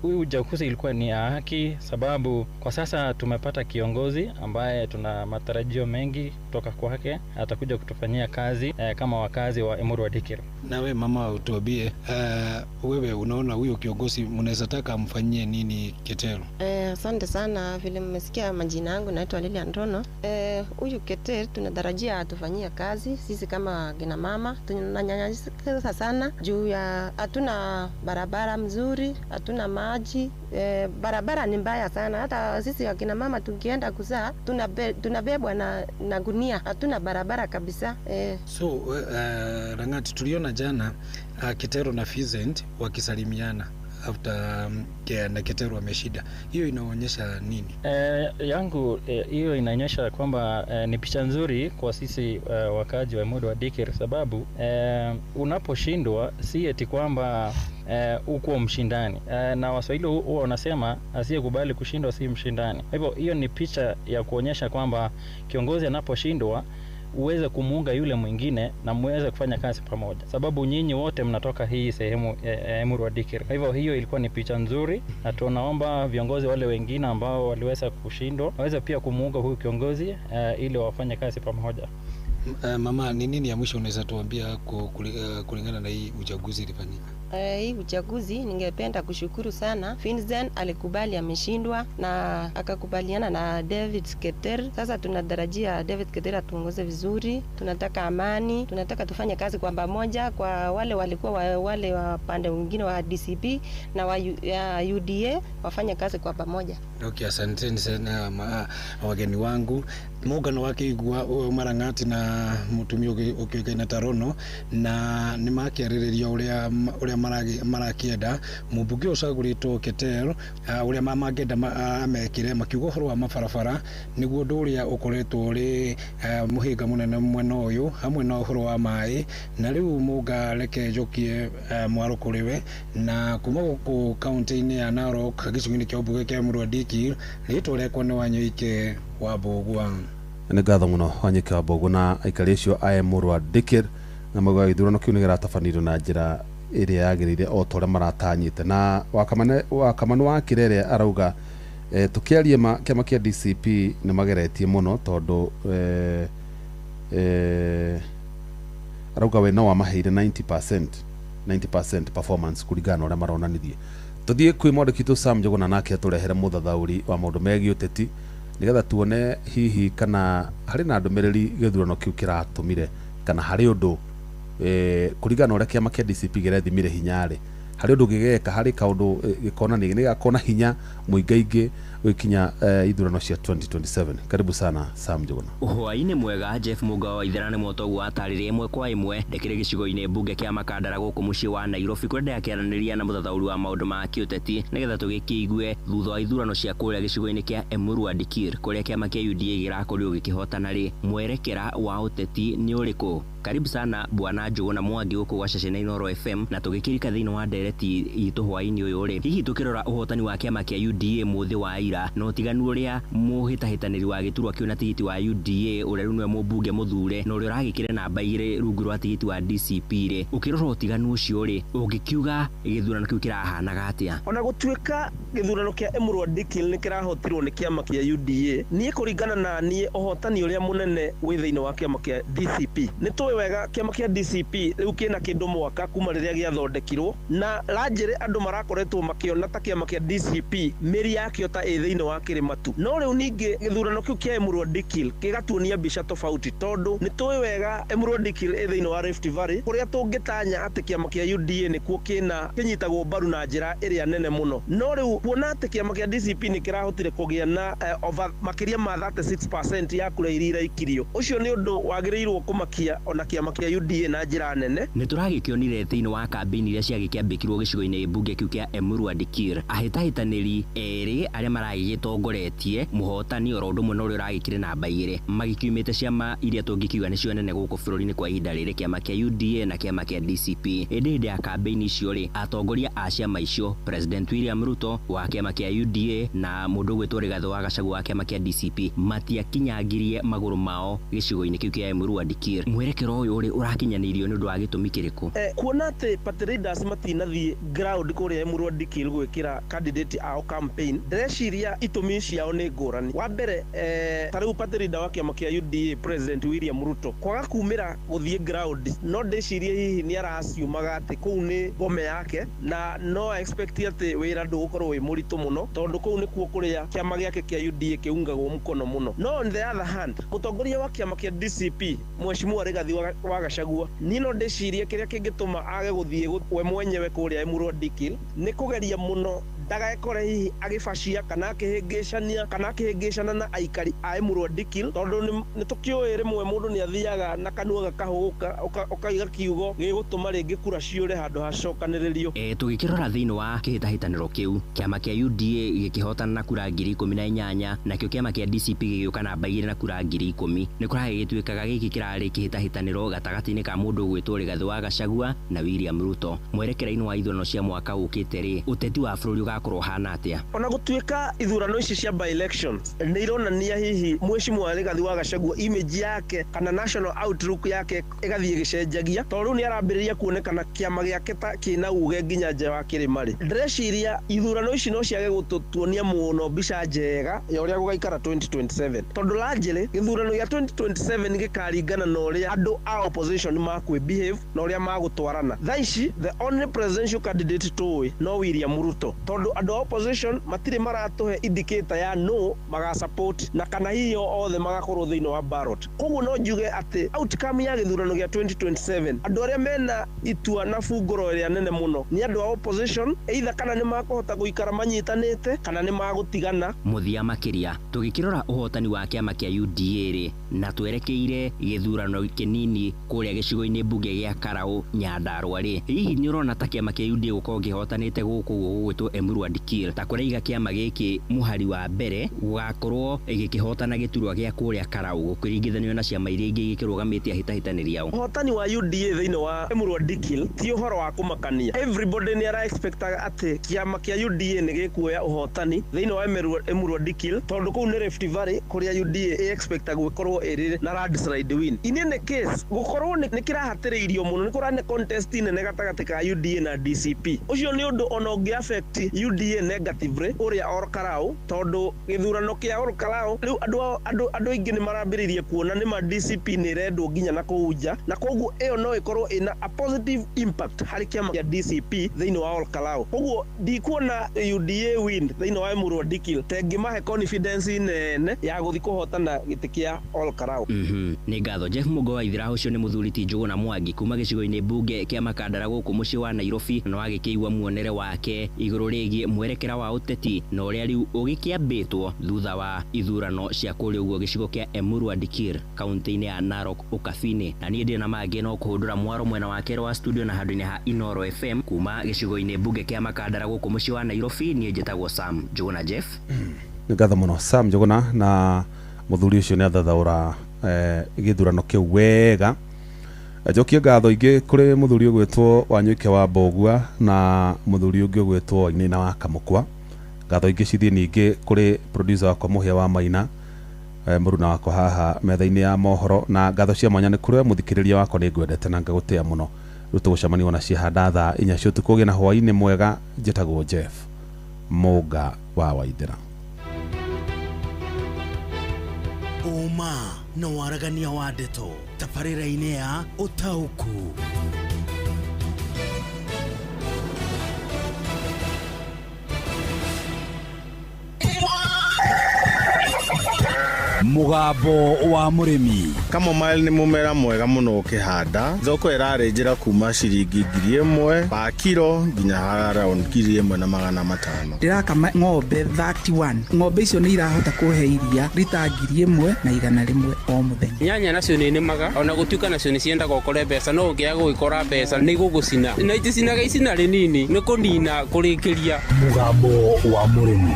Huyu uchaguzi ilikuwa ni haki, sababu kwa sasa tumepata kiongozi ambaye tuna matarajio mengi kutoka kwake. Atakuja kutufanyia kazi kama wakazi wa Emurua Dikir. Na wewe mama, utuambie wewe unaona huyo kiongozi mnaweza taka amfanyie nini Ketero? Asante sana, vile mmesikia majina yangu, naitwa Lilian Rono. Huyu Ketero tunatarajia atufanyie kazi. Sisi kama kina mama tunanyanyasika sana juu ya hatuna barabara mzuri, hatuna maji, barabara ni mbaya sana. Hata sisi akina mama tukienda kuzaa tunabebwa na gunia, hatuna barabara kabisa. So Langat, tuliona jana Ketero na Vincent wakisalimiana after na Ketero ameshida. Hiyo inaonyesha nini? Yangu hiyo inaonyesha kwamba ni picha nzuri kwa sisi wakaji wa Emurua Dikir, sababu unaposhindwa si eti kwamba uko mshindani, na Waswahili huwa wanasema asiyekubali kushindwa si mshindani. Kwa hivyo hiyo ni picha ya kuonyesha kwamba kiongozi anaposhindwa uweze kumuunga yule mwingine na muweze kufanya kazi pamoja, sababu nyinyi wote mnatoka hii sehemu Emurua Dikir. Kwa hivyo hiyo ilikuwa ni picha nzuri, na tunaomba viongozi wale wengine ambao waliweza kushindwa waweze pia kumuunga huyu kiongozi ili wafanye kazi pamoja. Mama, ni nini ya mwisho unaweza tuambia kulingana na hii uchaguzi ilifanyika? Hii uchaguzi ningependa kushukuru sana. Vincent alikubali ameshindwa na akakubaliana na David Keter. Sasa tunatarajia David Keter atuongoze vizuri. Tunataka amani, tunataka tufanye kazi kwa pamoja. Kwa wale walikuwa wale wa pande mwingine wa DCP na wa UDA wafanye kazi kwa pamoja. Okay, asanteni sana wageni wangu. Muungano wake igwa Marangati na mutumia ukikaina Tarono na nimakiaririria uria marakienda mubunge ucaguritwo Ketero uria mamangenda amekire makiugo horo wa mabarabara niguo nduria ukoretwo uri muhinga munene mwena uyu hamwe na horo wa mai, na riu muga reke njokie mwaro kuriwe na kuma guku kaunti-ini ya Narok gicigo-ini kia ubunge kia Emurua Dikir. Ritwa riakwa ni Wanyoike wa Mbugua. Nĩ ngatho mũno Wanyoike wa Mbugua na aikari acio a Emurua Dikir, na mauga gĩthurano kĩu nĩ gĩratabanĩirio na njĩra ĩrĩa yagĩrĩire o ta ũrĩa maratanyĩte. Na Wakamanu wa Kirere arauga tũkĩaria kĩama kĩa DCP nĩ mageretie mũno tondũ arauga we no wamaheire 90% performance kũringana ũrĩa maronanirie. Tuthiĩ kwĩ mwandĩki witũ Sam Njuguna nake atũrehere mũthathaũri wa maũndũ megiĩ ũteti nĩgetha tuone hihi kana harĩ na ndũmĩrĩri gĩthurano kĩu kĩratũmire kana harĩ ũndũ kũringana ũrĩa kĩama kĩa DCP gĩrethimire hinya-rĩ, harĩ ũndũ gĩgeka harĩ kaũndũ gĩkona nĩ gakona hinya mũingaingĩ gwikinya ithurano cia 2027. Karibu sana Sam Njuguna. Hwaĩ-inĩ mwega. Jeff Mũnga wa Ithera nĩ mũtogu atarĩria ĩmwe kwa ĩmwe ndekire gĩcigo-inĩ mbunge kĩa Makandara gũkũ mũciĩ wa Nairobi kũrĩa ndakĩaranĩria na mũthathaũri wa maũndũ ma kĩũteti nĩgetha tũgĩkĩigue thutha wa ithurano cia kũrĩa gĩcigo-inĩ kĩa Emurua Dikir kũrĩa kĩama kĩa UDA gĩrakorirwo gĩkĩhotana-rĩ, mwerekera wa ũteti nĩ ũrĩkũ? Karibu sana Bwana Njuguna Mwangi gũkũ gwa ceceni Inooro FM, na tũgĩkĩrika thĩinĩ wa ndereti itũ hwaĩ-inĩ ũyũ-rĩ, hihi tũkĩrora ũhotani wa kĩama kĩa UDA mũthĩ wa ira na ũtiganu ũrĩa mũhĩtahĩtanĩri wa gĩturwa kĩu na tigiti wa UDA ũrĩa rĩu nĩwe mũmbunge mũthure na ũrĩa ũragĩkĩre namba 2 rungu rwa tigiti wa DCP-rĩ, ũkĩrora ũtiganu ũcio-rĩ, ũngĩkiuga gĩthurano kĩu kĩrahanaga atĩa? Ona gũtuĩka gĩthurano kĩa Emurua Dikir nĩ kĩrahotirwo nĩ kĩama kĩa UDA, niĩ kũringana na niĩ ũhotani ũrĩa mũnene wĩ thĩinĩ wa kĩama kĩa DCP nĩ nitũĩ wega kiama kia DCP rĩu kĩna kĩndũ mwaka kuma rĩrĩa gĩathondekirwo na ranjĩrĩ andũ marakoretwo makĩona ta kiama kia DCP mĩri yakĩo ta ĩ thĩinĩ wa kĩrĩma tu no rĩu ningĩ gĩthurano kĩu kĩa Emurua Dikirr gĩgatuonia mbica tofauti tondũ nitũĩ wega Emurua Dikirr ĩ thĩinĩ wa Rift Valley kũrĩa tũngĩtanya atĩ kiama kia UDA nĩkuo kĩnyitagwo mbaru na njĩra ĩrĩa nene mũno no rĩu kuona atĩ kiama kia DCP nĩ kĩrahotire kũgĩa na makĩria ma 36% ya kura iria iraikirio ũcio nĩ ũndũ wagĩrĩirwo kũmakia ona kiama kia UDA na njĩra nene nĩ tũragĩkĩonire thĩinĩ wa kambĩini iria ciagĩkĩambĩkirwo gĩcigo-inĩ mbunge kĩu kĩa Emurua Dikirr ahĩtahĩtanĩri erĩ arĩa maragĩgĩtongoretie mũhotani oro ũndũ ũmwe na ũrĩa ũragĩkire namba 2 magĩkiumĩte ciama iria tũngĩkiuga nĩcio nene gũkũ bũrũri-inĩ kwa ihinda rĩrĩ kiama kia UDA na kiama kia DCP hĩndĩ ya kambĩini icio rĩ atongoria a ciama icio President William Ruto wa kiama kia UDA na mũndũ ũgwĩtwo Rigathĩ wa Gachagua wa kiama kia DCP matiakinyangirie magũrũ mao gĩcigo-inĩ kĩu kĩa Emurua Dikirr mwerekero ũyũ ũrĩ ũrakinyanĩirio nĩ ũndũ wa gĩtũmi kĩrĩkũ kuona atĩ party leaders matinathiĩ ground kũrĩa Emurua Dikirr gwĩkĩra candidate ao campaign ndĩreciria itũmi ciao nĩ ngũrani wa mbere ta rĩu party leader wa kiama kia UDA President William Ruto kwaga kumĩra gũthiĩ ground no ndĩcirie hihi nĩ araciumaga atĩ kũu nĩ ngome yake na no expect atĩ wĩra ndũgũkorwo wĩ mũritũ mũno tondũ kũu nĩkuo kũrĩa kiama gĩake kia UDA kĩungagwo mũkono mũno no on the other hand mũtongoria wa kiama kia DCP Mheshimiwa Rigathĩ wa Gachagua niĩ no ndĩcirie kĩrĩa kĩngĩtũma age gũthiĩ we mwenyewe kũrĩa Emurua Dikirr nĩ kũgeria mũno ndagekore hihi agĩbacia kana akĩhĩngĩcana na aikari a Emurua Dikirr tondũ nĩ tũkĩũĩ rĩmwe mũndũ nĩ athiaga na kanua gakahũka ũkaiga kiugo gĩgũtũma rĩngĩ kura ciũre handũ hacokanĩrĩrio tũgĩkĩrora thĩinĩ wa kĩhĩtahĩtanĩro kĩu kiama kia UDA gĩkĩhotana na kura 18,000 nakĩo kiama kia DCP gĩgĩũka namba 2 na kura 10,000 nĩ kũragĩtuĩkaga gĩkĩ kĩrarĩ kĩhĩtahĩtanĩro gatagatĩ-inĩ ka mũndũ ũgwĩtwo Rigathĩ wa Gachagua na William Ruto mwerekera-inĩ wa ithurano cia mwaka ũkĩte rĩ ũteti wa bũrũri ũgakorwo hana atĩa ona gũtuĩka ithurano ici cia by elections nĩ ironania hihi Mheshimiwa Rigathĩ wa Gachagua image yake kana national outlook yake ĩgathiĩ gĩcenjagia tondũ rĩu nĩ arambĩrĩria kuonekana kĩama gĩake ta kĩna uge nginya nja wa kĩrĩma rĩ ndĩreciria ithurano ici no ciage gũtũtuonia mũno mbica njega ya ũrĩa gũgaikara 2027 tondũ ranjĩrĩ gĩthurano gĩa 2027 gĩkaringana na ũrĩa andũ a opposition makwĩbehave na ũrĩa magũtwarana thaa ici the only presidential candidate tũĩ no William Ruto tondũ andũ a opposition matirĩ maratũhe indicator ya no magasupport na kana hihi othe magakorwo thĩinĩ wa ballot koguo no njuge atĩ outcome ya gĩthurano gĩa 2027 andũ arĩa mena itua na bungũro ĩrĩa nene mũno nĩ andũ a opposition either kana nĩ makũhota gũikara manyitanĩte kana nĩ magũtigana mũthia makĩria tũgĩkĩrora ũhotani wa kiama kia UDA rĩ na twerekeire gĩthurano kĩnini kũrĩa gĩcigo-inĩ mbunge gĩa Karaũ Nyandarua rĩ hihi nĩ ũrona ta kiama kia UDA gũkorwo gĩhotanĩte gũkũ gũgwĩtwo Emurua Dikirr ta kũraiga kiama gĩkĩ mũhari wa mbere gũgakorwo gĩkĩhotana gĩturwa gĩa kũrĩa Karaũ gũkĩringithanio na ciama iria ingĩ igĩkĩrũgamĩtie ahĩtahĩtanĩri ao ũhotani wa UDA thĩinĩ wa Emurua Dikirr ti ũhoro wa kũmakania everybody nĩ ara expectaga atĩ kiama kia UDA nĩ gĩkuoya ũhotani thĩinĩ wa Emurua Dikirr tondũ kũu nĩ Rift Valley kũrĩa UDA expecta gũkorwo ĩrĩ na landslide win in any case gũkorwo nĩ kĩrahatĩrĩirio mũno nĩ kũrane contest nene gatagatĩ ka UDA na DCP ũcio nĩ ũndũ ona ũngĩ affect UDA negatively ũrĩa Ol Karaũ tondũ gĩthurano kĩa Ol Karaũ rĩu andũ aingĩ nĩ marambĩrĩirie kuona nĩ ma DCP nĩ rendwo nginya na kũu nja na koguo ĩyo no ĩkorwo ĩna a positive impact harĩ kĩama kĩa DCP thĩinĩ wa Ol Karaũ koguo ndikuona UDA win thĩinĩ wa Emurua Dikirr tengĩmahe confidence nene ya gũthiĩ kũhotana gĩtĩ kĩa Ol Karaũ nĩ ngatho Jeff Mũgo Waithĩra ũcio nĩ mũthuri ti Njũgũna Mwangi kuma gĩcigo-inĩ mbunge kĩa Makandara gũkũ mũciĩ wa Nairobi na wagĩkĩigua muonere wake igũrũ rĩgiĩ mwerekera wa ũteti na ũrĩa rĩu ũgĩkĩambĩtwo thutha wa ithurano cia kũrĩa ũguo gĩcigo kĩa Emurua Dikirr kaunti-inĩ ya Narok ũkabi-inĩ na niĩ ndĩ na mangĩ no kũhũndũra mwaro mwena wa kerĩ wa studio na handũ-inĩ ha Inoro FM kuma gĩcigo-inĩ mbunge kĩa Makandara gũkũ mũciĩ wa Nairobi niĩ njĩtagwo Sam Njũgũna Jeff nĩ ngatho mũno Sam Njũgũna na mũthuri ũcio nĩ athathaũra gĩthurano kĩu wega njokie ngatho ingĩ kũrĩ mũthuri ũgwĩtwo Wanyũike wa Mbogua na mũthuri ũngĩ ũgwĩtwo Wainaina wa Kamũkwa ngatho ingĩ cithiĩ ningĩ kũrĩ producer wakwa Mũhĩa wa Maina mũruna wakwa haha metha-inĩ ya mohoro na ngatho cia mwanya nĩ kũrĩ mũthikĩrĩria wakwa nĩ ngwendete na ngagũtĩa mũno rĩu tũgũcemania na ciahanda thaa 4 cia ũtukũ gĩa na hwaĩ-inĩ mwega njĩtagwo Jeff Mũga wa Waithĩra Uma na waragania wa ndeto tabarĩra-inĩ ya ũtaũku. Mugambo wa murimi. Kamomile ni mumera mwega muno ukihanda. Thoko irarenjera kuma ciringi 1,000 pa kilo nginya around 1,500. Ndirakama ng'ombe 31. Ng'ombe icio ni irahota kuhe iria rita 1,100 o muthenya. Nyanya nacio ni nemaga ona gutuika nacio ni cienda gukore mbeca no ngia gwikora mbeca ni gugucina. Na iticinaga icina rinini ni kunina kurikiria. Mugambo wa murimi.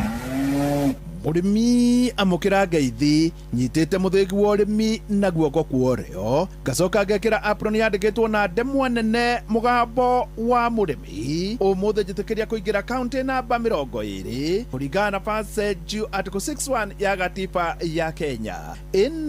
Murimi amukira ngeithi nyitite muthingi wa urimi na guoko kuoreo gacoka ngekira apron yandikitwo na ndemwa nene mugambo wa murimi umuthi njitikiria kuingira county namba 20 kuringana na Article 61 ya gatiba ya Kenya. Ino